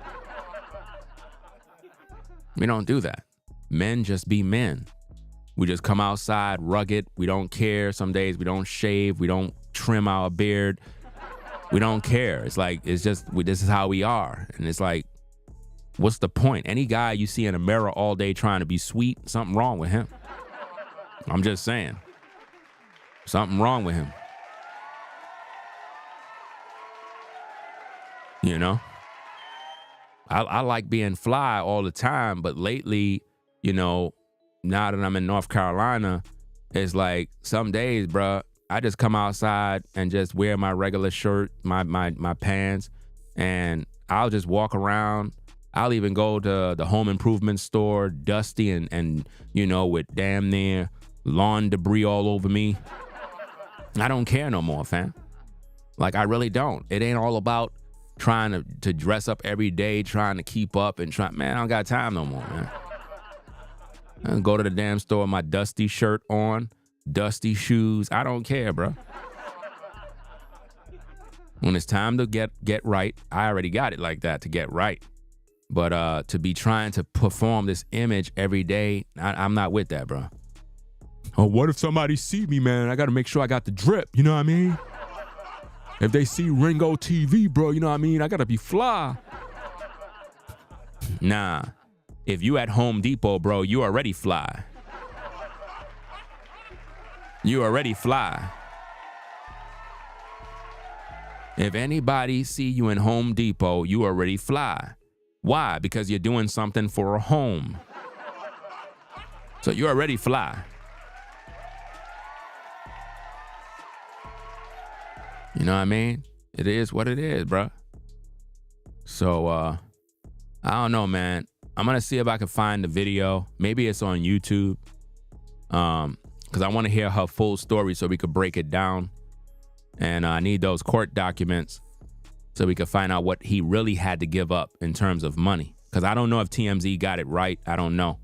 We don't do that. Men just be men. We just come outside rugged. We don't care. Some days we don't shave. We don't trim our beard. We don't care. It's like, it's just, this is how we are. And it's like, what's the point? Any guy you see in a mirror all day trying to be sweet, something wrong with him. I'm just saying. Something wrong with him. You know? I like being fly all the time, but lately, you know, now that I'm in North Carolina, it's like some days, bruh, I just come outside and just wear my regular shirt, my pants, and I'll just walk around. I'll even go to the home improvement store, dusty and you know, with damn near lawn debris all over me. I don't care no more, fam. Like, I really don't. It ain't all about trying to dress up every day, trying to keep up and man, I don't got time no more, man. I go to the damn store with my dusty shirt on, dusty shoes. I don't care, bro. When it's time to get right, I already got it like that, to get right. But to be trying to perform this image every day, I'm not with that, bro. Oh, what if somebody see me, man? I got to make sure I got the drip, you know what I mean? If they see Ringo TV, bro, you know what I mean? I got to be fly. Nah. If you at Home Depot, bro, you already fly. You already fly. If anybody see you in Home Depot, you already fly. Why? Because you're doing something for a home. So you already fly. You know what I mean? It is what it is, bro. So, I don't know, man. I'm going to see if I can find the video. Maybe it's on YouTube. Because I want to hear her full story so we could break it down. And I need those court documents so we could find out what he really had to give up in terms of money. Because I don't know if TMZ got it right. I don't know.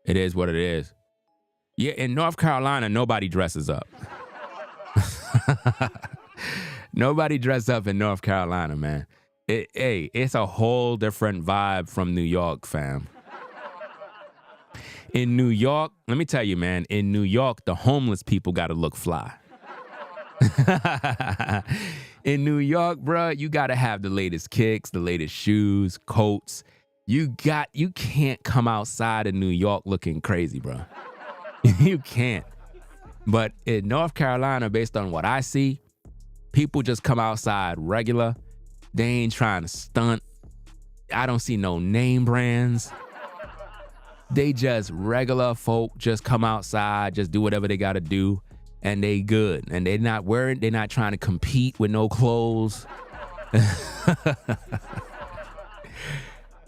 It is what it is. Yeah, in North Carolina, nobody dresses up. Nobody dressed up in North Carolina, man. It's a whole different vibe from New York, fam. In New York, let me tell you, man, in New York, the homeless people got to look fly. In New York, bro, you got to have the latest kicks, the latest shoes, coats. You can't come outside of New York looking crazy, bro. You can't. But in North Carolina, based on what I see, people just come outside regular. They ain't trying to stunt. I don't see no name brands. They just regular folk just come outside, just do whatever they got to do, and they good. And they're not trying to compete with no clothes.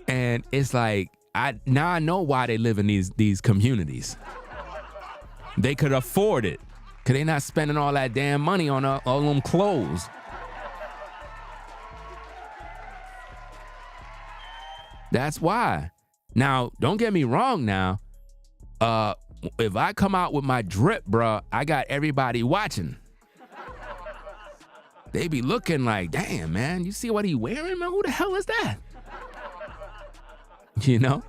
And it's like, I know why they live in these communities. They could afford it, because they not spending all that damn money on all them clothes. That's why. Now, don't get me wrong now. If I come out with my drip, bruh, I got everybody watching. They be looking like, damn, man, you see what he wearing, man? Who the hell is that? You know?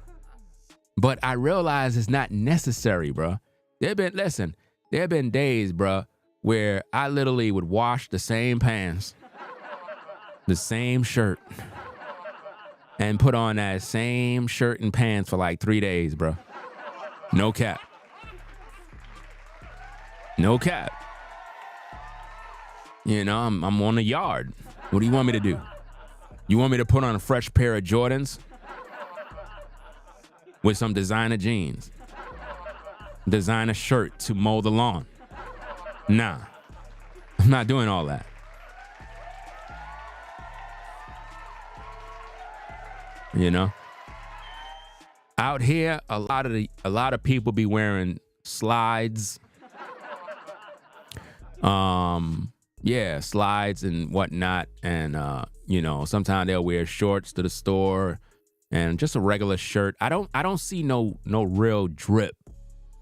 But I realize it's not necessary, bruh. There have been days, bruh, where I literally would wash the same pants, the same shirt, and put on that same shirt and pants for like 3 days, bruh. No cap. No cap. You know, I'm on the yard. What do you want me to do? You want me to put on a fresh pair of Jordans with some designer jeans? Designer shirt to mow the lawn? Nah, I'm not doing all that. You know, out here, a lot of people be wearing slides. Slides and whatnot, and you know, sometimes they'll wear shorts to the store and just a regular shirt. I don't see no real drip.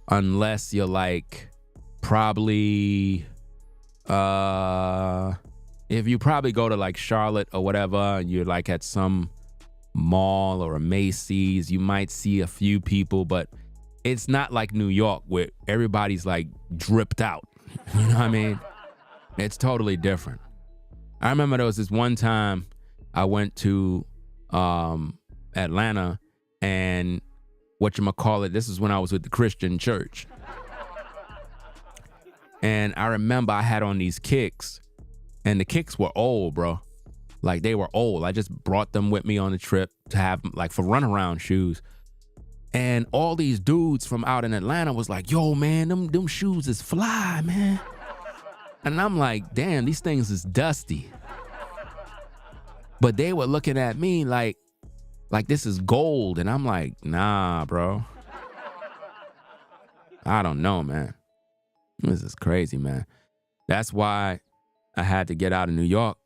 Unless you're like probably if you probably go to like Charlotte or whatever, and you're like at some mall or a Macy's, you might see a few people, but it's not like New York where everybody's like dripped out. You know what I mean? It's totally different. I remember there was this one time I went to Atlanta, and whatchamacallit, this is when I was with the Christian church. And I remember I had on these kicks, and the kicks were old, bro. Like, they were old. I just brought them with me on the trip to have, like, for runaround shoes. And all these dudes from out in Atlanta was like, yo, man, them shoes is fly, man. And I'm like, damn, these things is dusty. But they were looking at me like this is gold. And I'm like, nah, bro. I don't know, man. This is crazy, man. That's why I had to get out of New York,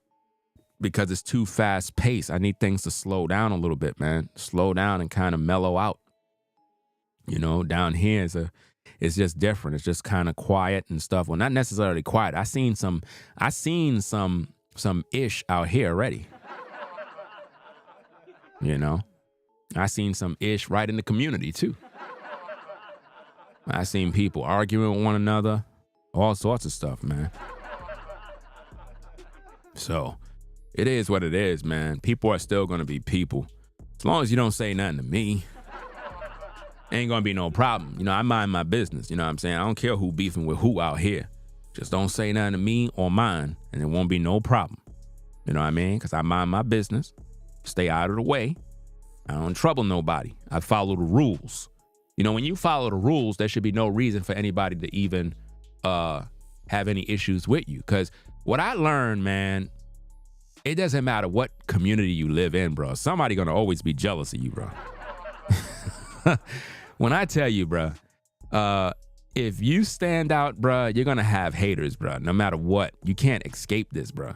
because it's too fast paced. I need things to slow down a little bit, man. Slow down and kind of mellow out. You know, down here it's just different. It's just kind of quiet and stuff. Well, not necessarily quiet. I seen some ish out here already. You know, I seen some ish right in the community too. I seen people arguing with one another, all sorts of stuff, man. So it is what it is, man. People are still going to be people. As long as you don't say nothing to me, ain't going to be no problem. You know, I mind my business. You know what I'm saying? I don't care who beefing with who out here. Just don't say nothing to me or mine, and it won't be no problem. You know what I mean? Because I mind my business. Stay out of the way. I don't trouble nobody. I follow the rules. You know, when you follow the rules, there should be no reason for anybody to even have any issues with you. Because what I learned, man, it doesn't matter what community you live in, bro. Somebody gonna always be jealous of you, bro. When I tell you, bro, if you stand out, bro, you're gonna have haters, bro. No matter what, you can't escape this, bro.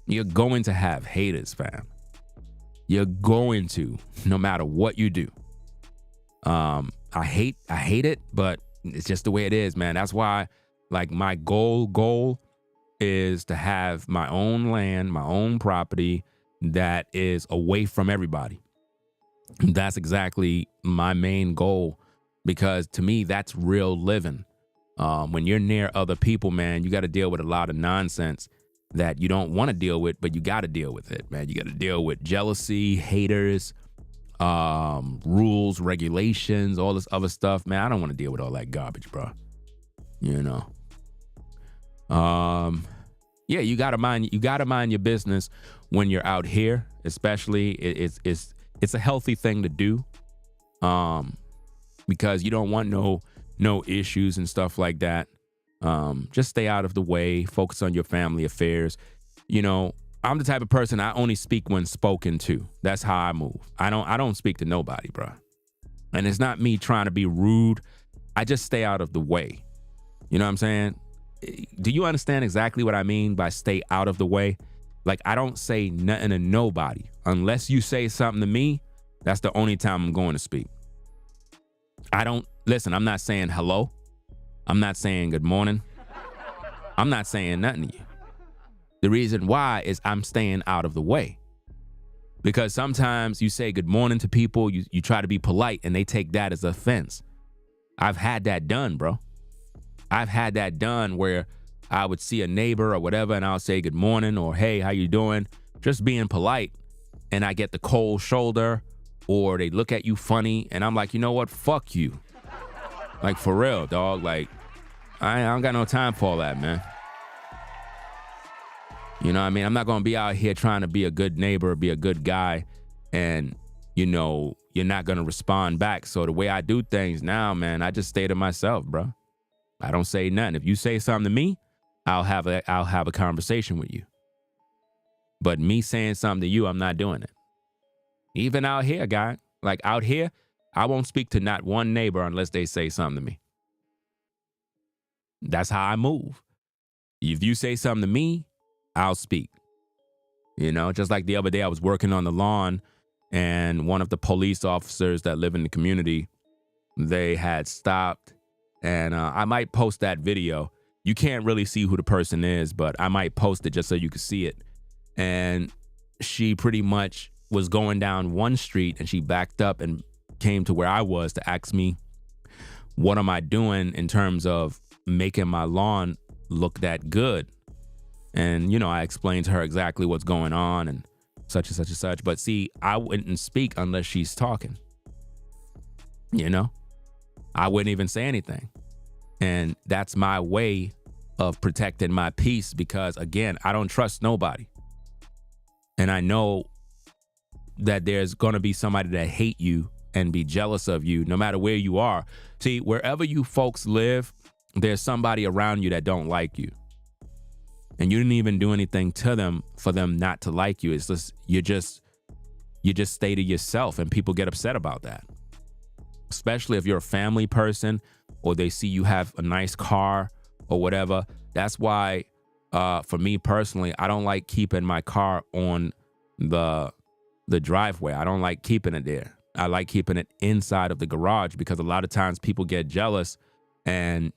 You're going to have haters, fam. You're going to, no matter what you do. I hate it, but it's just the way it is, man. That's why, like, my goal is to have my own land, my own property that is away from everybody. That's exactly my main goal, because to me, that's real living. When you're near other people, man, you got to deal with a lot of nonsense that you don't want to deal with, but you got to deal with it, man. You got to deal with jealousy, haters, rules, regulations, all this other stuff, man. I don't want to deal with all that garbage, bro. You know. Yeah, you gotta mind your business when you're out here, especially. It's a healthy thing to do, because you don't want no issues and stuff like that. Just stay out of the way. Focus on your family affairs. You know, I'm the type of person, I only speak when spoken to. That's how I move. I don't speak to nobody, bro. And it's not me trying to be rude. I just stay out of the way. You know what I'm saying? Do you understand exactly what I mean by stay out of the way? Like, I don't say nothing to nobody. Unless you say something to me, that's the only time I'm going to speak. Listen, I'm not saying hello. I'm not saying good morning. I'm not saying nothing to you. The reason why is I'm staying out of the way. Because sometimes you say good morning to people, you try to be polite, and they take that as offense. I've had that done, bro. I've had that done where I would see a neighbor or whatever, and I'll say good morning or hey, how you doing? Just being polite, and I get the cold shoulder, or they look at you funny, and I'm like, you know what? Fuck you. Like, for real, dog. Like, I don't got no time for all that, man. You know what I mean? I'm not going to be out here trying to be a good neighbor, be a good guy, and, you know, you're not going to respond back. So the way I do things now, man, I just stay to myself, bro. I don't say nothing. If you say something to me, I'll have a conversation with you. But me saying something to you, I'm not doing it. Even out here, guy. Like, out here, I won't speak to not one neighbor unless they say something to me. That's how I move. If you say something to me, I'll speak. You know, just like the other day, I was working on the lawn, and one of the police officers that live in the community, they had stopped, and I might post that video. You can't really see who the person is, but I might post it just so you can see it. And she pretty much was going down one street, and she backed up and came to where I was to ask me, what am I doing in terms of making my lawn look that good? And, you know, I explained to her exactly what's going on and such and such and such. But see, I wouldn't speak unless she's talking. You know, I wouldn't even say anything. And that's my way of protecting my peace because, again, I don't trust nobody. And I know that there's going to be somebody that hate you and be jealous of you no matter where you are. See, wherever you folks live, there's somebody around you that don't like you. And you didn't even do anything to them for them not to like you. It's just you just stay to yourself, and people get upset about that. Especially if you're a family person or they see you have a nice car or whatever. That's why, for me personally, I don't like keeping my car on the driveway. I don't like keeping it there. I like keeping it inside of the garage because a lot of times people get jealous and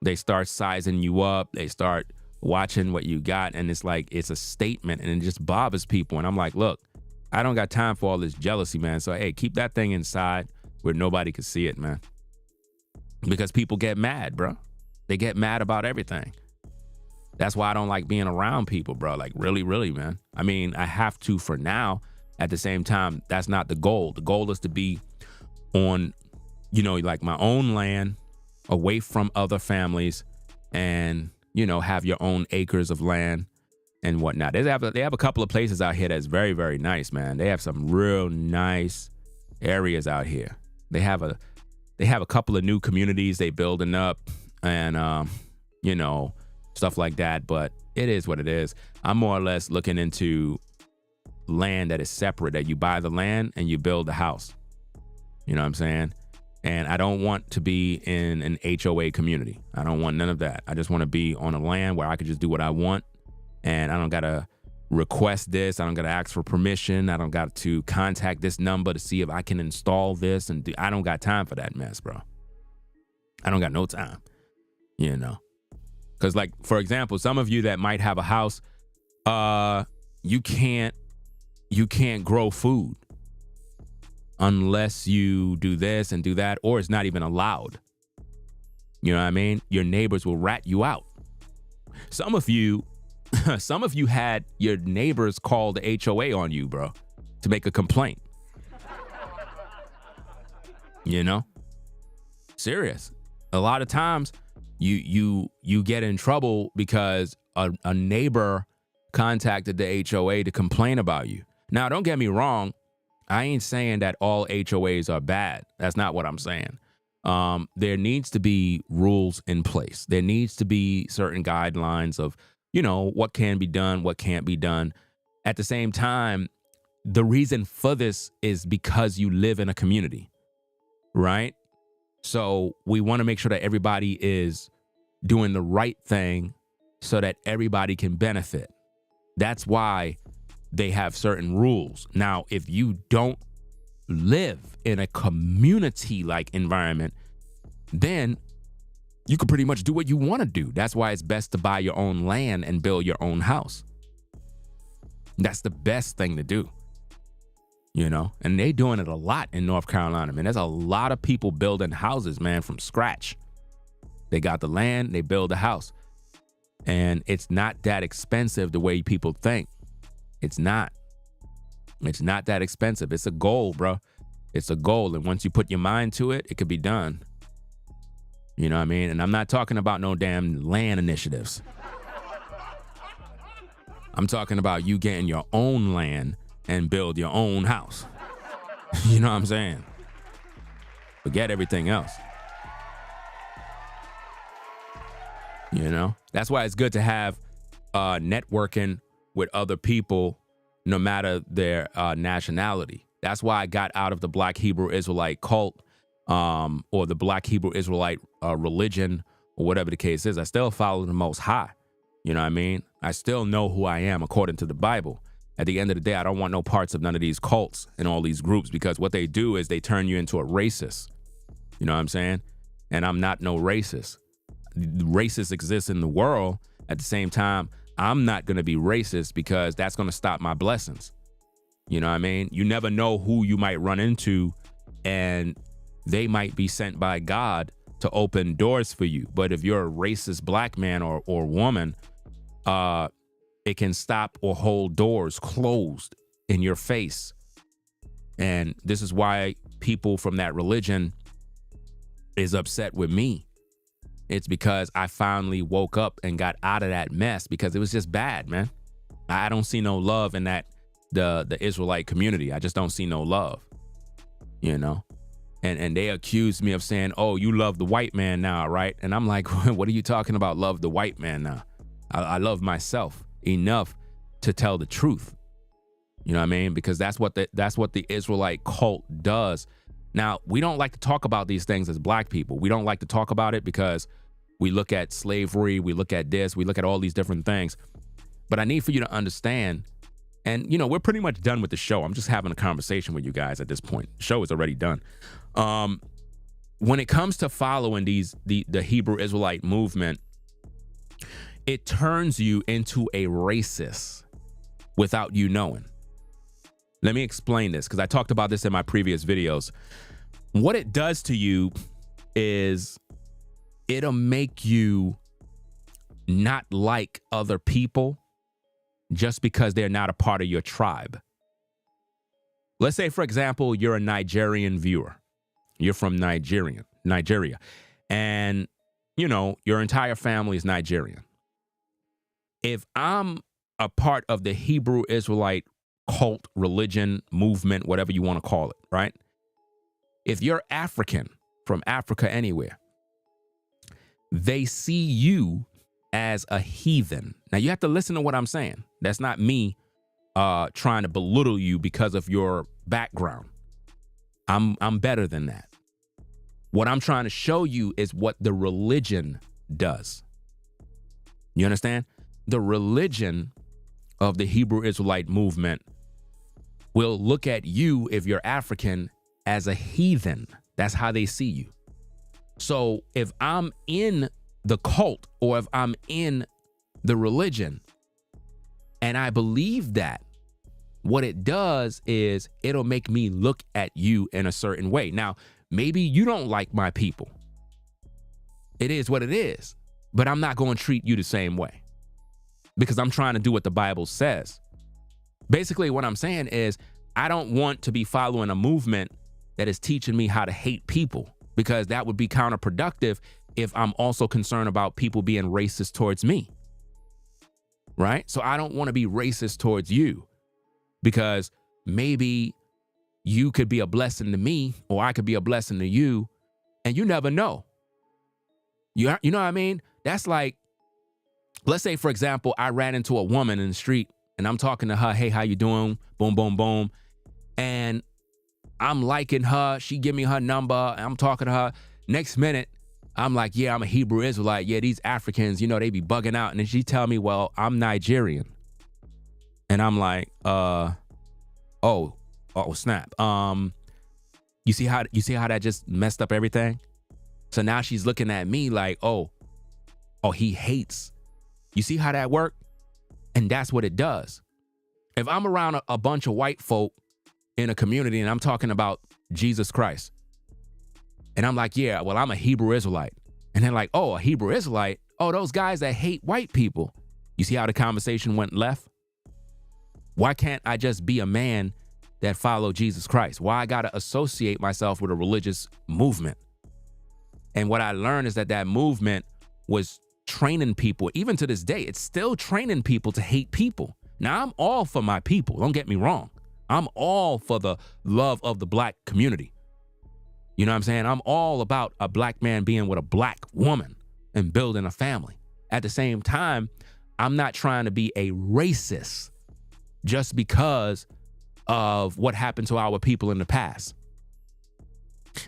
they start sizing you up. They start watching what you got, and it's like it's a statement, and it just bothers people. And I'm like, look, I don't got time for all this jealousy, man. So, hey, keep that thing inside where nobody can see it, man. Because people get mad, bro. They get mad about everything. That's why I don't like being around people, bro. Like, really, really, man. I mean, I have to for now. At the same time, that's not the goal. The goal is to be on, like my own land, away from other families, and, have your own acres of land and whatnot. They have a couple of places out here that's very, very nice, man. They have some real nice areas out here. They have a couple of new communities they building up and, stuff like that. But it is what it is. I'm more or less looking into land that is separate, that you buy the land and you build the house. You know what I'm saying? And I don't want to be in an HOA community. I don't want none of that. I just want to be on a land where I could just do what I want. And I don't got to request this. I don't got to ask for permission. I don't got to contact this number to see if I can install this. And I don't got time for that mess, bro. I don't got no time, Because, like, for example, some of you that might have a house, you can't grow food unless you do this and do that, or it's not even allowed. You know what I mean? Your neighbors will rat you out. Some of you had your neighbors call the HOA on you, bro, to make a complaint. Serious. A lot of times you get in trouble because a neighbor contacted the HOA to complain about you. Now, don't get me wrong. I ain't saying that all HOAs are bad. That's not what I'm saying. There needs to be rules in place. There needs to be certain guidelines of, what can be done, what can't be done. At the same time, the reason for this is because you live in a community, right? So we want to make sure that everybody is doing the right thing so that everybody can benefit. That's why they have certain rules. Now, if you don't live in a community-like environment, then you can pretty much do what you want to do. That's why it's best to buy your own land and build your own house. That's the best thing to do, And they doing it a lot in North Carolina, man. There's a lot of people building houses, man, from scratch. They got the land, they build a house. And it's not that expensive the way people think. It's not that expensive. It's a goal, bro. It's a goal. And once you put your mind to it, it could be done. You know what I mean? And I'm not talking about no damn land initiatives. I'm talking about you getting your own land and build your own house. You know what I'm saying? Forget everything else. That's why it's good to have networking with other people, no matter their nationality. That's why I got out of the Black Hebrew Israelite cult, or the Black Hebrew Israelite religion, or whatever the case is. I still follow the Most High. You know what I mean? I still know who I am according to the Bible. At the end of the day, I don't want no parts of none of these cults and all these groups, because what they do is they turn you into a racist. You know what I'm saying? And I'm not no racist. Racists exist in the world. At the same time, I'm not going to be racist, because that's going to stop my blessings. You know what I mean? You never know who you might run into, and they might be sent by God to open doors for you. But if you're a racist black man or woman, it can stop or hold doors closed in your face. And this is why people from that religion is upset with me. It's because I finally woke up and got out of that mess, because it was just bad, man. I don't see no love in the Israelite community. I just don't see no love, you know? And they accused me of saying, oh, you love the white man now, right? And I'm like, what are you talking about, love the white man now? I love myself enough to tell the truth. You know what I mean? Because that's what the Israelite cult does. Now, we don't like to talk about these things as black people. We don't like to talk about it because we look at slavery, we look at this, we look at all these different things. But I need for you to understand, and, you know, we're pretty much done with the show. I'm just having a conversation with you guys at this point. The show is already done. When it comes to following the Hebrew Israelite movement, it turns you into a racist without you knowing. Let me explain this, because I talked about this in my previous videos. What it does to you is it'll make you not like other people just because they're not a part of your tribe. Let's say, for example, you're a Nigerian viewer. You're from Nigeria, and, you know, your entire family is Nigerian. If I'm a part of the Hebrew Israelite cult, religion, movement, whatever you want to call it, right? If you're African, from Africa anywhere, they see you as a heathen. Now, you have to listen to what I'm saying. That's not me trying to belittle you because of your background. I'm better than that. What I'm trying to show you is what the religion does. You understand? The religion of the Hebrew Israelite movement will look at you, if you're African, as a heathen. That's how they see you. So if I'm in the cult, or if I'm in the religion and I believe that, what it does is it'll make me look at you in a certain way. Now, maybe you don't like my people. It is what it is. But I'm not going to treat you the same way, because I'm trying to do what the Bible says. Basically, what I'm saying is I don't want to be following a movement that is teaching me how to hate people, because that would be counterproductive if I'm also concerned about people being racist towards me, right? So I don't want to be racist towards you, because maybe you could be a blessing to me, or I could be a blessing to you, and you never know. You know what I mean? That's like, let's say, for example, I ran into a woman in the street and I'm talking to her, hey, how you doing? Boom, boom, boom. And I'm liking her. She give me her number. And I'm talking to her. Next minute, I'm like, yeah, I'm a Hebrew Israelite. Yeah, these Africans, you know, they be bugging out. And then she tell me, well, I'm Nigerian. And I'm like, oh, snap. You see how that just messed up everything? So now she's looking at me like, oh, he hates. You see how that worked? And that's what it does. If I'm around a bunch of white folk in a community and I'm talking about Jesus Christ, and I'm like, yeah, well, I'm a Hebrew Israelite. And they're like, oh, a Hebrew Israelite? Oh, those guys that hate white people. You see how the conversation went left? Why can't I just be a man that follow Jesus Christ? Why I got to associate myself with a religious movement? And what I learned is that movement was training people. Even to this day, it's still training people to hate people. Now, I'm all for my people. Don't get me wrong. I'm all for the love of the black community. You know what I'm saying? I'm all about a black man being with a black woman and building a family. At the same time, I'm not trying to be a racist just because of what happened to our people in the past.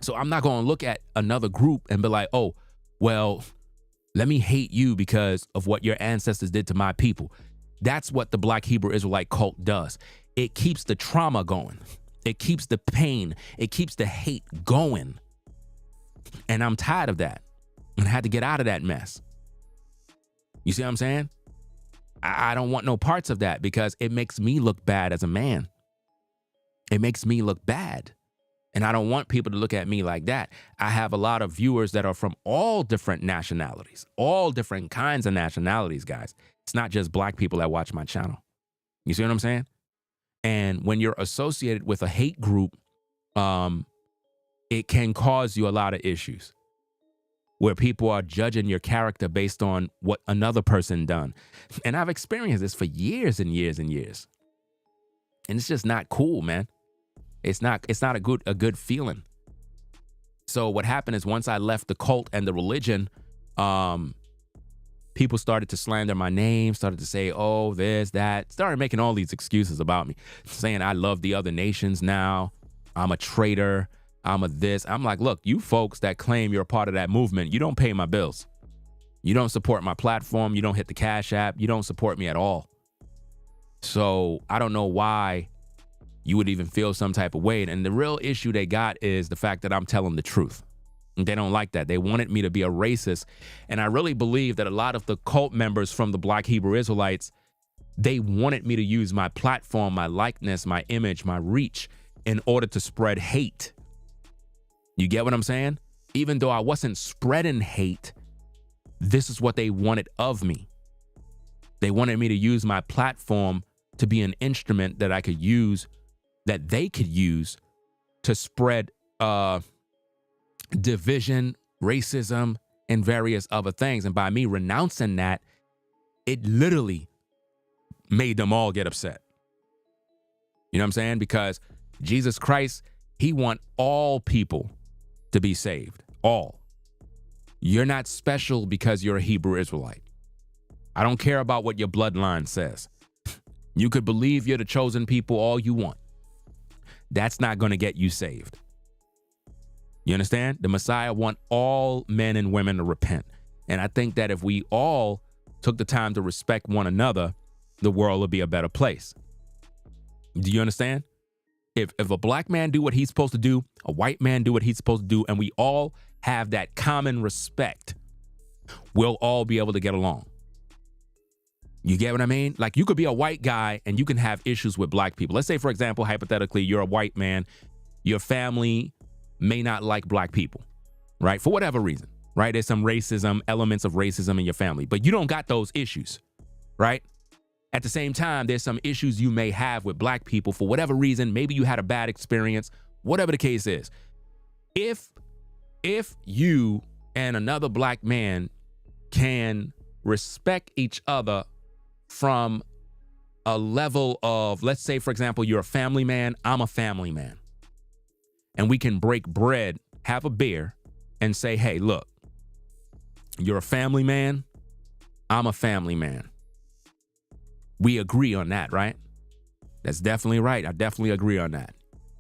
So I'm not going to look at another group and be like, oh, well, let me hate you because of what your ancestors did to my people. That's what the Black Hebrew Israelite cult does. It keeps the trauma going. It keeps the pain. It keeps the hate going. And I'm tired of that. And I had to get out of that mess. You see what I'm saying? I don't want no parts of that, because it makes me look bad as a man. It makes me look bad. And I don't want people to look at me like that. I have a lot of viewers that are from all different nationalities, all different kinds of nationalities, guys. It's not just black people that watch my channel. You see what I'm saying? And when you're associated with a hate group, it can cause you a lot of issues. where people are judging your character based on what another person done. And I've experienced this for years and years and years. And it's just not cool, man. It's not a good feeling. So what happened is once I left the cult and the religion, people started to slander my name, started to say, oh, this, that, started making all these excuses about me, saying I love the other nations now. I'm a traitor. I'm a this. I'm like, look, you folks that claim you're a part of that movement, you don't pay my bills. You don't support my platform. You don't hit the Cash App. You don't support me at all. So I don't know why you would even feel some type of way. And the real issue they got is the fact that I'm telling the truth. And they don't like that. They wanted me to be a racist. And I really believe that a lot of the cult members from the Black Hebrew Israelites, they wanted me to use my platform, my likeness, my image, my reach in order to spread hate. You get what I'm saying? Even though I wasn't spreading hate, this is what they wanted of me. They wanted me to use my platform to be an instrument that I could use, that they could use to spread division, racism, and various other things. And by me renouncing that, it literally made them all get upset. You know what I'm saying? Because Jesus Christ, he want all people to be saved. All. You're not special because you're a Hebrew Israelite. I don't care about what your bloodline says. You could believe you're the chosen people all you want. That's not going to get you saved. You understand? The Messiah want all men and women to repent. And I think that if we all took the time to respect one another, the world would be a better place. Do you understand? If a black man do what he's supposed to do, a white man do what he's supposed to do, and we all have that common respect, we'll all be able to get along. You get what I mean? Like, you could be a white guy and you can have issues with black people. Let's say, for example, hypothetically, you're a white man. Your family may not like black people, right? For whatever reason, right? There's some racism, elements of racism in your family, but you don't got those issues, right? At the same time, there's some issues you may have with black people for whatever reason. Maybe you had a bad experience, whatever the case is. If you and another black man can respect each other from a level of, let's say, for example, you're a family man, I'm a family man. And we can break bread, have a beer, and say, hey, look, you're a family man, I'm a family man. We agree on that, right? That's definitely right. I definitely agree on that.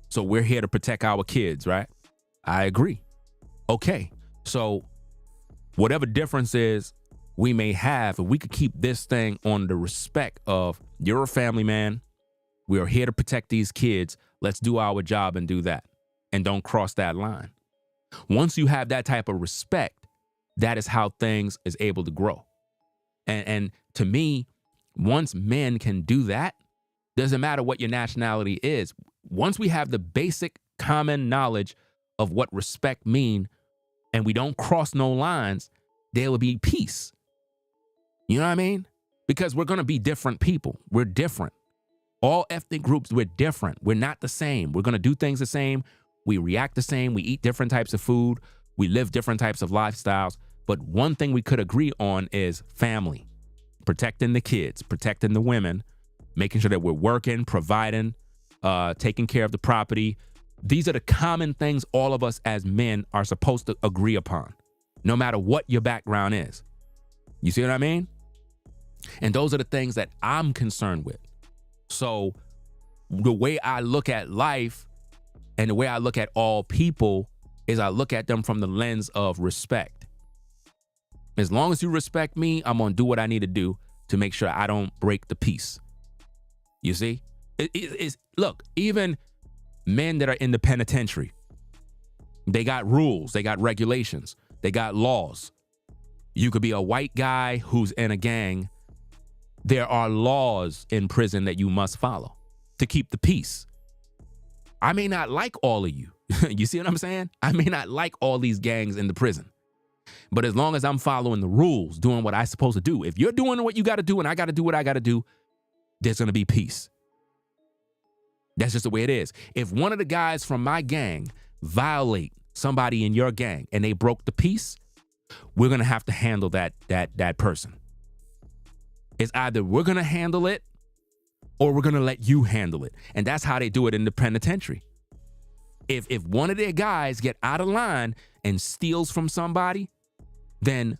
So we're here to protect our kids, right? I agree. Okay. So whatever difference is we may have, if we could keep this thing on the respect of, you're a family man, we are here to protect these kids, let's do our job and do that. And don't cross that line. Once you have that type of respect, that is how things is able to grow. And to me, once men can do that, doesn't matter what your nationality is. Once we have the basic common knowledge of what respect mean, and we don't cross no lines, there will be peace. You know what I mean? Because we're going to be different people. We're different. All ethnic groups, we're different. We're not the same. We're going to do things the same. We react the same. We eat different types of food. We live different types of lifestyles. But one thing we could agree on is family. Protecting the kids, protecting the women, making sure that we're working, providing, taking care of the property. These are the common things all of us as men are supposed to agree upon, no matter what your background is. You see what I mean? And those are the things that I'm concerned with. So the way I look at life and the way I look at all people is I look at them from the lens of respect. As long as you respect me, I'm going to do what I need to do to make sure I don't break the peace. You see? Look, even men that are in the penitentiary, they got rules, they got regulations, they got laws. You could be a white guy who's in a gang. There are laws in prison that you must follow to keep the peace. I may not like all of you. You see what I'm saying? I may not like all these gangs in the prison. But as long as I'm following the rules, doing what I'm supposed to do, if you're doing what you got to do and I got to do what I got to do, there's going to be peace. That's just the way it is. If one of the guys from my gang violate somebody in your gang and they broke the peace, we're going to have to handle that person. It's either we're going to handle it or we're going to let you handle it. And that's how they do it in the penitentiary. If one of their guys get out of line and steals from somebody, then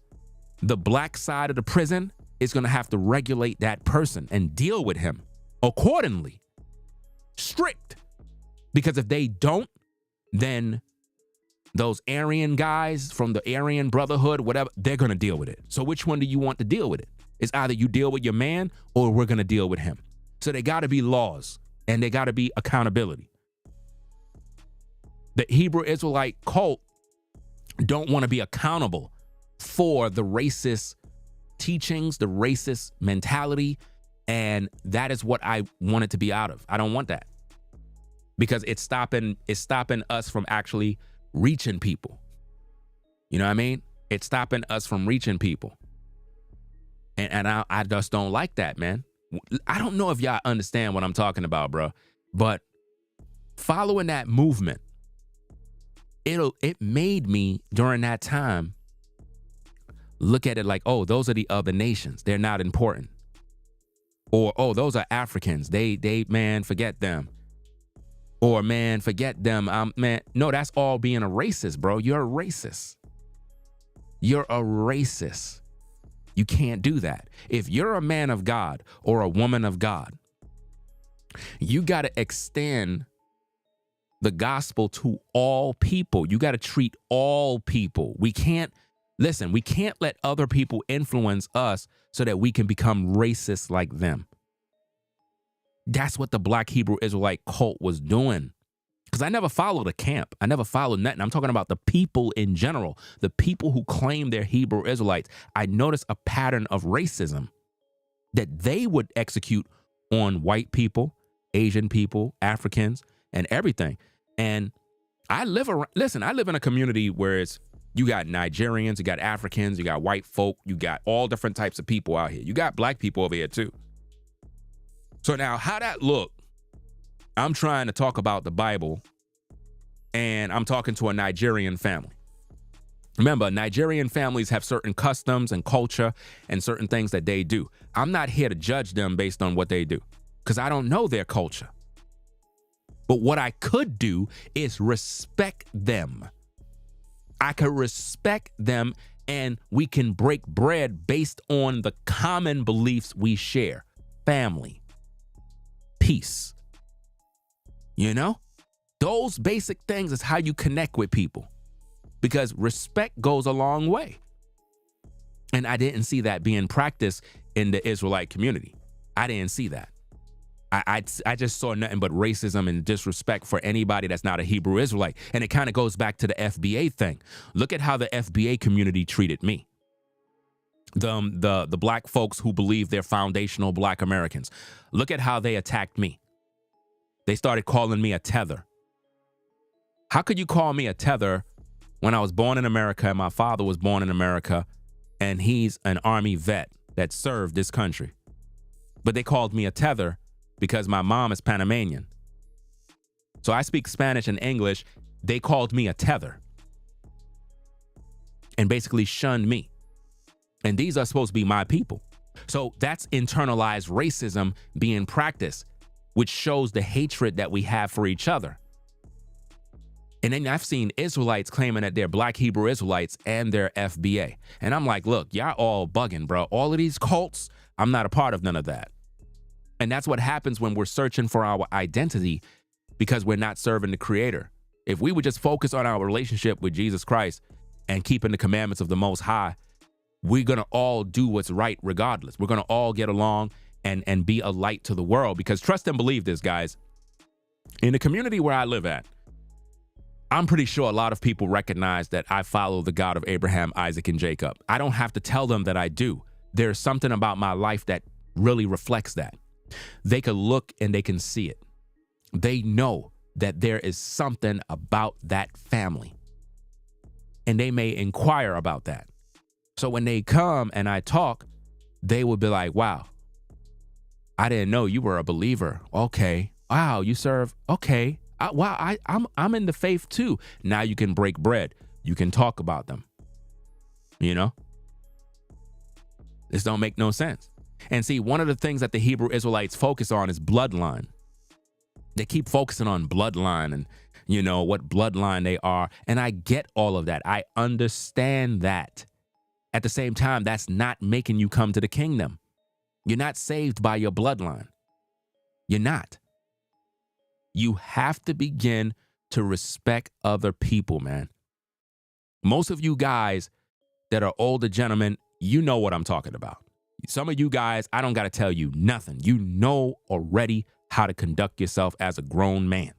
the black side of the prison is going to have to regulate that person and deal with him accordingly. Strict. Because if they don't, then those Aryan guys from the Aryan Brotherhood, whatever, they're going to deal with it. So which one do you want to deal with it? It's either you deal with your man or we're going to deal with him. So they got to be laws and they got to be accountability. The Hebrew Israelite cult don't want to be accountable for the racist teachings, the racist mentality, and that is what I want it to be out of. I don't want that because it's stopping us from actually reaching people. You know what I mean? It's stopping us from reaching people. And I just don't like that, man. I don't know if y'all understand what I'm talking about, bro, but following that movement, it made me during that time look at it like, oh, those are the other nations. They're not important. Or, oh, those are Africans. They man, forget them. Or, man, forget them. Man, no, that's all being a racist, bro. You're a racist. You're a racist. You can't do that. If you're a man of God or a woman of God, you got to extend the gospel to all people. You got to treat all people. We can't let other people influence us so that we can become racist like them. That's what the Black Hebrew Israelite cult was doing. Because I never followed a camp. I never followed nothing. I'm talking about the people in general, the people who claim they're Hebrew Israelites. I noticed a pattern of racism that they would execute on white people, Asian people, Africans, and everything. And I live in a community where you got Nigerians, you got Africans, you got white folk, you got all different types of people out here. You got black people over here too. So now how that look, I'm trying to talk about the Bible and I'm talking to a Nigerian family. Remember, Nigerian families have certain customs and culture and certain things that they do. I'm not here to judge them based on what they do because I don't know their culture. But what I could do is respect them. I could respect them and we can break bread based on the common beliefs we share. Family, peace. You know, those basic things is how you connect with people because respect goes a long way. And I didn't see that being practiced in the Israelite community. I didn't see that. I just saw nothing but racism and disrespect for anybody that's not a Hebrew Israelite. And it kind of goes back to the FBA thing. Look at how the FBA community treated me. The black folks who believe they're foundational black Americans. Look at how they attacked me. They started calling me a tether. How could you call me a tether when I was born in America and my father was born in America and he's an Army vet that served this country? But they called me a tether because my mom is Panamanian. So I speak Spanish and English. They called me a tether and basically shunned me. And these are supposed to be my people. So that's internalized racism being practiced, which shows the hatred that we have for each other. And then I've seen Israelites claiming that they're Black Hebrew Israelites and they're FBA. And I'm like, look, y'all all bugging, bro. All of these cults, I'm not a part of none of that. And that's what happens when we're searching for our identity because we're not serving the Creator. If we would just focus on our relationship with Jesus Christ and keeping the commandments of the Most High, we're going to all do what's right regardless. We're going to all get along and be a light to the world because trust and believe this, guys. In the community where I live at, I'm pretty sure a lot of people recognize that I follow the God of Abraham, Isaac, and Jacob. I don't have to tell them that I do. There's something about my life that really reflects that. They can look and they can see it. They know that there is something about that family. And they may inquire about that. So when they come and I talk, they will be like, wow, I didn't know you were a believer. Okay. Wow, you serve. Okay. I'm in the faith too. Now you can break bread. You can talk about them. You know? This don't make no sense. And see, one of the things that the Hebrew Israelites focus on is bloodline. They keep focusing on bloodline and, you know, what bloodline they are. And I get all of that. I understand that. At the same time, that's not making you come to the kingdom. You're not saved by your bloodline. You're not. You have to begin to respect other people, man. Most of you guys that are older gentlemen, you know what I'm talking about. Some of you guys, I don't got to tell you nothing. You know already how to conduct yourself as a grown man.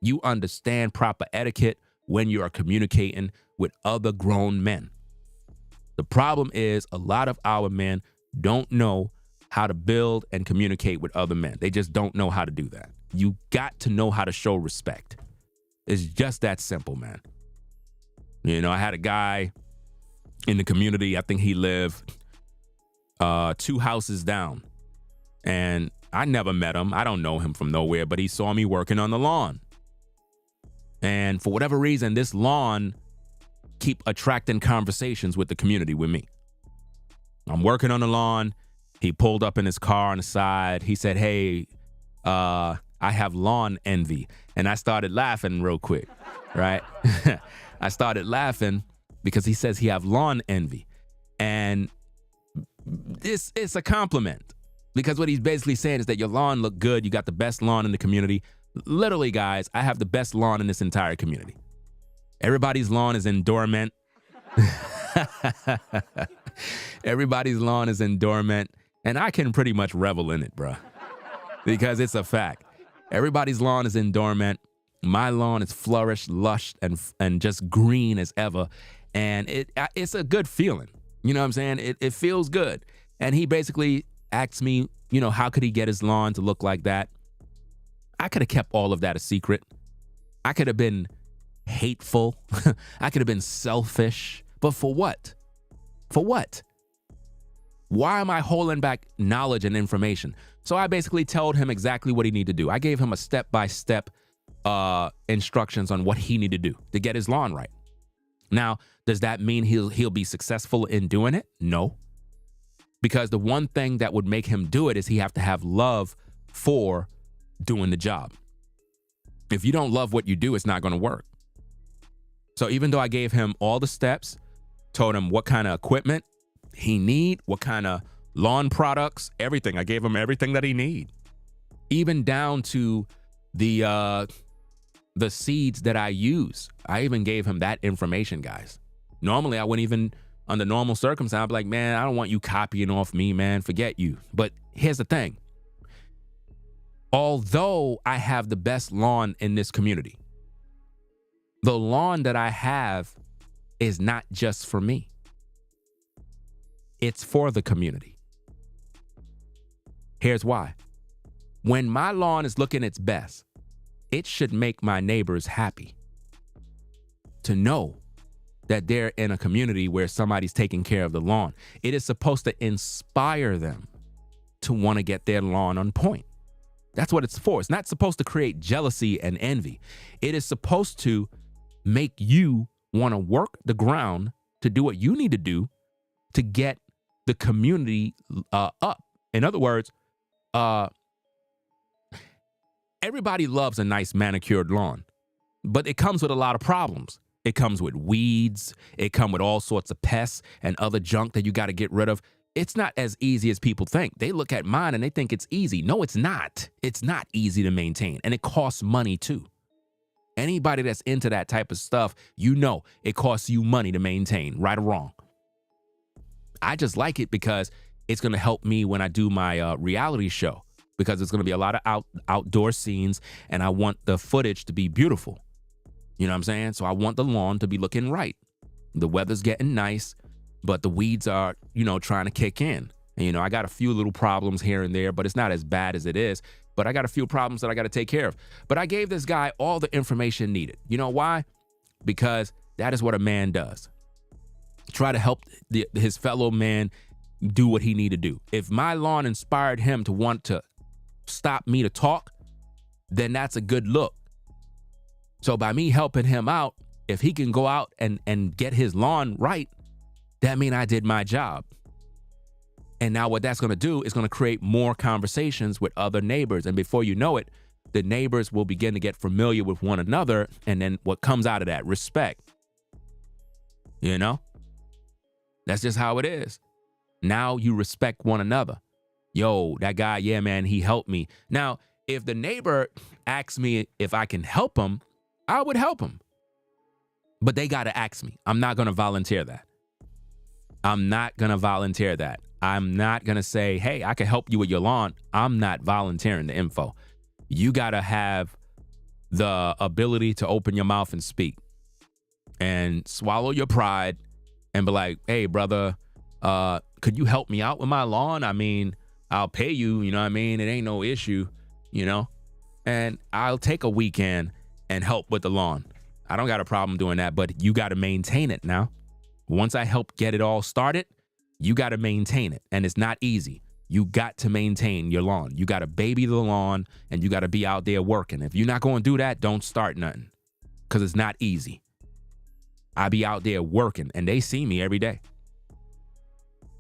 You understand proper etiquette when you are communicating with other grown men. The problem is a lot of our men don't know how to build and communicate with other men. They just don't know how to do that. You got to know how to show respect. It's just that simple, man. You know, I had a guy in the community, I think he lived 2 houses down. And I never met him. I don't know him from nowhere, but he saw me working on the lawn. And for whatever reason, this lawn keep attracting conversations with the community with me. I'm working on the lawn. He pulled up in his car on the side. He said, hey, I have lawn envy. And I started laughing real quick, right? I started laughing because he says he have lawn envy. And this is a compliment because what he's basically saying is that your lawn look good. You got the best lawn in the community. Literally, guys, I have the best lawn in this entire community. Everybody's lawn is in dormant. Everybody's lawn is in dormant. And I can pretty much revel in it, bruh. Because it's a fact. Everybody's lawn is in dormant. My lawn is flourished, lush, and just green as ever. And it's a good feeling. You know what I'm saying? It feels good. And he basically asked me, you know, how could he get his lawn to look like that? I could have kept all of that a secret. I could have been hateful. I could have been selfish. But for what? For what? Why am I holding back knowledge and information? So I basically told him exactly what he needed to do. I gave him a step-by-step instructions on what he needed to do to get his lawn right. Now, does that mean he'll be successful in doing it? No. Because the one thing that would make him do it is he have to have love for doing the job. If you don't love what you do, it's not going to work. So even though I gave him all the steps, told him what kind of equipment he need, what kind of lawn products, everything. I gave him everything that he need. Even down to the seeds that I use. I even gave him that information, guys. Normally, I wouldn't even, under normal circumstances, I'd be like, man, I don't want you copying off me, man. Forget you. But here's the thing. Although I have the best lawn in this community, the lawn that I have is not just for me. It's for the community. Here's why. When my lawn is looking its best, it should make my neighbors happy to know that they're in a community where somebody's taking care of the lawn. It is supposed to inspire them to want to get their lawn on point. That's what it's for. It's not supposed to create jealousy and envy. It is supposed to make you want to work the ground to do what you need to do to get the community up. In other words, everybody loves a nice manicured lawn, but it comes with a lot of problems. It comes with weeds. It comes with all sorts of pests and other junk that you got to get rid of. It's not as easy as people think. They look at mine and they think it's easy. No, it's not. It's not easy to maintain, and it costs money too. Anybody that's into that type of stuff, you know it costs you money to maintain, right or wrong. I just like it because it's going to help me when I do my reality show, because it's going to be a lot of outdoor scenes, and I want the footage to be beautiful. You know what I'm saying? So I want the lawn to be looking right. The weather's getting nice, but the weeds are, you know, trying to kick in. And, you know, I got a few little problems here and there, but it's not as bad as it is. But I got a few problems that I got to take care of. But I gave this guy all the information needed. You know why? Because that is what a man does. Try to help his fellow man do what he need to do. If my lawn inspired him to want to stop me to talk, then that's a good look. So by me helping him out, if he can go out and get his lawn right, that means I did my job. And now what that's going to do is going to create more conversations with other neighbors. And before you know it, the neighbors will begin to get familiar with one another. And then what comes out of that? Respect. You know? That's just how it is. Now you respect one another. Yo, that guy, yeah, man, he helped me. Now, if the neighbor asks me if I can help him, I would help him. But they got to ask me. I'm not going to volunteer that. I'm not going to volunteer that. I'm not going to say, hey, I can help you with your lawn. I'm not volunteering the info. You got to have the ability to open your mouth and speak and swallow your pride and be like, hey, brother, could you help me out with my lawn? I mean, I'll pay you, you know what I mean? It ain't no issue, you know, and I'll take a weekend and help with the lawn. I don't got a problem doing that, but you got to maintain it now. Once I help get it all started, you got to maintain it. And it's not easy. You got to maintain your lawn. You got to baby the lawn and you got to be out there working. If you're not going to do that, don't start nothing because it's not easy. I be out there working and they see me every day.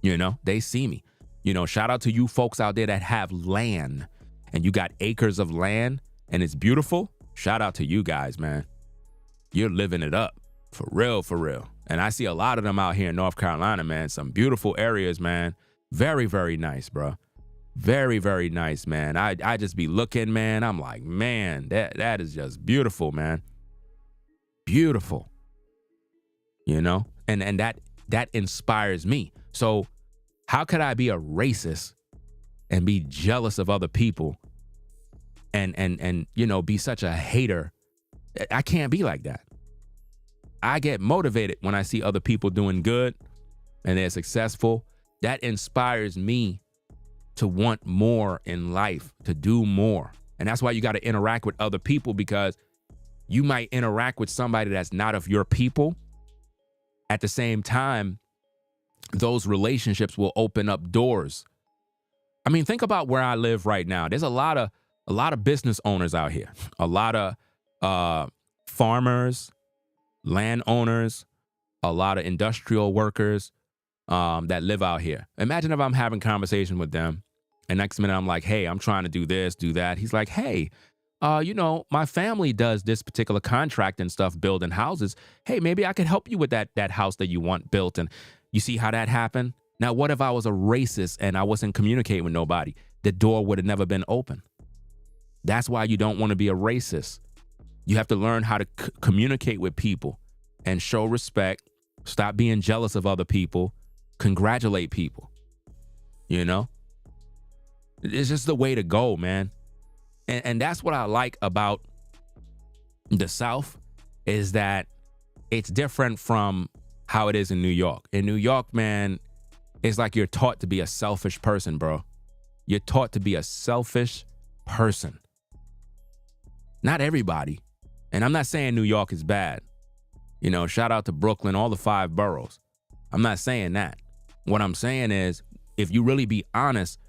You know, they see me. You know, shout out to you folks out there that have land and you got acres of land and it's beautiful. Shout out to you guys, man. You're living it up for real, for real. And I see a lot of them out here in North Carolina, man. Some beautiful areas, man. Very, very nice, bro. Very, very nice, man. I just be looking, man. I'm like, man, that is just beautiful, man. Beautiful. You know? And that inspires me. So how could I be a racist and be jealous of other people and you know, be such a hater? I can't be like that. I get motivated when I see other people doing good and they're successful. That inspires me to want more in life, to do more. And that's why you got to interact with other people, because you might interact with somebody that's not of your people. At the same time, those relationships will open up doors. I mean, think about where I live right now. There's a lot of business owners out here, a lot of farmers, landowners, a lot of industrial workers that live out here. Imagine if I'm having conversation with them and next minute I'm like, hey, I'm trying to do this, do that. He's like, hey, you know, my family does this particular contract and stuff, building houses. Hey, maybe I could help you with that house that you want built. And you see how that happened? Now, what if I was a racist and I wasn't communicating with nobody? The door would have never been open. That's why you don't want to be a racist. You have to learn how to communicate with people and show respect. Stop being jealous of other people. Congratulate people. You know? It's just the way to go, man. And that's what I like about the South, is that it's different from how it is in New York. In New York, man, it's like you're taught to be a selfish person, bro. You're taught to be a selfish person. Not everybody. And I'm not saying New York is bad. You know, shout out to Brooklyn, all the 5 boroughs. I'm not saying that. What I'm saying is, if you really be honest,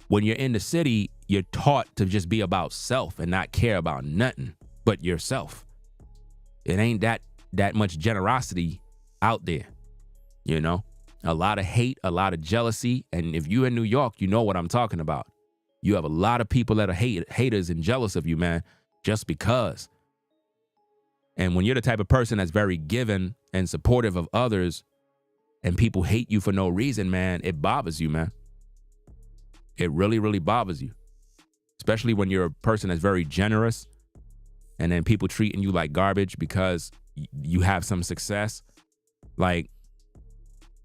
when you're in the city, you're taught to just be about self and not care about nothing but yourself. It ain't that much generosity out there. You know, a lot of hate, a lot of jealousy. And if you're in New York, you know what I'm talking about. You have a lot of people that are haters and jealous of you, man, just because. And when you're the type of person that's very giving and supportive of others and people hate you for no reason, man, it bothers you, man. It really, really bothers you. Especially when you're a person that's very generous and then people treating you like garbage because you have some success. Like,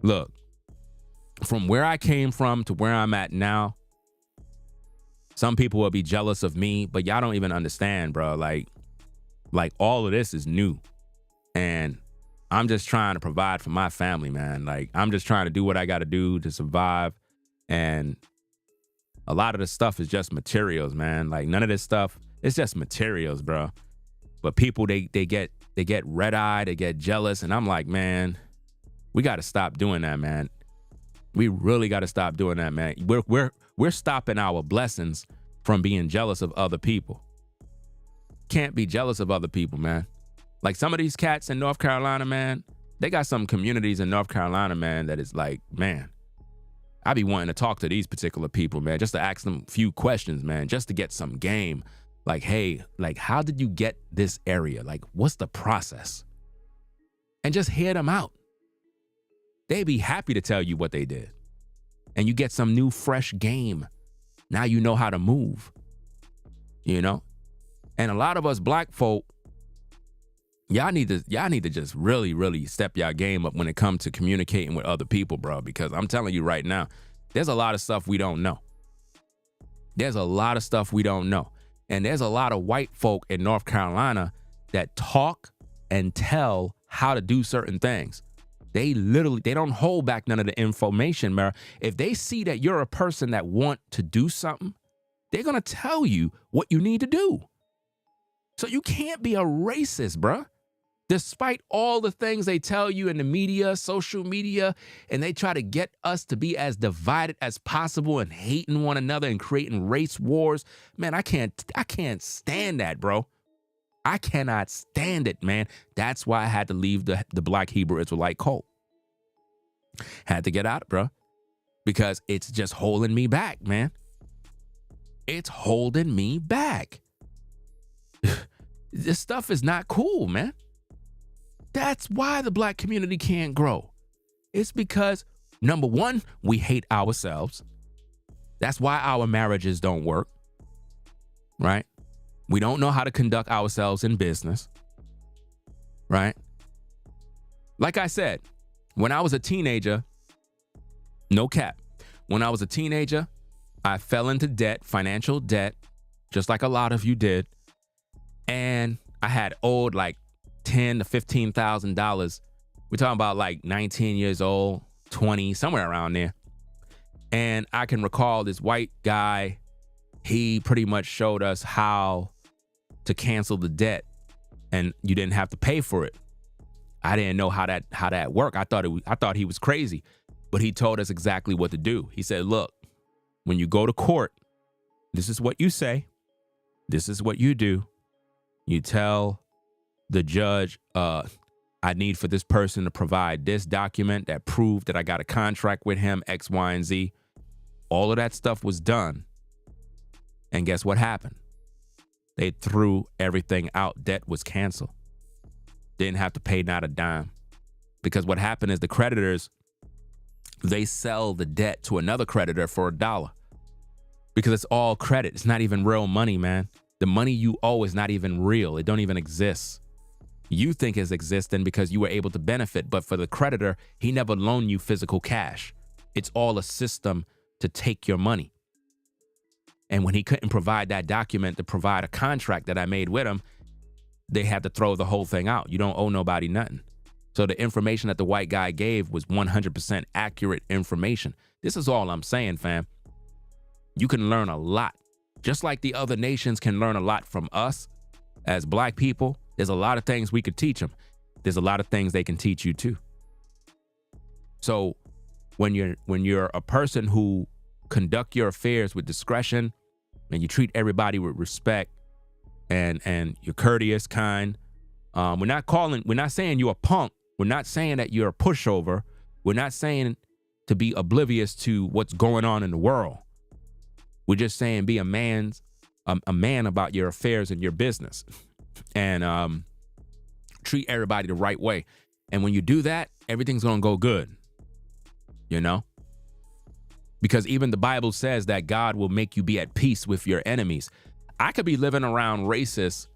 look, from where I came from to where I'm at now, some people will be jealous of me, but y'all don't even understand, bro. Like all of this is new. And I'm just trying to provide for my family, man. Like, I'm just trying to do what I got to do to survive. And a lot of the stuff is just materials, man. Like, none of this stuff, it's just materials, bro. But people, they get red-eyed, they get jealous. And I'm like, man, we got to stop doing that, man. We really got to stop doing that, man. We're stopping our blessings from being jealous of other people. Can't be jealous of other people, man. Like some of these cats in North Carolina, man, They got some communities in North Carolina, man, that is like, man, I be wanting to talk to these particular people, man, just to ask them a few questions, man, just to get some game. Like, hey, like, how did you get this area? Like, what's the process? And just hear them out. They'd be happy to tell you what they did. And you get some new, fresh game. Now you know how to move, you know? And a lot of us black folk, y'all need to just really, really step y'all game up when it comes to communicating with other people, bro, because I'm telling you right now, there's a lot of stuff we don't know. There's a lot of stuff we don't know. And there's a lot of white folk in North Carolina that talk and tell how to do certain things. They don't hold back none of the information, man. If they see that you're a person that want to do something, they're going to tell you what you need to do. So you can't be a racist, bruh. Despite all the things they tell you in the media, social media, and they try to get us to be as divided as possible and hating one another and creating race wars. Man, I can't stand that, bro. I cannot stand it, man. That's why I had to leave the Black Hebrew Israelite cult. Had to get out, bro, because it's just holding me back, man. It's holding me back. This stuff is not cool, man. That's why the black community can't grow. It's because, number one, we hate ourselves. That's why our marriages don't work, right? We don't know how to conduct ourselves in business, right? Like I said, when I was a teenager, no cap, when I was a teenager, I fell into debt, financial debt, just like a lot of you did. And I had owed like $10,000 to $15,000. We're talking about like 19 years old, 20, somewhere around there. And I can recall this white guy, he pretty much showed us how to cancel the debt and you didn't have to pay for it. I didn't know how that worked. I thought he was crazy, but he told us exactly what to do. He said, look, when you go to court, this is what you say. This is what you do. You tell the judge, I need for this person to provide this document that proved that I got a contract with him, X, Y, and Z. All of that stuff was done. And guess what happened? They threw everything out. Debt was canceled. Didn't have to pay not a dime. Because what happened is the creditors, they sell the debt to another creditor for $1. Because it's all credit. It's not even real money, man. The money you owe is not even real. It don't even exist. You think it's existing because you were able to benefit. But for the creditor, he never loaned you physical cash. It's all a system to take your money. And when he couldn't provide that document to provide a contract that I made with him, they had to throw the whole thing out. You don't owe nobody nothing. So the information that the white guy gave was 100% accurate information. This is all I'm saying, fam. You can learn a lot. Just like the other nations can learn a lot from us as black people, there's a lot of things we could teach them. There's a lot of things they can teach you too. So when you're a person who conduct your affairs with discretion and you treat everybody with respect and you're courteous, kind, we're not saying you're a punk. We're not saying that you're a pushover. We're not saying to be oblivious to what's going on in the world. We're just saying be a man about your affairs and your business and treat everybody the right way. And when you do that, everything's going to go good, you know? Because even the Bible says that God will make you be at peace with your enemies. I could be living around racists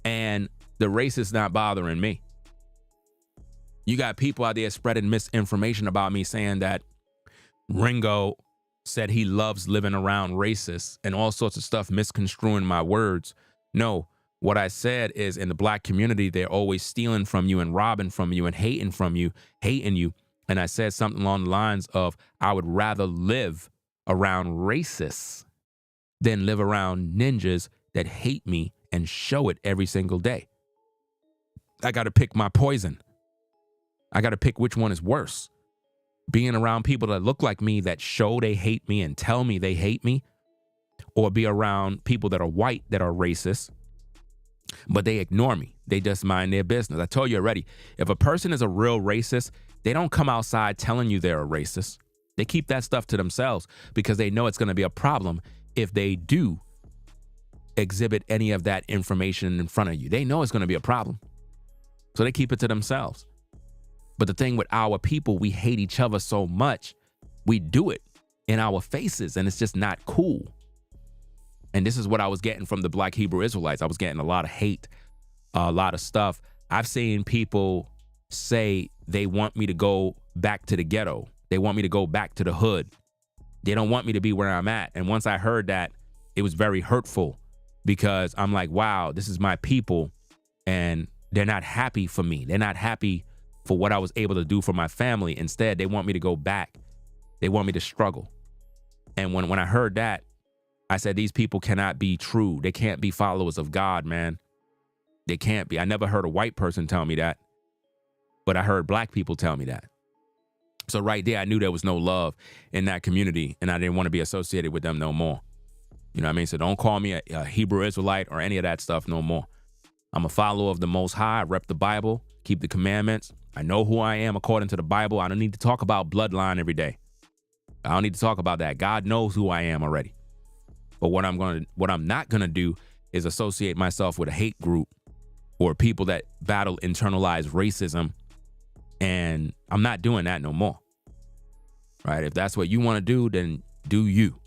and the racist not bothering me. You got people out there spreading misinformation about me saying that Ringo said he loves living around racists and all sorts of stuff, misconstruing my words. No, what I said is in the black community, they're always stealing from you and robbing from you and hating you. And I said something along the lines of, I would rather live around racists than live around ninjas that hate me and show it every single day. I got to pick my poison. I got to pick which one is worse. Being around people that look like me that show they hate me and tell me they hate me, or be around people that are white that are racist but they ignore me. They just mind their business. I told you already, if a person is a real racist, they don't come outside telling you they're a racist. They keep that stuff to themselves because they know it's going to be a problem if they do exhibit any of that information in front of you. They know it's going to be a problem. So they keep it to themselves. But the thing with our people, we hate each other so much, we do it in our faces, and it's just not cool. And this is what I was getting from the Black Hebrew Israelites. I was getting a lot of hate, a lot of stuff. I've seen people say they want me to go back to the ghetto. They want me to go back to the hood. They don't want me to be where I'm at. And once I heard that, it was very hurtful because I'm like, wow, this is my people, and they're not happy for me. They're not happy for what I was able to do for my family. Instead, they want me to go back. They want me to struggle. And when I heard that, I said, these people cannot be true. They can't be followers of God, man. They can't be. I never heard a white person tell me that, but I heard black people tell me that. So right there, I knew there was no love in that community, and I didn't want to be associated with them no more. You know what I mean? So don't call me a Hebrew Israelite or any of that stuff no more. I'm a follower of the Most High. I rep the Bible, keep the commandments. I know who I am according to the Bible. I don't need to talk about bloodline every day. I don't need to talk about that. God knows who I am already. But what I'm not gonna do is associate myself with a hate group or people that battle internalized racism. And I'm not doing that no more. Right? If that's what you want to do, then do you.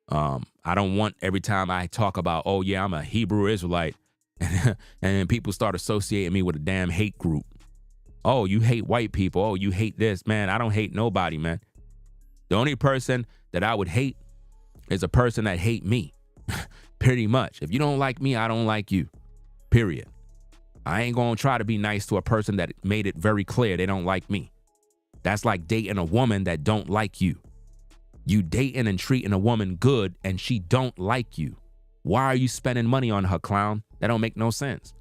I don't want every time I talk about, oh yeah, I'm a Hebrew Israelite, and then people start associating me with a damn hate group. Oh, you hate white people. Oh, you hate this. Man, I don't hate nobody, man. The only person that I would hate is a person that hate me. Pretty much. If you don't like me, I don't like you. Period. I ain't gonna try to be nice to a person that made it very clear they don't like me. That's like dating a woman that don't like you. You dating and treating a woman good and she don't like you. Why are you spending money on her, clown? That don't make no sense.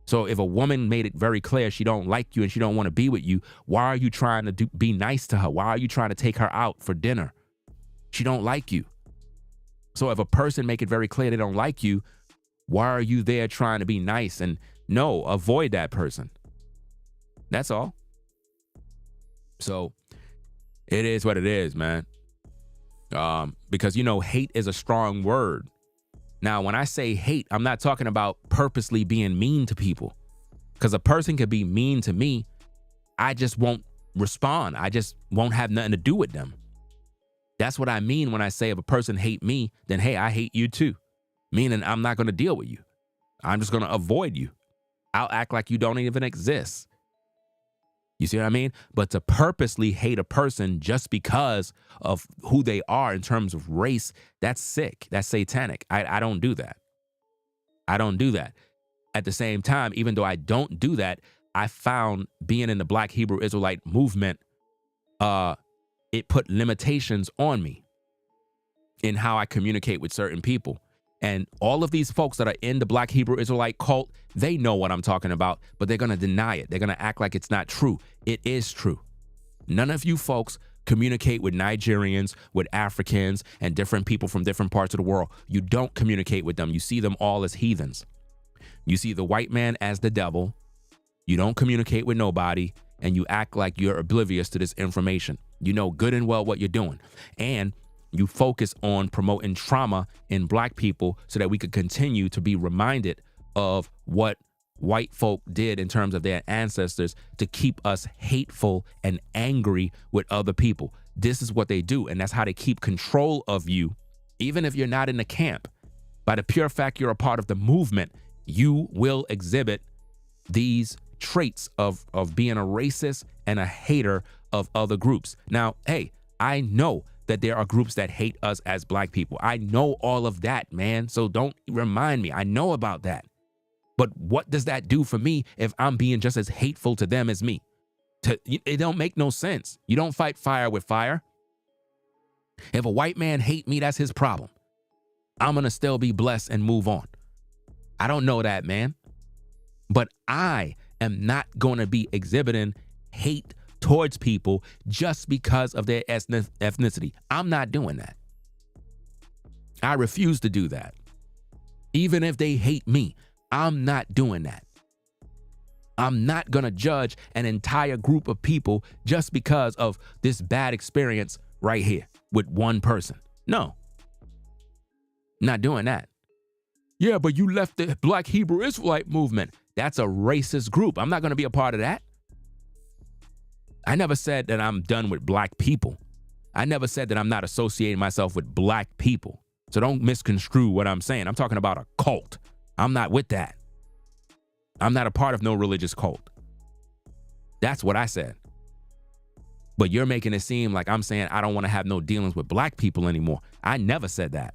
So if a woman made it very clear she don't like you and she don't want to be with you, why are you trying to be nice to her? Why are you trying to take her out for dinner? She don't like you. So if a person make it very clear they don't like you, why are you there trying to be nice? And no, avoid that person. That's all. So it is what it is, man. Because, you know, hate is a strong word. Now, when I say hate, I'm not talking about purposely being mean to people. Because a person could be mean to me. I just won't respond. I just won't have nothing to do with them. That's what I mean when I say if a person hate me, then hey, I hate you too. Meaning I'm not going to deal with you. I'm just going to avoid you. I'll act like you don't even exist. You see what I mean? But to purposely hate a person just because of who they are in terms of race, that's sick. That's satanic. I don't do that. I don't do that. At the same time, even though I don't do that, I found being in the Black Hebrew Israelite movement, it put limitations on me in how I communicate with certain people. And all of these folks that are in the Black Hebrew Israelite cult, they know what I'm talking about, but they're going to deny it. They're going to act like it's not true. It is true. None of you folks communicate with Nigerians, with Africans, and different people from different parts of the world. You don't communicate with them. You see them all as heathens. You see the white man as the devil. You don't communicate with nobody, and you act like you're oblivious to this information. You know good and well what you're doing. And you focus on promoting trauma in Black people so that we could continue to be reminded of what white folk did in terms of their ancestors to keep us hateful and angry with other people. This is what they do, and that's how they keep control of you. Even if you're not in the camp, by the pure fact you're a part of the movement, you will exhibit these traits of being a racist and a hater of other groups. Now, hey, I know that there are groups that hate us as Black people. I know all of that, man. So don't remind me. I know about that. But what does that do for me if I'm being just as hateful to them as me? It don't make no sense. You don't fight fire with fire. If a white man hate me, that's his problem. I'm going to still be blessed and move on. I don't know that, man. But I am not going to be exhibiting hate towards people just because of their ethnicity. I'm not doing that. I refuse to do that. Even if they hate me, I'm not doing that. I'm not going to judge an entire group of people just because of this bad experience right here with one person. No, not doing that. Yeah, but you left the Black Hebrew Israelite movement. That's a racist group. I'm not going to be a part of that. I never said that I'm done with black people. I never said that I'm not associating myself with black people. So don't misconstrue what I'm saying. I'm talking about a cult. I'm not with that. I'm not a part of no religious cult. That's what I said. But you're making it seem like I'm saying I don't want to have no dealings with black people anymore. I never said that.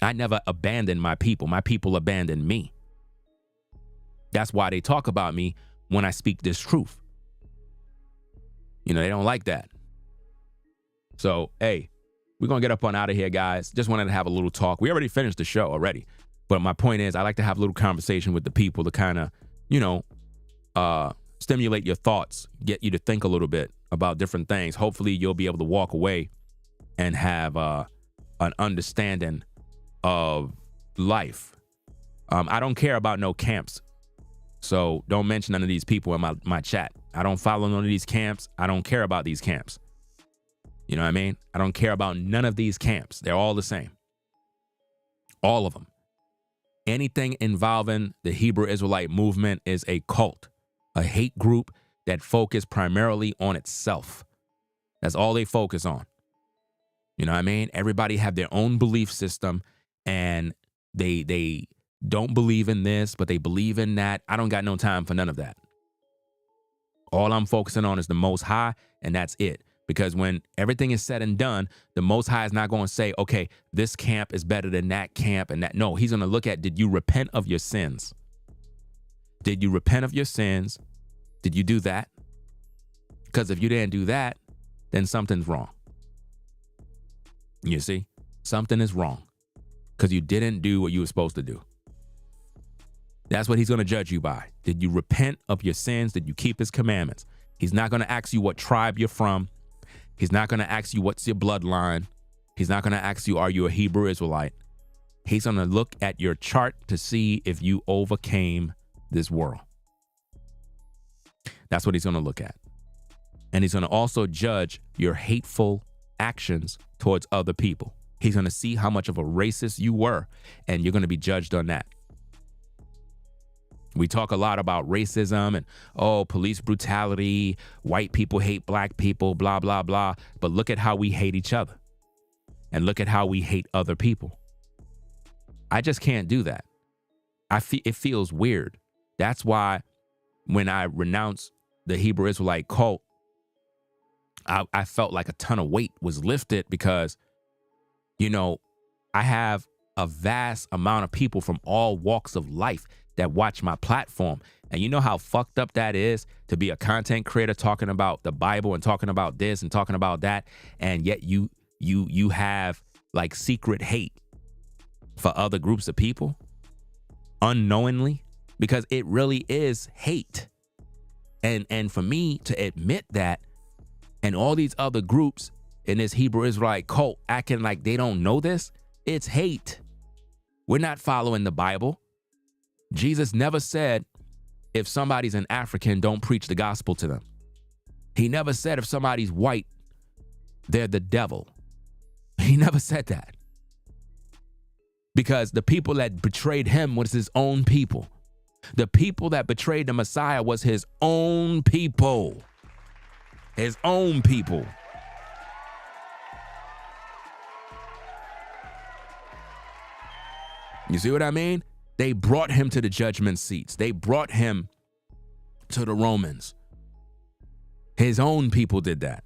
I never abandoned my people. My people abandoned me. That's why they talk about me when I speak this truth. You know, they don't like that. So, hey, we're going to get up on out of here, guys. Just wanted to have a little talk. We already finished the show already. But my point is, I like to have a little conversation with the people to kind of, you know, stimulate your thoughts, get you to think a little bit about different things. Hopefully, you'll be able to walk away and have an understanding of life. I don't care about no camps. So don't mention none of these people in my chat. I don't follow none of these camps. I don't care about these camps. You know what I mean? I don't care about none of these camps. They're all the same. All of them. Anything involving the Hebrew Israelite movement is a cult, a hate group that focus primarily on itself. That's all they focus on. You know what I mean? Everybody have their own belief system, and they don't believe in this, but they believe in that. I don't got no time for none of that. All I'm focusing on is the Most High, and that's it. Because when everything is said and done, the Most High is not going to say, okay, this camp is better than that camp and that. No, he's going to look at, did you repent of your sins? Did you repent of your sins? Did you do that? Because if you didn't do that, then something's wrong. You see, something is wrong because you didn't do what you were supposed to do. That's what he's going to judge you by. Did you repent of your sins? Did you keep his commandments? He's not going to ask you what tribe you're from. He's not going to ask you what's your bloodline. He's not going to ask you, are you a Hebrew Israelite? He's going to look at your chart to see if you overcame this world. That's what he's going to look at. And he's going to also judge your hateful actions towards other people. He's going to see how much of a racist you were, and you're going to be judged on that. We talk a lot about racism and, oh, police brutality, white people hate black people, blah, blah, blah. But look at how we hate each other. And look at how we hate other people. I just can't do that. It feels weird. That's why when I renounced the Hebrew Israelite cult, I felt like a ton of weight was lifted because, you know, I have a vast amount of people from all walks of life that watch my platform. And you know how fucked up that is to be a content creator talking about the Bible and talking about this and talking about that. And yet you have like secret hate for other groups of people unknowingly, because it really is hate. And for me to admit that, and all these other groups in this Hebrew Israelite cult acting like they don't know this, it's hate. We're not following the Bible. Jesus never said, if somebody's an African, don't preach the gospel to them. He never said, if somebody's white, they're the devil. He never said that. Because the people that betrayed him was his own people. The people that betrayed the Messiah was his own people. His own people. You see what I mean? They brought him to the judgment seats. They brought him to the Romans. His own people did that.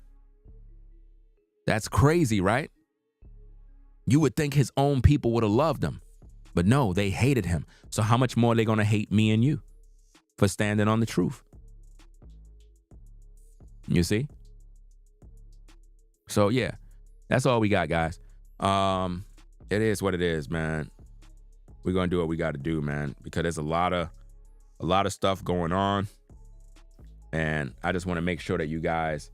That's crazy, right? You would think his own people would have loved him. But no, they hated him. So how much more are they going to hate me and you for standing on the truth? You see? So yeah, that's all we got, guys. It is what it is, man. We're going to do what we got to do, man, because there's a lot of stuff going on. And I just want to make sure that you guys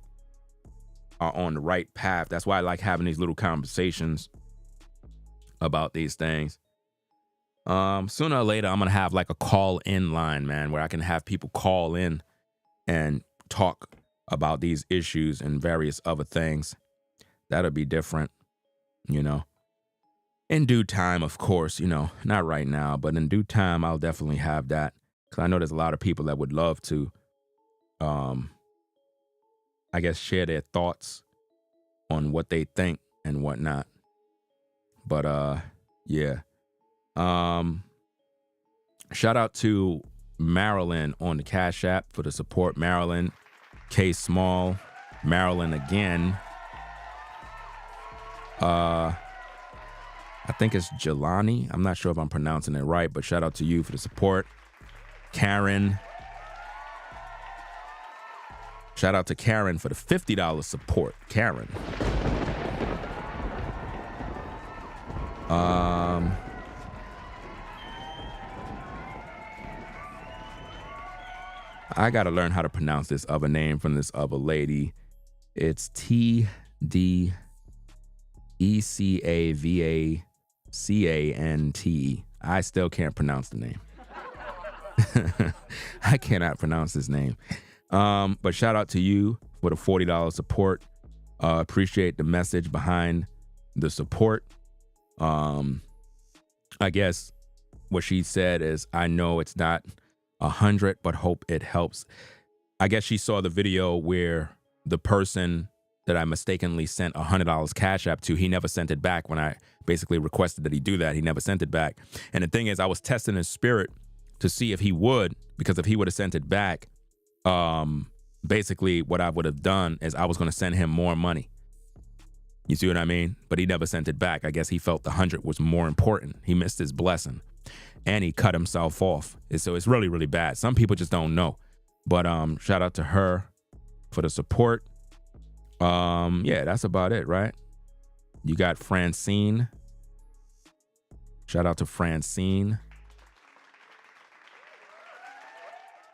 are on the right path. That's why I like having these little conversations about these things. Sooner or later, I'm going to have like a call-in line, man, where I can have people call in and talk about these issues and various other things. That'll be different, you know. In due time, of course, you know, not right now, but in due time, I'll definitely have that. Because I know there's a lot of people that would love to, I guess, share their thoughts on what they think and whatnot. But, yeah. Shout out to Marilyn on the Cash App for the support. Marilyn, K Small, Marilyn again. I think it's Jelani. I'm not sure if I'm pronouncing it right, but shout out to you for the support. Karen. Shout out to Karen for the $50 support. Karen. I got to learn how to pronounce this other name from this other lady. It's TDECAVACANT. I still can't pronounce the name. I cannot pronounce this name. But shout out to you for the $40 support. Appreciate the message behind the support. I guess what she said is, I know it's not 100, but hope it helps. I guess she saw the video where the person that I mistakenly sent $100 Cash App to, he never sent it back when I basically requested that he do that. He never sent it back. And the thing is, I was testing his spirit to see if he would, because if he would have sent it back, basically what I would have done is I was going to send him more money. You see what I mean? But he never sent it back. I guess he felt the 100 was more important. He missed his blessing and he cut himself off. So it's really, really bad. Some people just don't know. But shout out to her for the support. Yeah, that's about it, right? You got Francine. Shout out to Francine.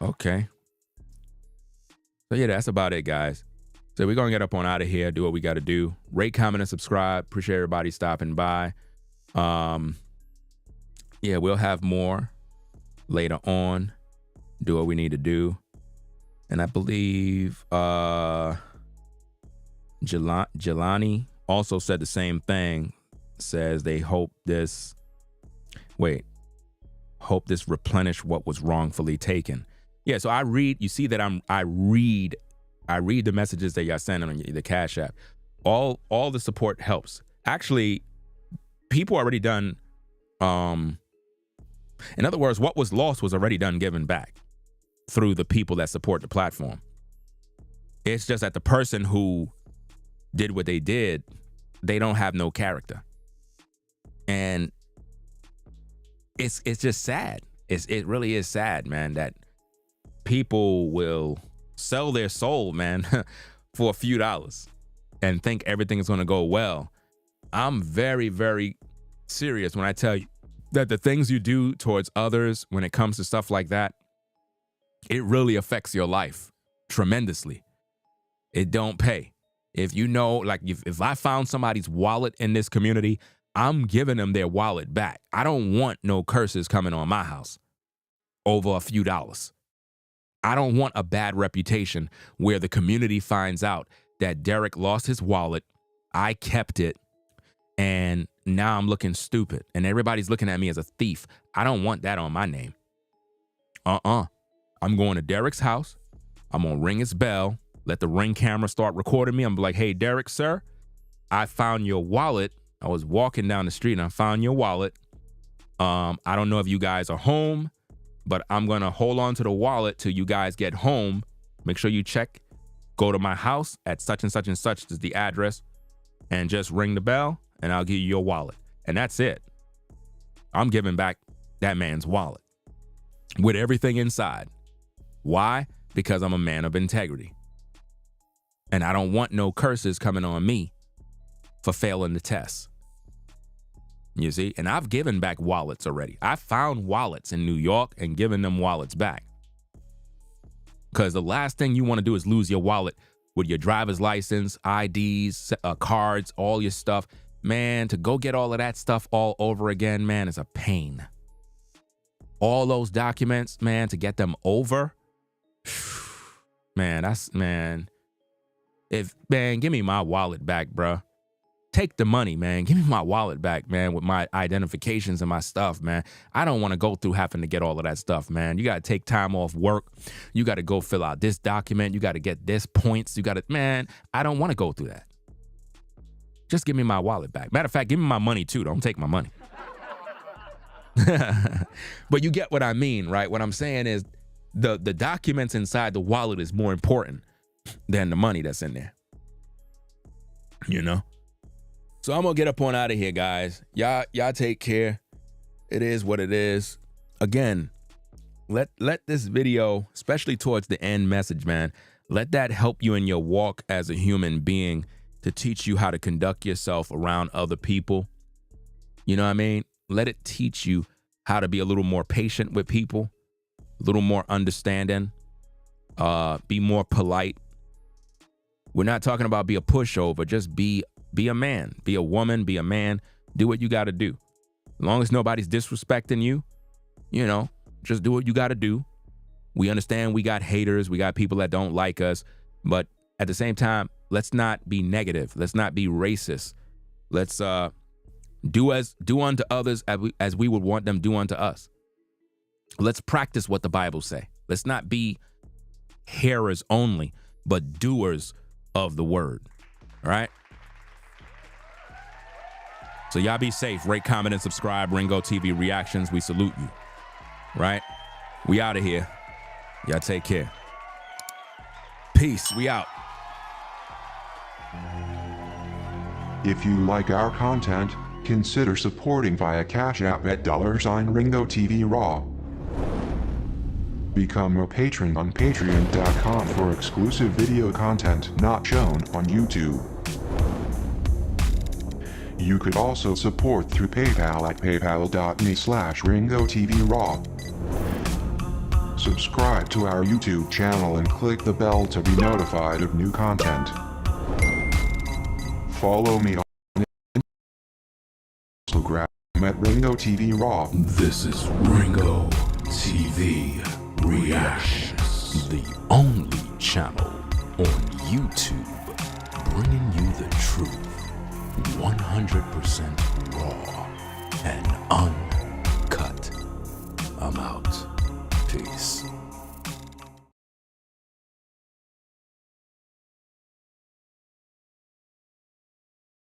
Okay. So yeah, that's about it, guys. So we're going to get up on out of here, do what we got to do. Rate, comment, and subscribe. Appreciate everybody stopping by. Yeah, we'll have more later on. Do what we need to do. And I believe Jelani also said the same thing. Says they hope this replenish what was wrongfully taken. Yeah, so I read, you see that I read the messages that y'all send on the Cash App. All the support helps. Actually, people already done, in other words, what was lost was already done given back through the people that support the platform. It's just that the person who did what they did, they don't have no character. And it's just sad. It really is sad, man, that people will sell their soul, man, for a few dollars and think everything is going to go well. I'm very, very serious when I tell you that the things you do towards others when it comes to stuff like that, it really affects your life tremendously. It don't pay. If you know, like if I found somebody's wallet in this community, I'm giving them their wallet back. I don't want no curses coming on my house over a few dollars. I don't want a bad reputation where the community finds out that Derek lost his wallet, I kept it, and now I'm looking stupid and everybody's looking at me as a thief. I don't want that on my name. I'm going to Derek's house. I'm going to ring his bell. Let the Ring camera start recording me. I'm like, hey, Derek, sir, I found your wallet. I was walking down the street and I found your wallet. I don't know if you guys are home, but I'm going to hold on to the wallet till you guys get home. Make sure you check. Go to my house at such and such is the address, and just ring the bell and I'll give you your wallet. And that's it. I'm giving back that man's wallet with everything inside. Why? Because I'm a man of integrity. And I don't want no curses coming on me for failing the test. You see? And I've given back wallets already. I found wallets in New York and given them wallets back. Because the last thing you want to do is lose your wallet with your driver's license, IDs, cards, all your stuff. Man, to go get all of that stuff all over again, man, is a pain. all those documents, man, to get them over, man, give me my wallet back, bruh. Take the money, man. Give me my wallet back, man, with my identifications and my stuff, man. I don't want to go through having to get all of that stuff, man. You got to take time off work. You got to go fill out this document. You got to get this points. Man, I don't want to go through that. Just give me my wallet back. Matter of fact, give me my money too. Don't take my money. But you get what I mean, right? What I'm saying is the documents inside the wallet is more important than the money that's in there. You know? So I'm gonna get up on out of here, guys. Y'all take care. It is what it is. Again, let this video, especially towards the end message, man, let that help you in your walk as a human being to teach you how to conduct yourself around other people. You know what I mean? Let it teach you how to be a little more patient with people, a little more understanding, be more polite. We're not talking about be a pushover, just be a man, be a woman, be a man, do what you got to do. As long as nobody's disrespecting you, you know, just do what you got to do. We understand we got haters, we got people that don't like us, but at the same time, let's not be negative. Let's not be racist. Let's do unto others as we would want them do unto us. Let's practice what the Bible say. Let's not be hearers only, but doers of the word. All right? So y'all be safe. Rate, comment, and subscribe. Ringo TV Reactions. We salute you. Right? We out of here. Y'all take care. Peace. We out. If you like our content, consider supporting via Cash App at $Ringo TV Raw. Become a patron on patreon.com for exclusive video content not shown on YouTube. You could also support through PayPal at paypal.me/Ringo TV Raw. Subscribe to our YouTube channel and click the bell to be notified of new content. Follow me on Instagram at Ringo TV Raw. This is Ringo TV Reactions, the only channel on YouTube bringing you the truth 100%